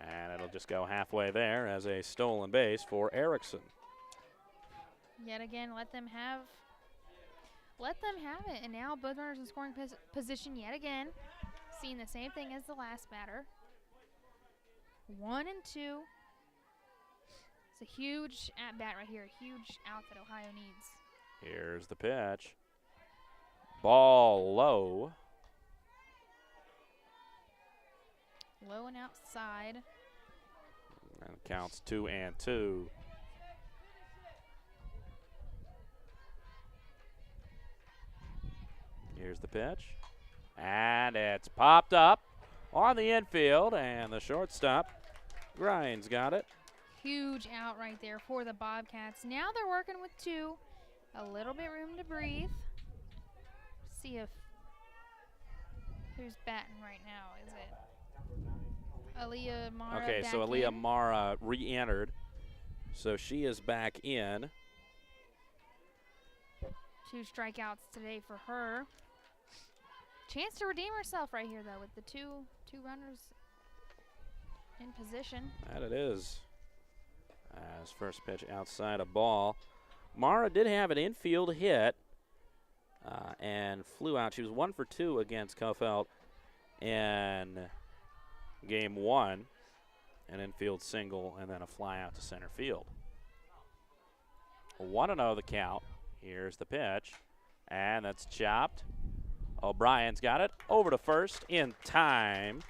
And it'll just go halfway there as a stolen base for Erickson. Yet again, let them have it. And now both runners in scoring position yet again. Seeing the same thing as the last batter. 1-2. It's a huge at-bat right here. A huge out that Ohio needs. Here's the pitch. Ball low. Low and outside. And counts 2-2. Here's the pitch. And it's popped up on the infield, and the shortstop, Grimes, got it. Huge out right there for the Bobcats. Now they're working with 2. A little bit room to breathe. See if who's batting right now. Is it Aaliyah Mara? Okay, so Aaliyah Mara re-entered. So she is back in. 2 strikeouts today for her. Chance to redeem herself right here, though, with the two runners in position. That it is. As first pitch outside a ball. Mara did have an infield hit and flew out. She was 1 for 2 against Kofelt in game 1. An infield single and then a fly out to center field. 1-0 the count. Here's the pitch. And that's chopped. O'Brien's got it over to first in time.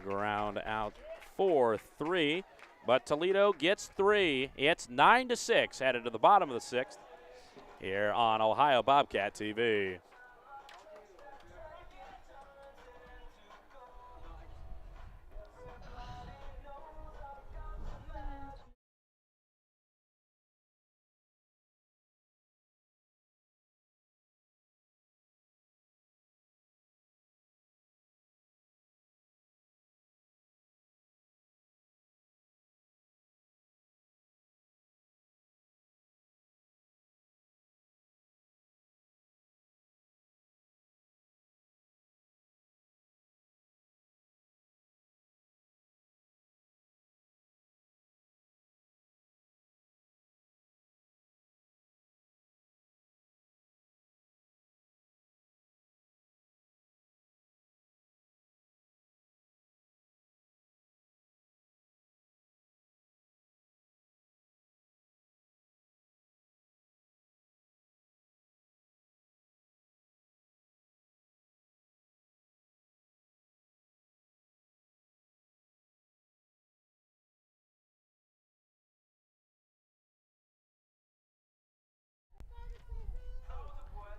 Ground out 4-3, but Toledo gets 3. It's 9-6, headed to the bottom of the 6th here on Ohio Bobcat TV.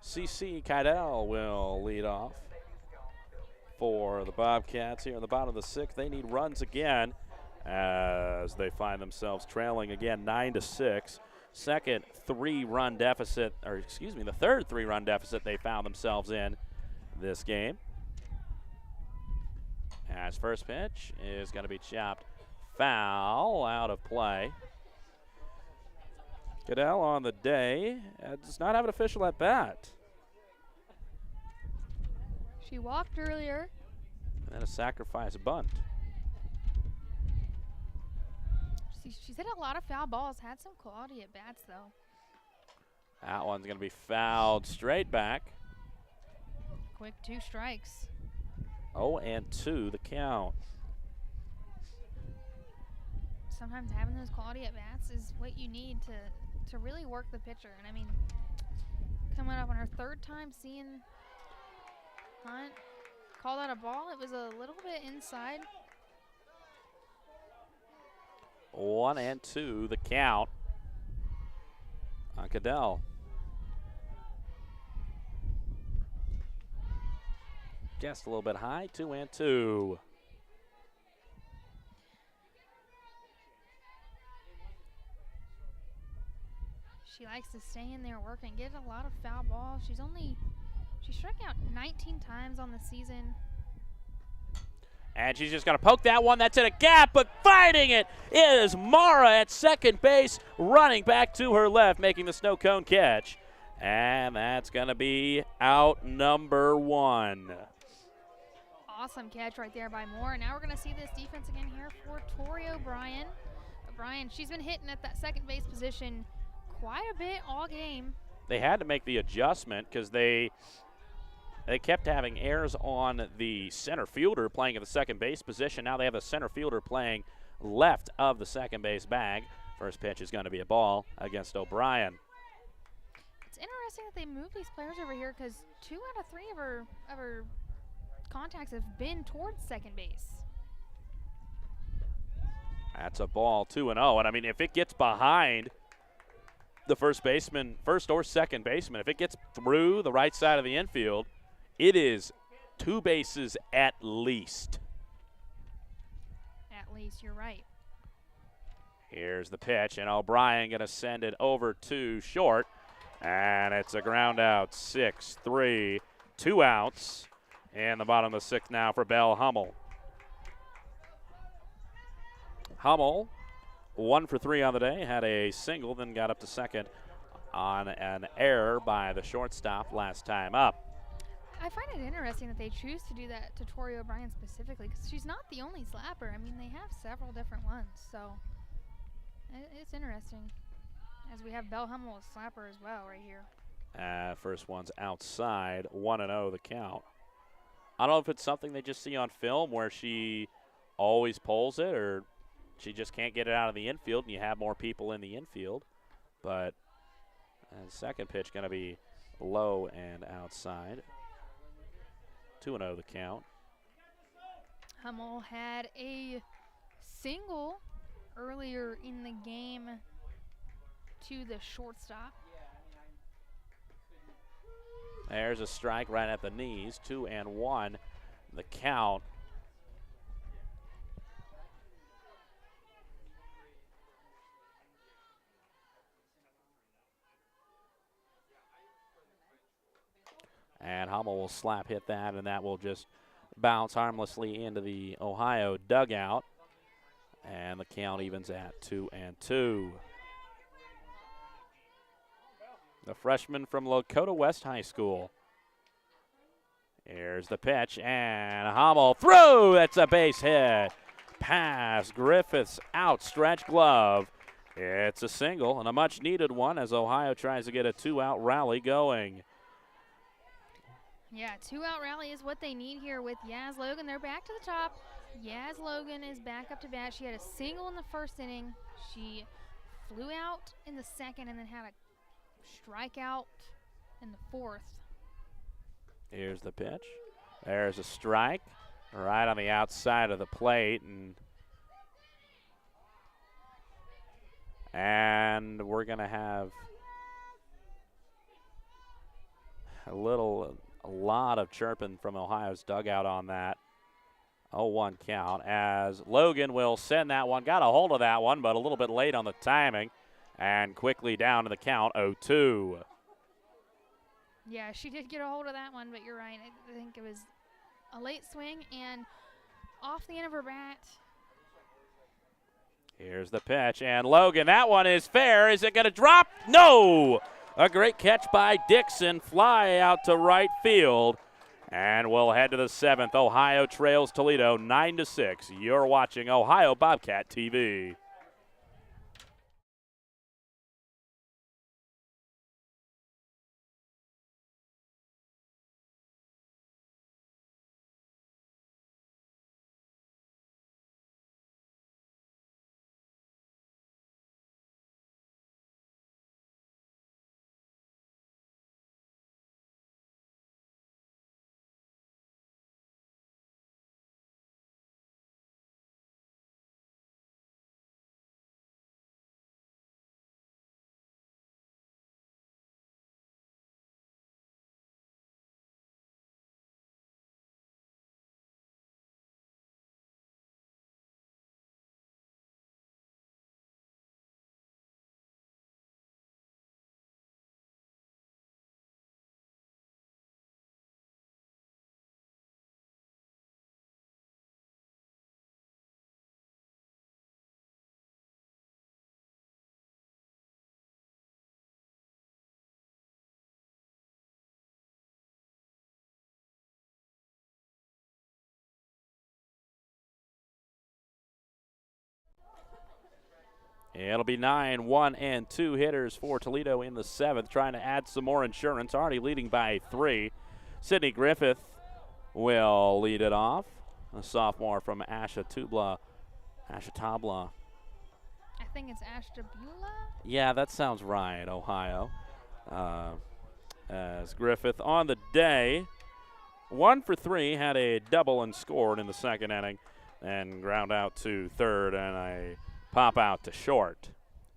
CC Kydell will lead off for the Bobcats here in the bottom of the 6th. They need runs again as they find themselves trailing again 9-6. Second 3-run deficit, or excuse me, the third 3-run deficit they found themselves in this game. As first pitch is going to be chopped foul, out of play. Goodell on the day does not have an official at bat. She walked earlier. And then a sacrifice bunt. She's hit a lot of foul balls, had some quality at bats though. That one's going to be fouled straight back. Quick 2 strikes. 0-2 the count. Sometimes having those quality at bats is what you need to really work the pitcher. And I mean, coming up on her 3rd time seeing Hunt call out a ball, it was a little bit inside. 1-2 the count on Cadell. Just a little bit high, 2-2. She likes to stay in there working, get a lot of foul balls. She struck out 19 times on the season. And she's just going to poke that one. That's in a gap, but fighting it is Mara at second base, running back to her left, making the snow cone catch. And that's going to be out number 1. Awesome catch right there by Moore. Now we're going to see this defense again here for Tori O'Brien. O'Brien, she's been hitting at that second base position quite a bit all game. They had to make the adjustment because they kept having errors on the center fielder playing at the second base position. Now they have the center fielder playing left of the second base bag. First pitch is going to be a ball against O'Brien. It's interesting that they moved these players over here because 2 out of 3 of her contacts have been towards second base. That's a ball, 2-0. And I mean, if it gets behind the first baseman, first or second baseman, if it gets through the right side of the infield, it is 2 bases at least. At least, you're right. Here's the pitch, and O'Brien going to send it over to short, and it's a ground out, 6-3, 2 outs in the bottom of the 6th now for Belle Hummel. Hummel, 1 for 3 on the day, had a single, then got up to second on an error by the shortstop last time up. I find it interesting that they choose to do that to Tori O'Brien specifically because she's not the only slapper. I mean, they have several different ones, so it's interesting. As we have Belle Hummel a slapper as well right here. First one's outside, 1-0 the count. I don't know if it's something they just see on film where she always pulls it or she just can't get it out of the infield and you have more people in the infield. But second pitch going to be low and outside. 2-0 the count. Hummel had a single earlier in the game to the shortstop. There's a strike right at the knees. 2-1 the count. And Hummel will slap hit that, and that will just bounce harmlessly into the Ohio dugout. And the count evens at 2-2. The freshman from Lakota West High School. Here's the pitch, and Hummel through. That's a base hit. Pass Griffith's outstretched glove. It's a single, and a much-needed one as Ohio tries to get a 2-out rally going. Yeah, 2-out rally is what they need here with Yaz Logan. They're back to the top. Yaz Logan is back up to bat. She had a single in the first inning. She flew out in the second and then had a strikeout in the fourth. Here's the pitch. There's a strike right on the outside of the plate, and we're going to have a lot of chirping from Ohio's dugout on that. 0-1 count as Logan will send that one. Got a hold of that one, but a little bit late on the timing, and quickly down to the count. 0-2. Yeah, she did get a hold of that one, but you're right. I think it was a late swing and off the end of her bat. Here's the pitch, and Logan, that one is fair. Is it going to drop? No! A great catch by Dixon. Fly out to right field. And we'll head to the seventh. Ohio trails Toledo 9-6. You're watching Ohio Bobcat TV. It'll be 9-1 and 2 hitters for Toledo in the seventh, trying to add some more insurance, already leading by 3. Sydney Griffith will lead it off, a sophomore from Ashtabula. I think it's Ashtabula. Yeah, that sounds right, Ohio. As Griffith on the day, 1 for 3, had a double and scored in the second inning, and ground out to third and a pop out to short.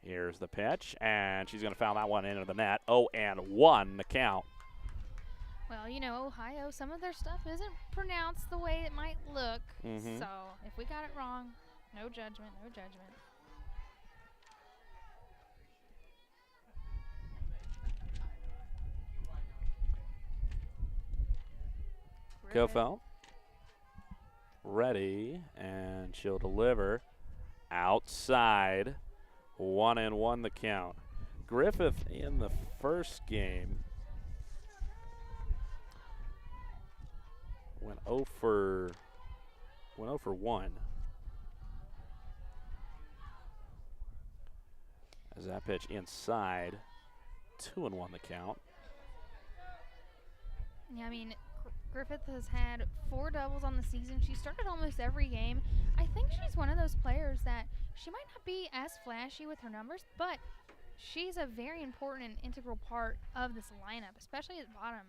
Here's the pitch, and she's going to foul that one into the net. 0-1 the count. Well, you know, Ohio, some of their stuff isn't pronounced the way it might look. So if we got it wrong, no judgment, no judgment. Kofel ready, and she'll deliver outside. 1-1 the count. Griffith in the first game went 0 for 1. As that pitch inside. 2-1 the count. Yeah, I mean, Griffith has had 4 doubles on the season. She started almost every game. I think she's one of those players that she might not be as flashy with her numbers, but she's a very important and integral part of this lineup, especially at the bottom.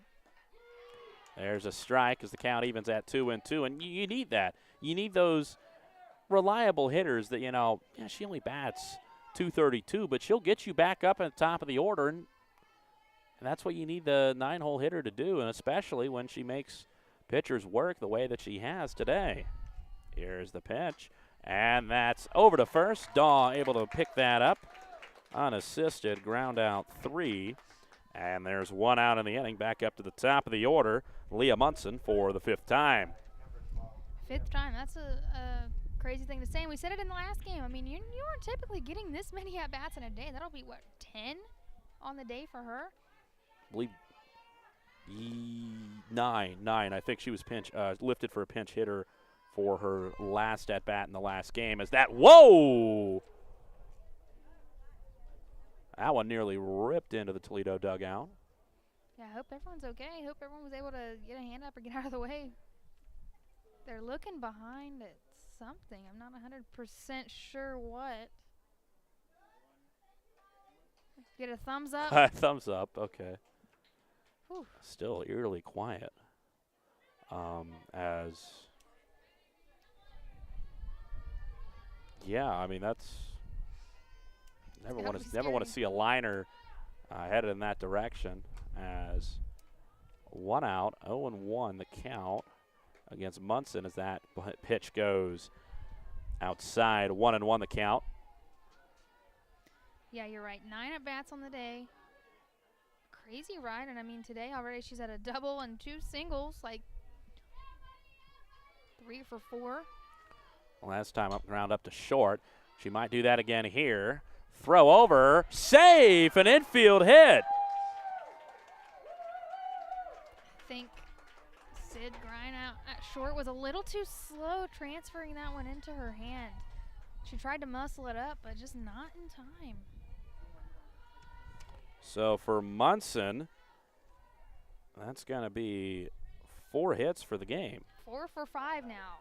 There's a strike as the count evens at 2-2, and you need that. You need those reliable hitters that, yeah, she only bats .232, but she'll get you back up at the top of the order, and that's what you need the 9-hole hitter to do, and especially when she makes pitchers work the way that she has today. Here's the pitch, and that's over to first. Daw able to pick that up. Unassisted, ground out 3. And there's 1 out in the inning. Back up to the top of the order, Leah Munson for the 5th time. 5th time, that's a crazy thing to say. And we said it in the last game. I mean, you aren't typically getting this many at-bats in a day. That'll be, what, 10 on the day for her? I believe 9. I think she was lifted for a pinch hitter for her last at-bat in the last game. Whoa! That one nearly ripped into the Toledo dugout. Yeah, I hope everyone's okay. I hope everyone was able to get a hand up or get out of the way. They're looking behind at something. I'm not 100% sure what. Get a thumbs up? Thumbs up, okay. Whew. Still eerily quiet. I mean, that's never want to see a liner headed in that direction. As 1 out, 0-1 the count against Munson as that pitch goes outside. 1-1 the count. Yeah, you're right. 9 at-bats on the day. Crazy ride, and I mean today already she's had a double and 2 singles, like 3 for 4. Last time ground up to short. She might do that again here. Throw over, safe, an infield hit. I think Sid Grine out at short was a little too slow transferring that one into her hand. She tried to muscle it up, but just not in time. So for Munson, that's going to be 4 hits for the game. 4 for 5 now.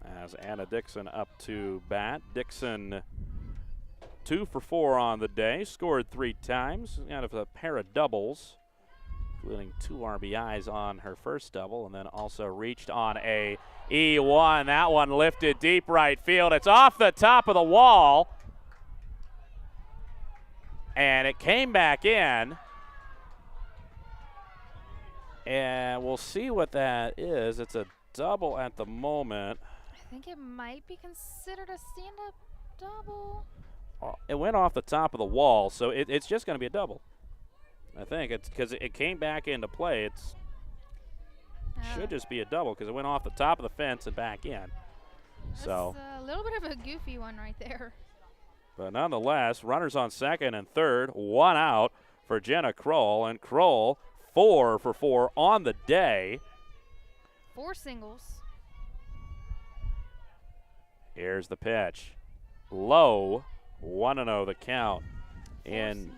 As Anna Dixon up to bat. Dixon 2 for 4 on the day, scored 3 times out of a pair of doubles, including 2 RBIs on her first double, and then also reached on a E1. That one lifted deep right field. It's off the top of the wall, and it came back in. And we'll see what that is. It's a double at the moment. I think it might be considered a stand-up double. It went off the top of the wall, so it's just going to be a double. I think it's because it came back into play. It should just be a double because it went off the top of the fence and back in. That's so a little bit of a goofy one right there. But nonetheless, runners on second and third, 1 out for Jenna Kroll, and Kroll 4 for 4 on the day. 4 singles. Here's the pitch. Low, 1-0 the count. 4 In singles.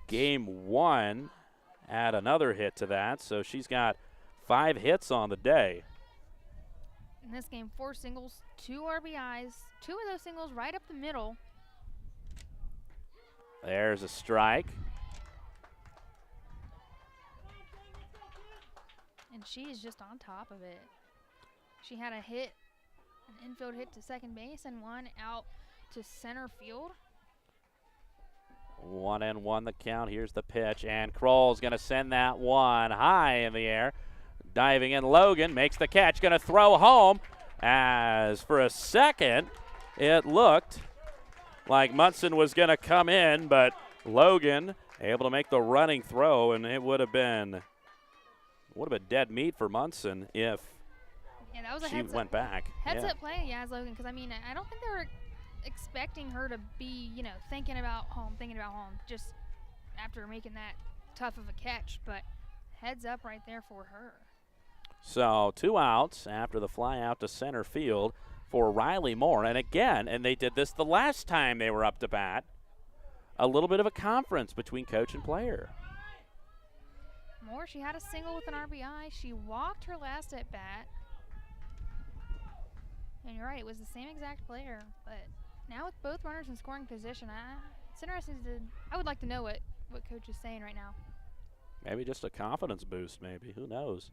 game 1, add another hit to that, so she's got 5 hits on the day. In this game, 4 singles, 2 RBIs, 2 of those singles right up the middle. There's a strike. And she is just on top of it. She had a hit, an infield hit to second base, and 1 out to center field. 1-1 the count. Here's the pitch, and Kroll's going to send that one high in the air. Diving in, Logan makes the catch, going to throw home. As for a second, it looked like Munson was going to come in, but Logan able to make the running throw, and it would have been dead meat for Munson if that was a she went back. Heads-up play, yeah, as Logan, because, I mean, I don't think they were expecting her to be, thinking about home, just after making that tough of a catch, but heads up right there for her. So 2 outs after the fly out to center field for Riley Moore. And again, and they did this the last time they were up to bat, a little bit of a conference between coach and player. Moore, she had a single with an RBI. She walked her last at bat. And you're right, it was the same exact player. But now with both runners in scoring position, it's interesting I would like to know what coach is saying right now. Maybe just a confidence boost, maybe. Who knows?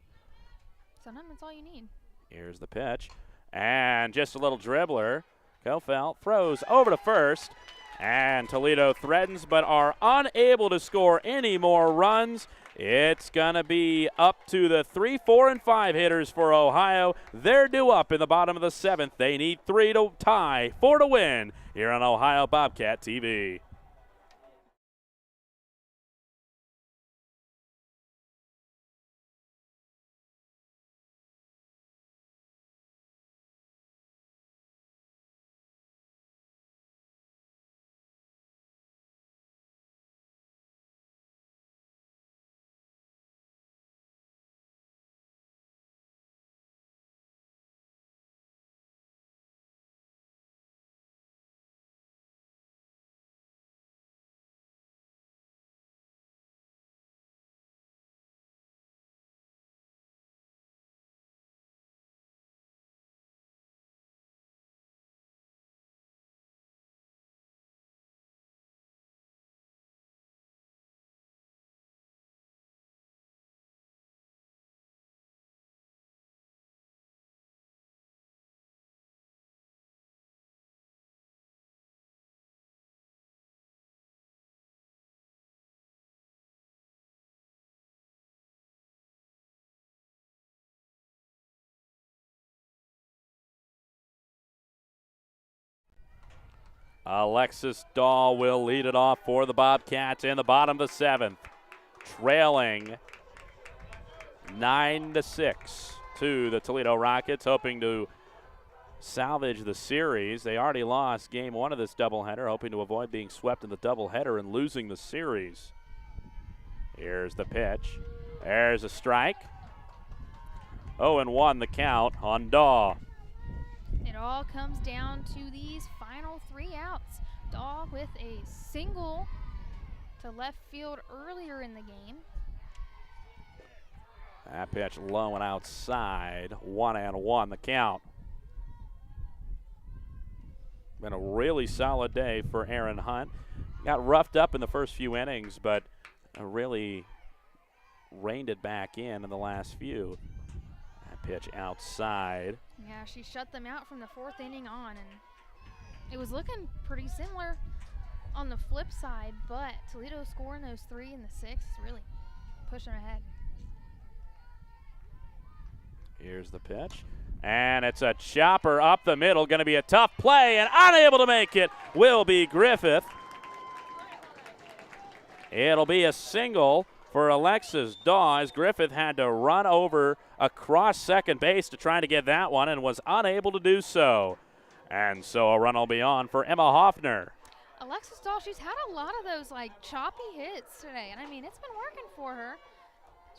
Sometimes that's all you need. Here's the pitch. And just a little dribbler. Kofeld throws over to first. And Toledo threatens but are unable to score any more runs. It's going to be up to the 3, 4, and 5 hitters for Ohio. They're due up in the bottom of the 7th. They need 3 to tie, 4 to win here on Ohio Bobcat TV. Alexis Dahl will lead it off for the Bobcats in the bottom of the 7th, trailing 9-6 to the Toledo Rockets, hoping to salvage the series. They already lost game 1 of this doubleheader, hoping to avoid being swept in the doubleheader and losing the series. Here's the pitch. There's a strike. 0-1 the count on Dahl. It all comes down to these final 3 outs. Dahl with a single to left field earlier in the game. That pitch low and outside. 1-1 the count. Been a really solid day for Aaron Hunt. Got roughed up in the first few innings, but really reined it back in the last few. That pitch outside. Yeah, she shut them out from the 4th inning on, and it was looking pretty similar on the flip side, but Toledo scoring those 3 in the 6th really pushing ahead. Here's the pitch. And it's a chopper up the middle. Going to be a tough play, and unable to make it will be Griffith. It'll be a single for Alexis Dahl, as Griffith had to run over across second base to try to get that one and was unable to do so. And so a run will be on for Emma Hoffner. Alexis Dahl, she's had a lot of those choppy hits today, and I mean, it's been working for her.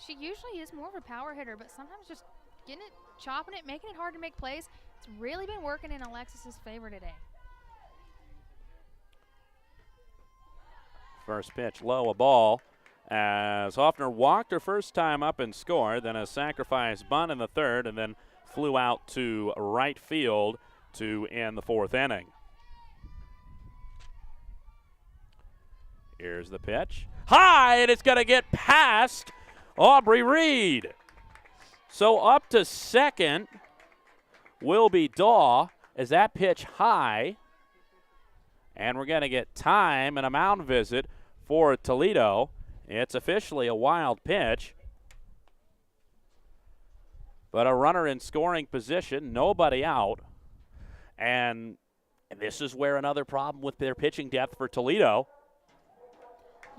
She usually is more of a power hitter, but sometimes just getting it, chopping it, making it hard to make plays, it's really been working in Alexis's favor today. First pitch, low, a ball, as Hoffner walked her first time up and scored, then a sacrifice bunt in the 3rd, and then flew out to right field to end the 4th inning. Here's the pitch. High, and it's going to get past Aubrey Reed. So up to second will be Dahl as that pitch high. And we're going to get time and a mound visit for Toledo. It's officially a wild pitch. But a runner in scoring position, nobody out. And this is where another problem with their pitching depth for Toledo.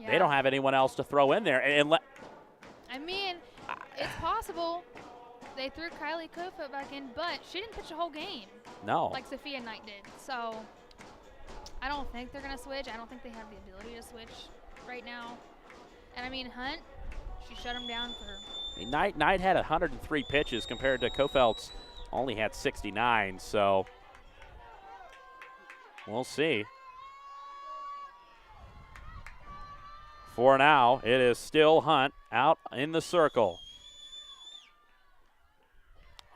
Yeah. They don't have anyone else to throw in there. I mean, it's possible they threw Kylie Kofeld back in, but she didn't pitch a whole game. No. Like Sophia Knight did. So I don't think they're going to switch. I don't think they have the ability to switch right now. And I mean, Hunt, she shut him down for. Knight had 103 pitches compared to Kofeld's only had 69. So we'll see. For now, it is still Hunt out in the circle.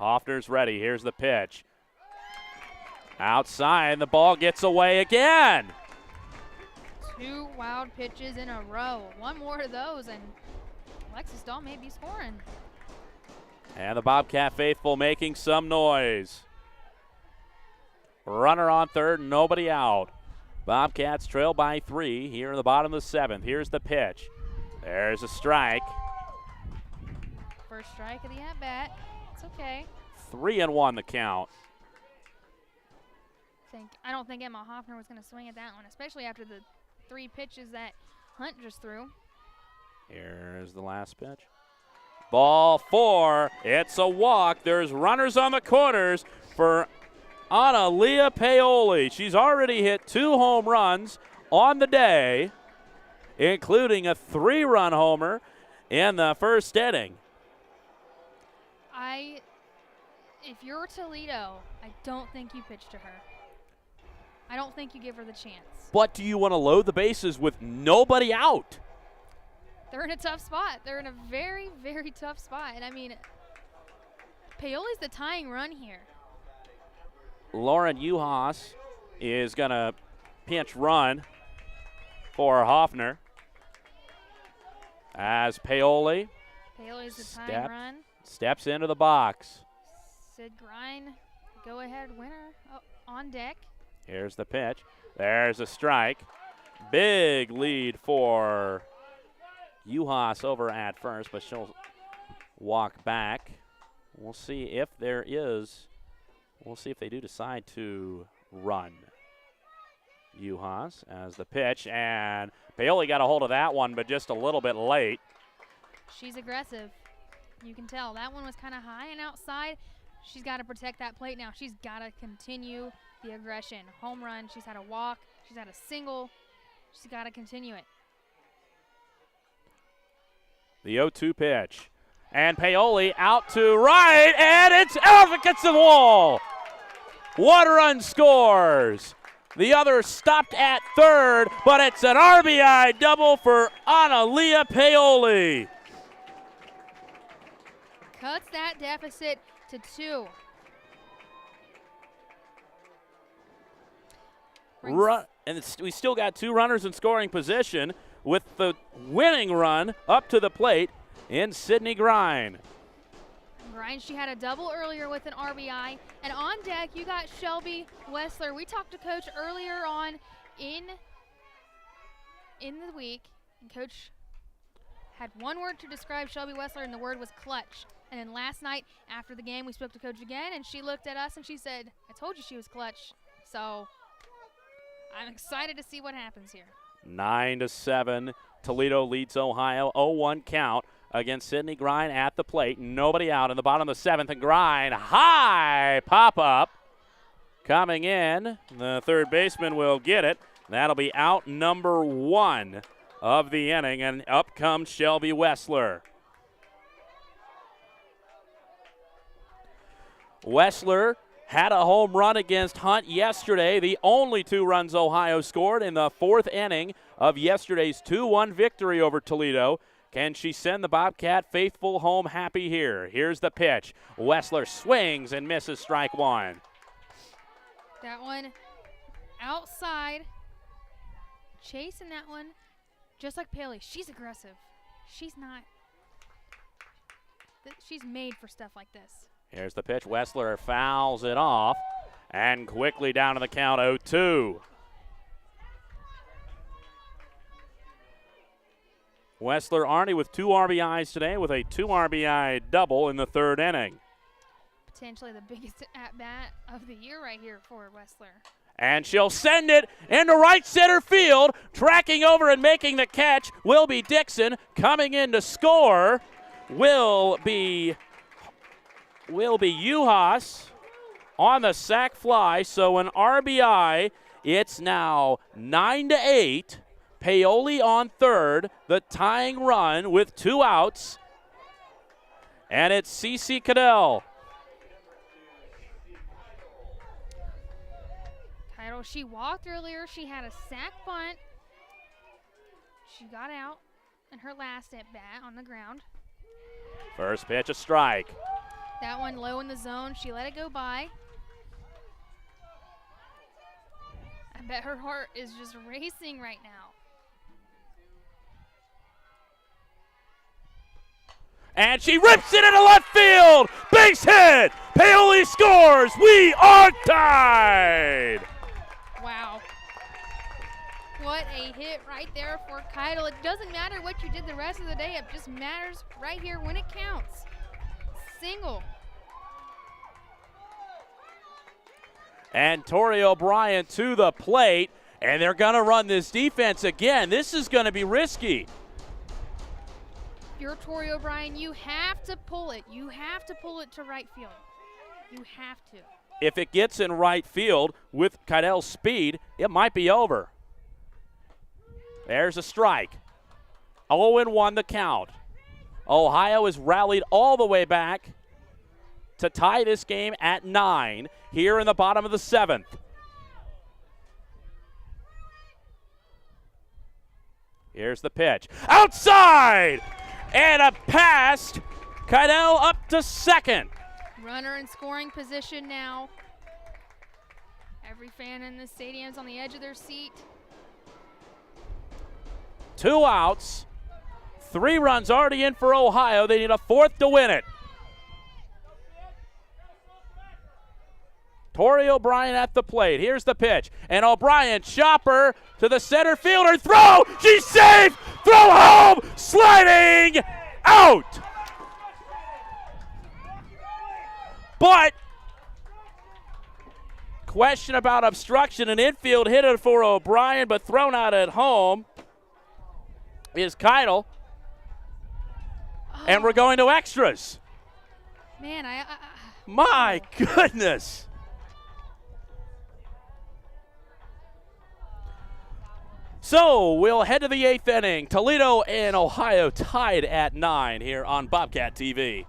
Hoffner's ready. Here's the pitch. Outside, the ball gets away again. 2 wild pitches in a row. One more of those, and Alexis Dahl may be scoring. And the Bobcat faithful making some noise. Runner on third, nobody out. Bobcats trail by 3 here in the bottom of the 7th. Here's the pitch. There's a strike. First strike of the at-bat. It's okay. 3-1 the count. I don't think Emma Hoffner was going to swing at that one, especially after the 3 pitches that Hunt just threw. Here's the last pitch. Ball 4. It's a walk. There's runners on the corners for Analia Paoli. She's already hit 2 home runs on the day, including a 3-run homer in the first inning. If you're Toledo, I don't think you pitch to her. I don't think you give her the chance. But do you want to load the bases with nobody out? They're in a tough spot. They're in a very, very tough spot. And I mean, Paoli's the tying run here. Lauren Uhas is going to pinch run for Hoffner as Paoli's the tying run. Steps into the box. Sid Grine, go-ahead winner on deck. Here's the pitch. There's a strike. Big lead for Uhas over at first, but she'll walk back. We'll see if they do decide to run. Uhas as the pitch, and Paoli got a hold of that one, but just a little bit late. She's aggressive. You can tell. That one was kind of high and outside. She's got to protect that plate now. She's got to continue the aggression. Home run. She's had a walk. She's had a single. She's got to continue it. The 0-2 pitch. And Paoli out to right, and it's out against the wall. 1 run scores. The other stopped at third, but it's an RBI double for Analia Paoli. Cuts that deficit to 2. We still got 2 runners in scoring position with the winning run up to the plate in Sydney Grine. Grine, she had a double earlier with an RBI. And on deck, you got Shelby Wessler. We talked to Coach earlier on in the week, and Coach had one word to describe Shelby Wessler, and the word was clutch. And then last night after the game, we spoke to Coach again, and she looked at us and she said, I told you she was clutch. So I'm excited to see what happens here. 9-7. Toledo leads Ohio. 0-1 count against Sydney Grine at the plate. Nobody out in the bottom of the 7th, and Grine high pop-up coming in. The third baseman will get it. That'll be out number 1 of the inning, and up comes Shelby Wessler. Wessler had a home run against Hunt yesterday, the only 2 runs Ohio scored in the 4th inning of yesterday's 2-1 victory over Toledo. Can she send the Bobcat faithful home happy here? Here's the pitch. Wessler swings and misses strike 1. That one outside, chasing that one, just like Paoli. She's aggressive. She's made for stuff like this. Here's the pitch. Wessler fouls it off, and quickly down to the count 0-2. Wessler Arnie with 2 RBIs today with a 2 RBI double in the 3rd inning. Potentially the biggest at-bat of the year right here for Wessler. And she'll send it into right center field. Tracking over and making the catch will be Dixon. Coming in to score will be Uhas on the sac fly. So an RBI. It's now 9-8. Paoli on third, the tying run with 2 outs. And it's Cece Cadell. Title, she walked earlier. She had a sac bunt. She got out in her last at-bat on the ground. First pitch, a strike. That one low in the zone. She let it go by. I bet her heart is just racing right now. And she rips it into left field. Base hit. Paoli scores. We are tied. Wow. What a hit right there for Keitel. It doesn't matter what you did the rest of the day. It just matters right here when it counts. Single. And Tori O'Brien to the plate. And they're going to run this defense again. This is going to be risky. If you're Tori O'Brien, you have to pull it. You have to pull it to right field. You have to. If it gets in right field with Keidel's speed, it might be over. There's a strike. 0-1 the count. Ohio has rallied all the way back to tie this game at 9 here in the bottom of the 7th. Here's the pitch. Outside! And a pass. Keidel up to second. Runner in scoring position now. Every fan in the stadium's on the edge of their seat. 2 outs. 3 runs already in for Ohio. They need a 4th to win it. Tori O'Brien at the plate. Here's the pitch. And O'Brien, chopper to the center fielder. Throw! She's safe! Throw home! Sliding! Out! But question about obstruction. An infield hit it for O'Brien, but thrown out at home is Keidel. And we're going to extras. Man, My goodness. So we'll head to the 8th inning. Toledo and Ohio tied at 9 here on Bobcat TV.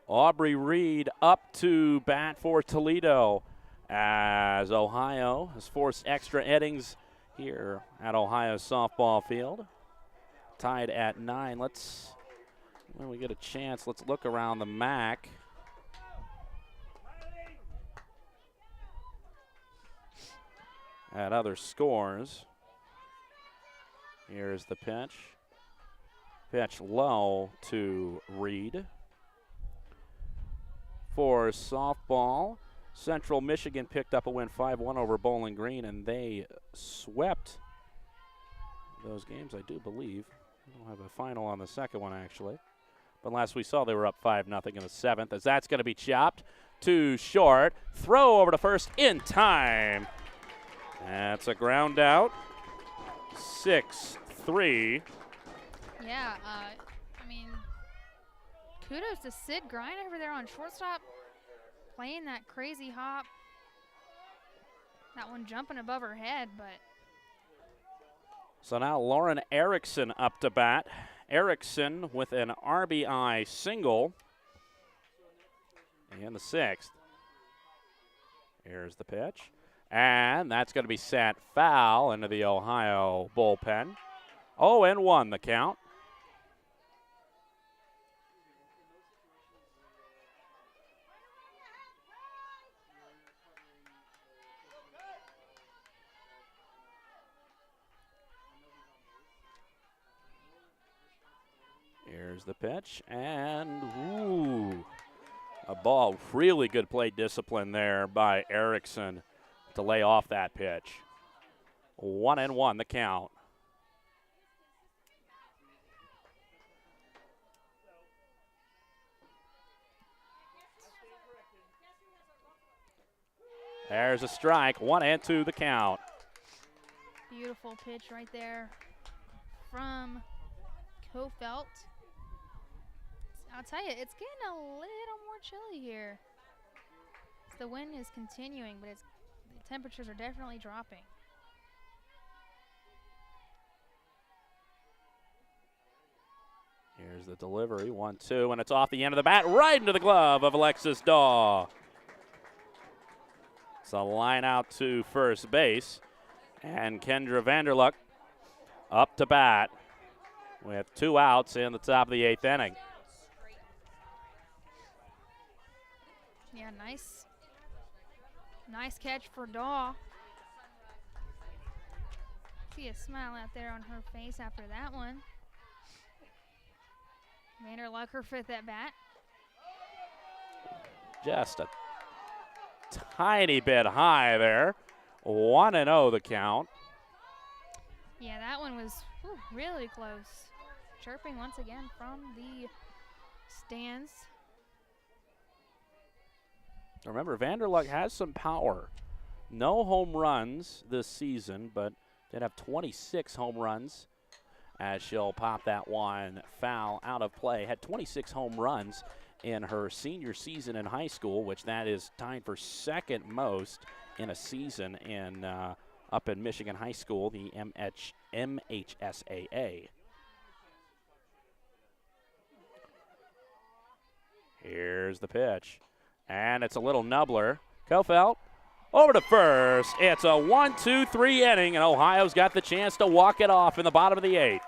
Aubrey Reed up to bat for Toledo as Ohio has forced extra innings here at Ohio softball field. Tied at 9. When we get a chance, let's look around the MAC. At other scores. Here's the pitch. Pitch low to Reed. For softball, Central Michigan picked up a win 5-1 over Bowling Green, and they swept those games, I do believe. I don't have a final on the second one, actually. But last we saw, they were up 5-0 in the 7th, as that's going to be chopped to short. Throw over to first in time. That's a ground out. 6-3. Yeah, I mean, kudos to Sid Grind over there on shortstop, playing that crazy hop. That one jumping above her head, but. So now Lauren Erickson up to bat. Erickson with an RBI single in the 6th. Here's the pitch. And that's going to be sent foul into the Ohio bullpen. 0-1 the count. Here's the pitch, and ooh, a ball. Really good plate discipline there by Erickson to lay off that pitch. 1-1 the count. There's a strike. 1-2 the count. Beautiful pitch right there from Kofelt. I'll tell you, it's getting a little more chilly here. The wind is continuing, but the temperatures are definitely dropping. Here's the delivery, 1-2, and it's off the end of the bat, right into the glove of Alexis Daw. It's a line out to first base, and Kendra Vanderluck up to bat with 2 outs in the top of the 8th inning. Yeah, nice catch for Daw. See a smile out there on her face after that one. Vanderluck, her 5th at bat. Just a tiny bit high there. 1-0 the count. Yeah, that one was really close. Chirping once again from the stands. Remember, Vanderluck has some power. No home runs this season, but did have 26 home runs as she'll pop that one foul out of play. Had 26 home runs in her senior season in high school, which that is tied for 2nd most in a season in up in Michigan High School, the MHSAA. Here's the pitch, and it's a little nubbler. Kofelt over to first. It's a 1-2-3 inning, and Ohio's got the chance to walk it off in the bottom of the 8th.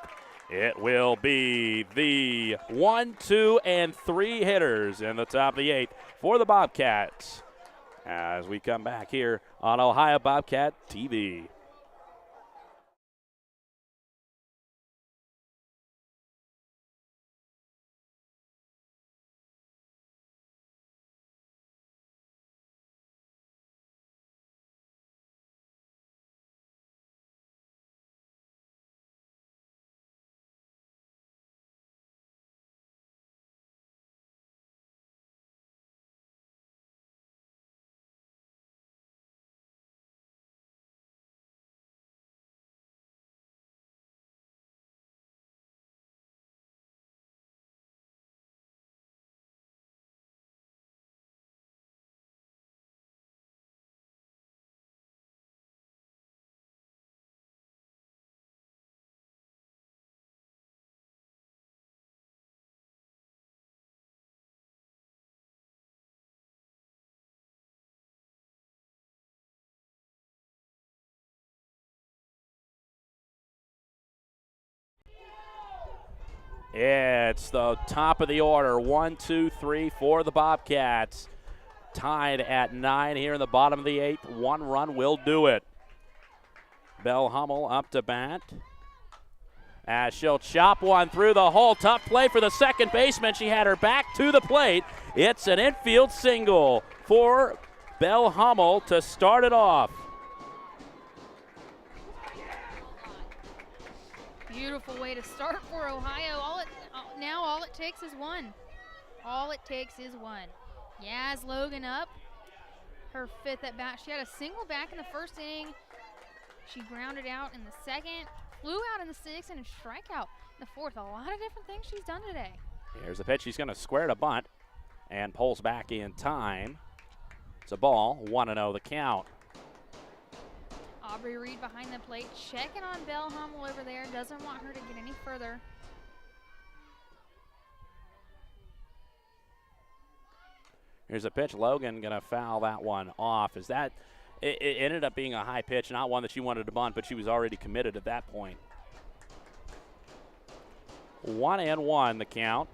It will be the 1, 2, and 3 hitters in the top of the 8th for the Bobcats as we come back here on Ohio Bobcat TV. It's the top of the order, 1, 2, 3 for the Bobcats. Tied at 9 here in the bottom of the 8th. 1 run will do it. Belle Hummel up to bat as she'll chop one through the hole. Tough play for the second baseman. She had her back to the plate. It's an infield single for Belle Hummel to start it off. Beautiful way to start for Ohio. All it takes is one. All it takes is one. Yaz Logan up, her 5th at bat. She had a single back in the 1st inning. She grounded out in the 2nd, flew out in the 6th, and a strikeout in the 4th. A lot of different things she's done today. Here's the pitch. She's going to square to bunt and pulls back in time. It's a ball, 1-0 the count. Aubrey Reed behind the plate, checking on Belle Hummel over there. Doesn't want her to get any further. Here's a pitch. Logan going to foul that one off. It ended up being a high pitch, not one that she wanted to bunt, but she was already committed at that point. 1-1 the count.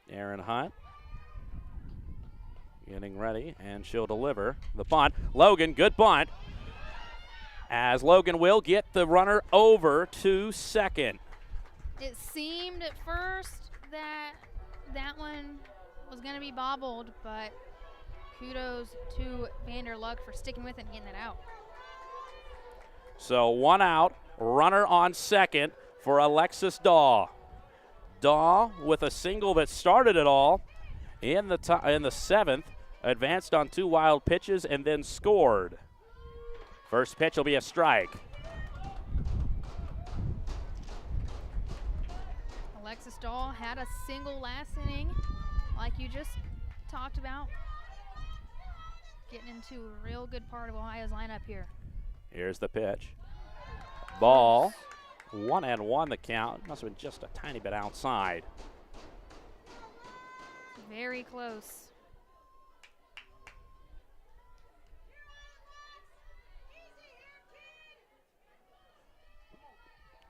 Aaron Hunt getting ready, and she'll deliver the bunt. Logan, good bunt, as Logan will get the runner over to second. It seemed at first that that one was going to be bobbled, but kudos to Vanderluck for sticking with it and getting it out. So 1 out, runner on second for Alexis Daw. Daw with a single that started it all in the 7th, advanced on 2 wild pitches and then scored. First pitch will be a strike. Alexis Dahl had a single last inning, like you just talked about. Getting into a real good part of Ohio's lineup here. Here's the pitch. Ball, 1-1 the count. Must have been just a tiny bit outside. Very close.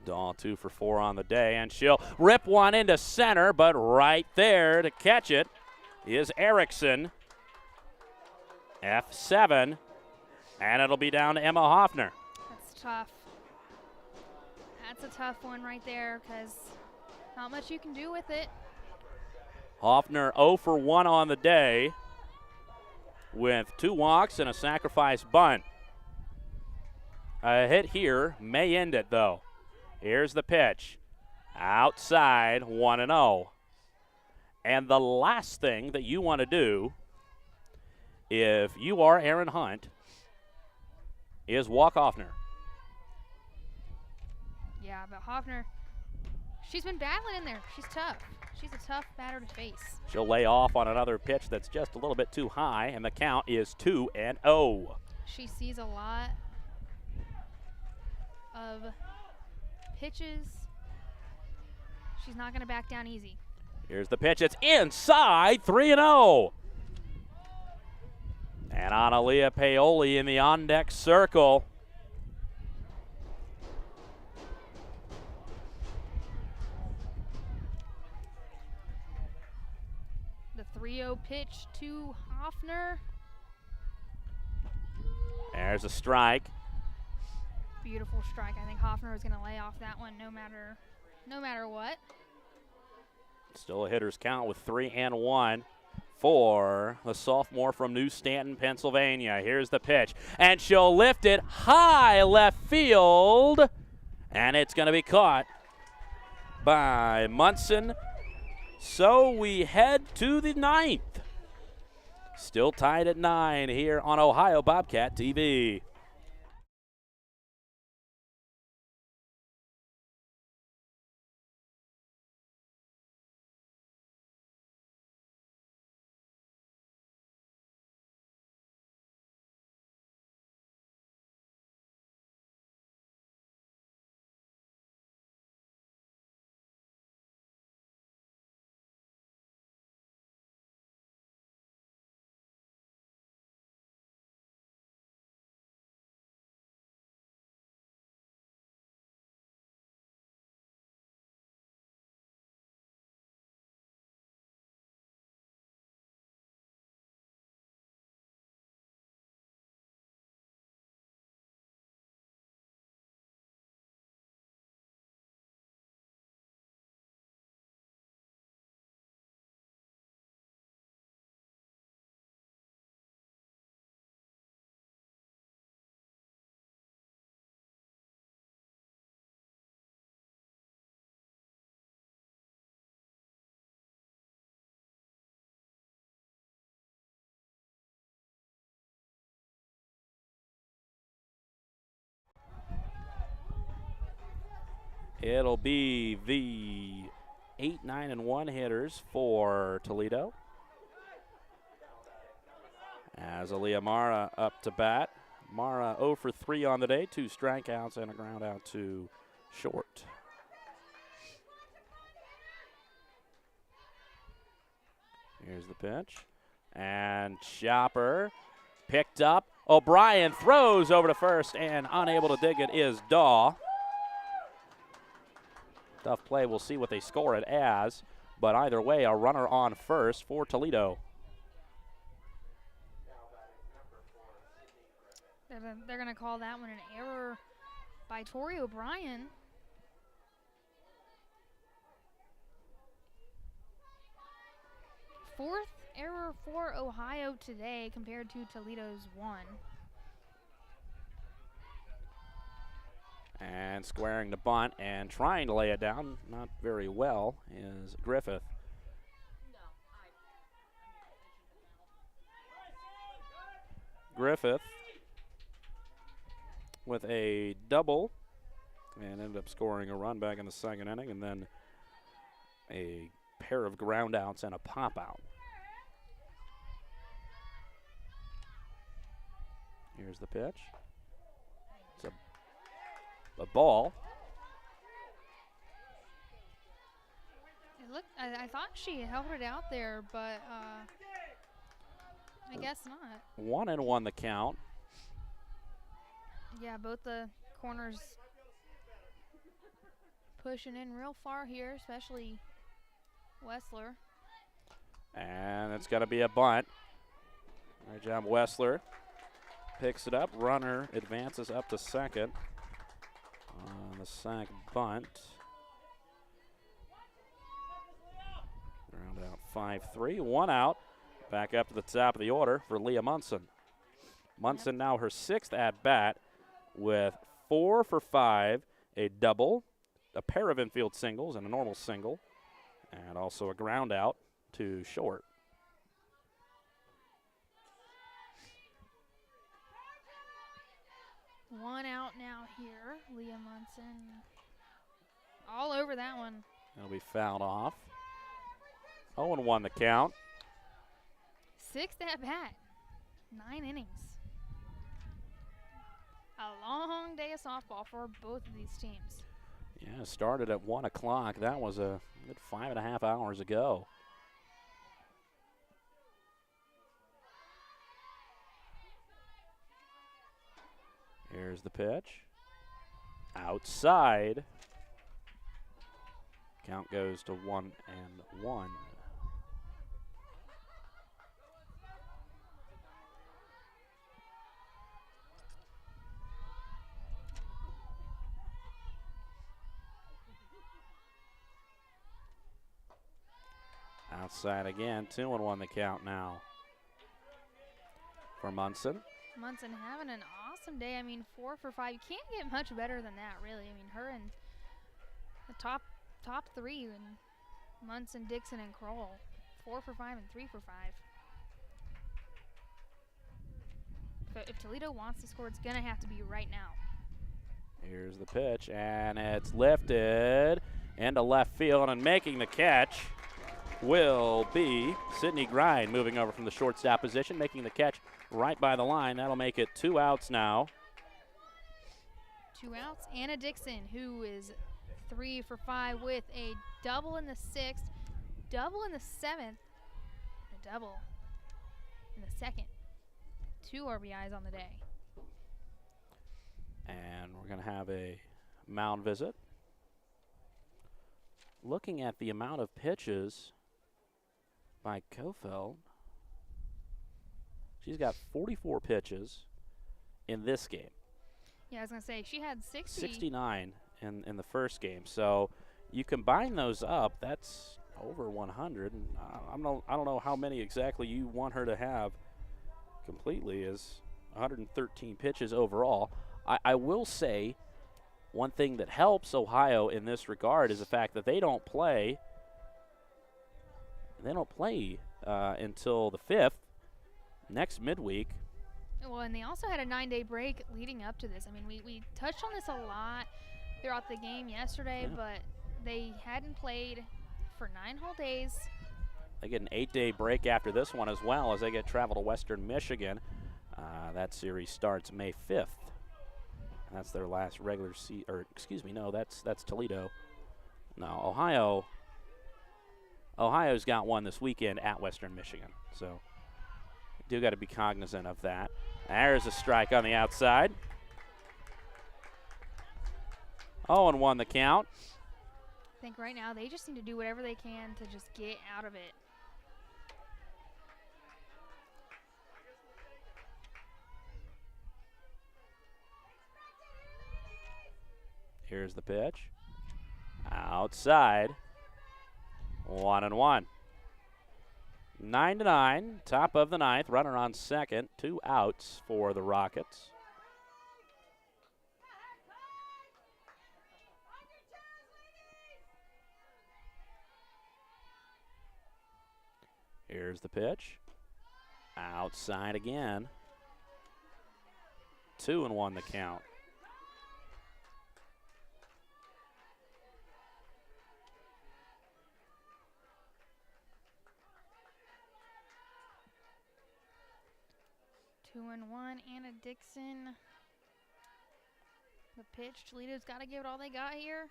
Dahl 2 for 4 on the day, and she'll rip one into center, but right there to catch it is Erickson. F7, and it'll be down to Emma Hoffner. That's tough. That's a tough one right there because not much you can do with it. Hoffner 0 for 1 on the day with 2 walks and a sacrifice bunt. A hit here may end it, though. Here's the pitch. Outside, 1-0. And the last thing that you want to do, if you are Aaron Hunt, is walk Hoffner. Yeah, but Hoffner, she's been battling in there. She's tough. She's a tough batter to face. She'll lay off on another pitch that's just a little bit too high, and the count is 2-0. She sees a lot of pitches. She's not going to back down easy. Here's the pitch. It's inside, 3-0. And Analia Paoli in the on-deck circle. The 3-0 pitch to Hoffner. There's a strike. Beautiful strike. I think Hoffner is going to lay off that one no matter what. Still a hitter's count with 3-1 for the sophomore from New Stanton, Pennsylvania. Here's the pitch, and she'll lift it high left field, and it's going to be caught by Munson. So we head to the 9th. Still tied at 9 here on Ohio Bobcat TV. It'll be the 8, 9, and 1 hitters for Toledo. As Aaliyah Mara up to bat. Mara 0 for 3 on the day, 2 strikeouts and a ground out to short. Here's the pitch. And Chopper picked up. O'Brien throws over to first, and unable to dig it is Daw. Tough play. We'll see what they score it as. But either way, a runner on first for Toledo. They're going to call that one an error by Tori O'Brien. 4th error for Ohio today compared to Toledo's 1. And squaring the bunt and trying to lay it down, not very well, is Griffith. Griffith with a double and ended up scoring a run back in the 2nd inning, and then a pair of ground outs and a pop out. Here's the pitch. It's a ball. It looked, I thought she held it out there, but I guess not. 1-1 the count. Yeah, both the corners pushing in real far here, especially Wessler. And it's going to be a bunt. Great job, Wessler. Picks it up. Runner advances up to 2nd on the sac bunt. Round out 5-3. 1 out. Back up to the top of the order for Leah Munson. Munson now her 6th at bat with 4 for 5, a double, a pair of infield singles, and a normal single, and also a ground out to short. One out now here. Leah Munson all over that one. It'll be fouled off. 0-1 the count. 6th at bat, 9 innings. A long day of softball for both of these teams. Yeah, started at 1 o'clock. That was a good 5.5 hours ago. Here's the pitch. Outside. Count goes to 1-1. Outside again, 2-1 the count now for Munson. Munson having an awesome day. I mean, 4 for 5. You can't get much better than that, really. I mean, her and the top 3, and Munson, Dixon, and Kroll. 4 for 5 and 3 for 5. So if Toledo wants to score, it's going to have to be right now. Here's the pitch, and it's lifted into left field, and making the catch will be Sydney Grind, moving over from the shortstop position, making the catch right by the line. That'll make it 2 outs now. 2 outs. Anna Dixon, who is 3 for 5 with a double in the 6th, double in the 7th, a double in the 2nd. 2 RBIs on the day. And we're going to have a mound visit. Looking at the amount of pitches by Kofeld, she's got 44 pitches in this game. Yeah, I was going to say, she had 69 in the first game. So you combine those up, that's over 100. And I don't know how many exactly you want her to have completely, is 113 pitches overall. I will say one thing that helps Ohio in this regard is the fact that they don't play until the 5th, next midweek. Well, and they also had a 9-day break leading up to this. I mean, we touched on this a lot throughout the game yesterday, but they hadn't played for 9 whole days. They get an 8-day break after this one as well, as they get travel to Western Michigan. That series starts May 5th. That's their last regular season, or excuse me, no, that's Toledo. No, Ohio's got one this weekend at Western Michigan, so do got to be cognizant of that. There's a strike on the outside. 0-1 the count. I think right now they just need to do whatever they can to just get out of it. Here's the pitch. Outside. 1-1. 9-9, top of the ninth, runner on second, 2 outs for the Rockets. Here's the pitch. Outside again. 2-1 the count. Two and one, Anna Dixon. The pitch, Toledo's got to give it all they got here.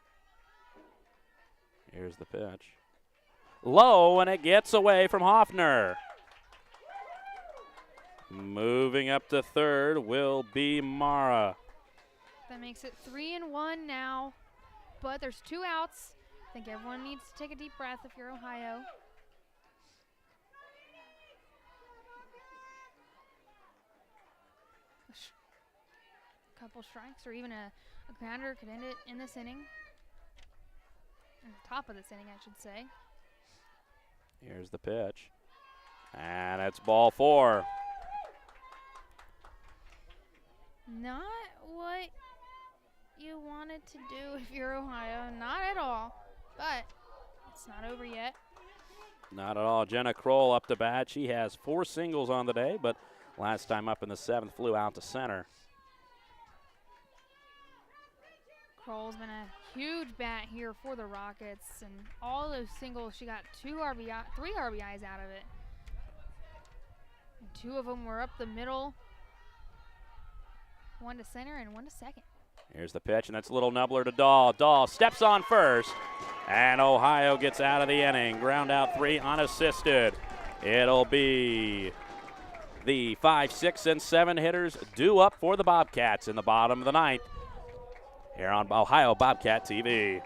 Here's the pitch. Low, and it gets away from Hoffner. Moving up to third will be Mara. That makes it 3-1 now, but there's 2 outs. I think everyone needs to take a deep breath if you're Ohio. A couple strikes or even a grounder could end it in this inning. In the top of this inning, I should say. Here's the pitch. And it's ball 4. Not what you wanted to do if you're Ohio. Not at all. But it's not over yet. Not at all. Jenna Kroll up to bat. She has 4 singles on the day, but last time up in the 7th flew out to center. Kroll's been a huge bat here for the Rockets, and all those singles, she got 3 RBIs out of it. And 2 of them were up the middle. 1 to center and 1 to second. Here's the pitch, and that's a little nubbler to Dahl. Dahl steps on first, and Ohio gets out of the inning. Ground out 3 unassisted. It'll be the 5, 6, and 7 hitters due up for the Bobcats in the bottom of the 9th here on Ohio Bobcat TV.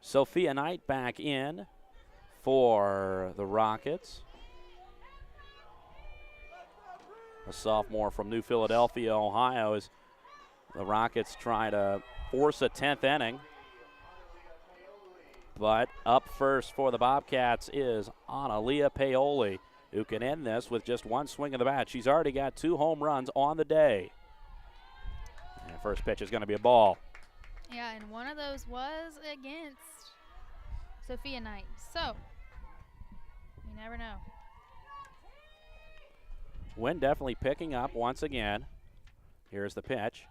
Sophia Knight back in for the Rockets. A sophomore from New Philadelphia, Ohio, as the Rockets try to force a 10th inning. But up first for the Bobcats is Analia Paoli, who can end this with just 1 swing of the bat. She's already got 2 home runs on the day. And first pitch is going to be a ball. Yeah, and one of those was against Sophia Knight. So, you never know. Wind definitely picking up once again. Here's the pitch.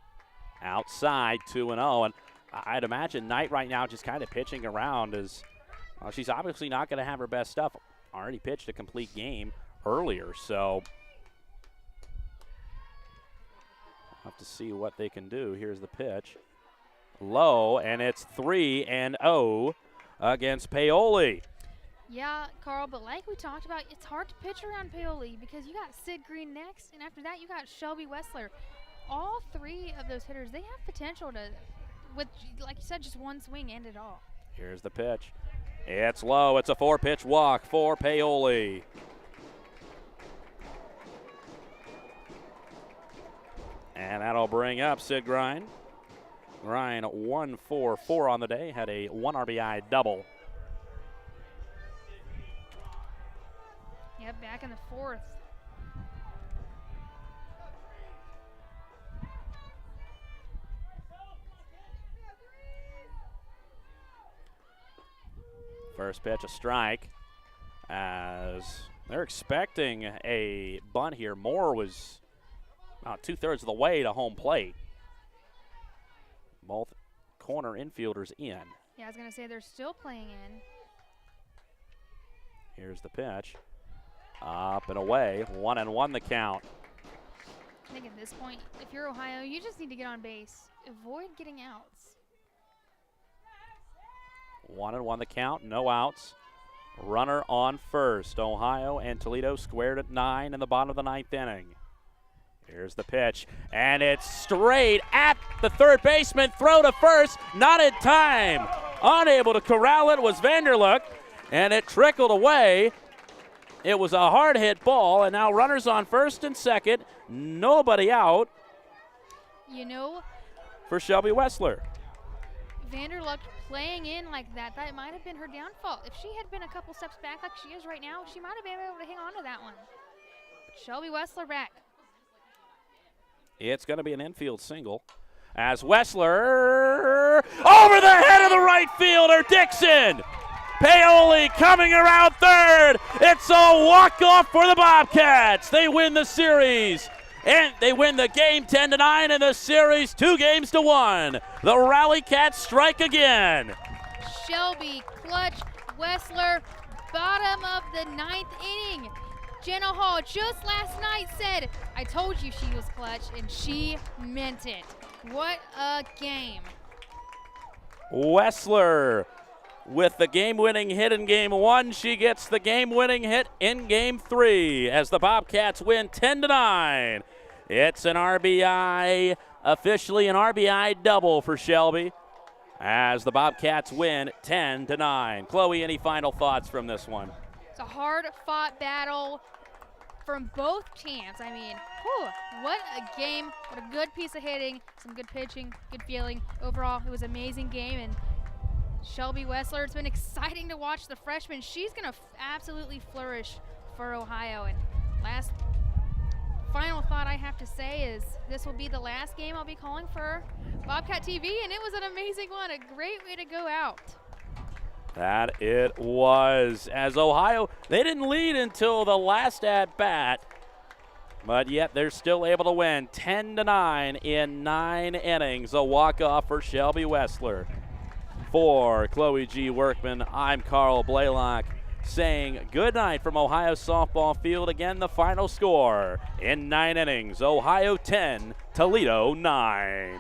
Outside, 2-0. And I'd imagine Knight right now just kind of pitching around as she's obviously not going to have her best stuff. Already pitched a complete game earlier, so we'll have to see what they can do. Here's the pitch. Low, and it's 3-0 against Paoli. Yeah, Carl, but like we talked about, it's hard to pitch around Paoli because you got Sid Green next, and after that you got Shelby Wessler. All 3 of those hitters, they have potential to, with, like you said, just 1 swing, end it all. Here's the pitch. It's low. It's a 4-pitch walk for Paoli. And that'll bring up Sid Grine. Grine 1 for 4 on the day, had a 1 RBI double. Yep, back in the 4th. First pitch, a strike. As they're expecting a bunt here. Moore was about 2/3 of the way to home plate. Both corner infielders in. Yeah, I was going to say they're still playing in. Here's the pitch. Up and away. 1-1 the count. I think at this point, if you're Ohio, you just need to get on base. Avoid getting outs. 1-1 the count. No outs. Runner on first. Ohio and Toledo squared at 9 in the bottom of the 9th inning. Here's the pitch, and it's straight at the third baseman. Throw to first, not in time. Unable to corral it was Vanderlook, and it trickled away. It was a hard hit ball, and now runners on first and second. Nobody out. You know, for Shelby Wessler. Vanderlook playing in like that, that might have been her downfall. If she had been a couple steps back like she is right now, she might have been able to hang on to that one. But Shelby Wessler back. It's going to be an infield single as Wessler over the head of the right fielder, Dixon. Paoli coming around third. It's a walk-off for the Bobcats. They win the series, and they win the game 10-9 and the series 2-1. The Rally Cats strike again. Shelby, clutch, Wessler, bottom of the 9th inning. Jenna Hall just last night said, I told you she was clutch, and she meant it. What a game. Wessler with the game-winning hit in Game 1. She gets the game-winning hit in Game 3 as the Bobcats win 10-9. It's an RBI, officially an RBI double for Shelby as the Bobcats win 10-9. Chloe, any final thoughts from this one? It's a hard-fought battle from both teams. I mean, whew, what a game. What a good piece of hitting, some good pitching, good feeling. Overall, it was an amazing game, and Shelby Wessler, it's been exciting to watch the freshman. She's going to absolutely flourish for Ohio. And last final thought I have to say is this will be the last game I'll be calling for Bobcat TV, and it was an amazing one, a great way to go out. That it was, as Ohio, they didn't lead until the last at-bat, but yet they're still able to win 10-9 in 9 innings. A walk-off for Shelby Wessler. For Chloe G. Workman, I'm Carl Blaylock saying good night from Ohio softball field. Again, the final score in 9 innings, Ohio 10, Toledo 9.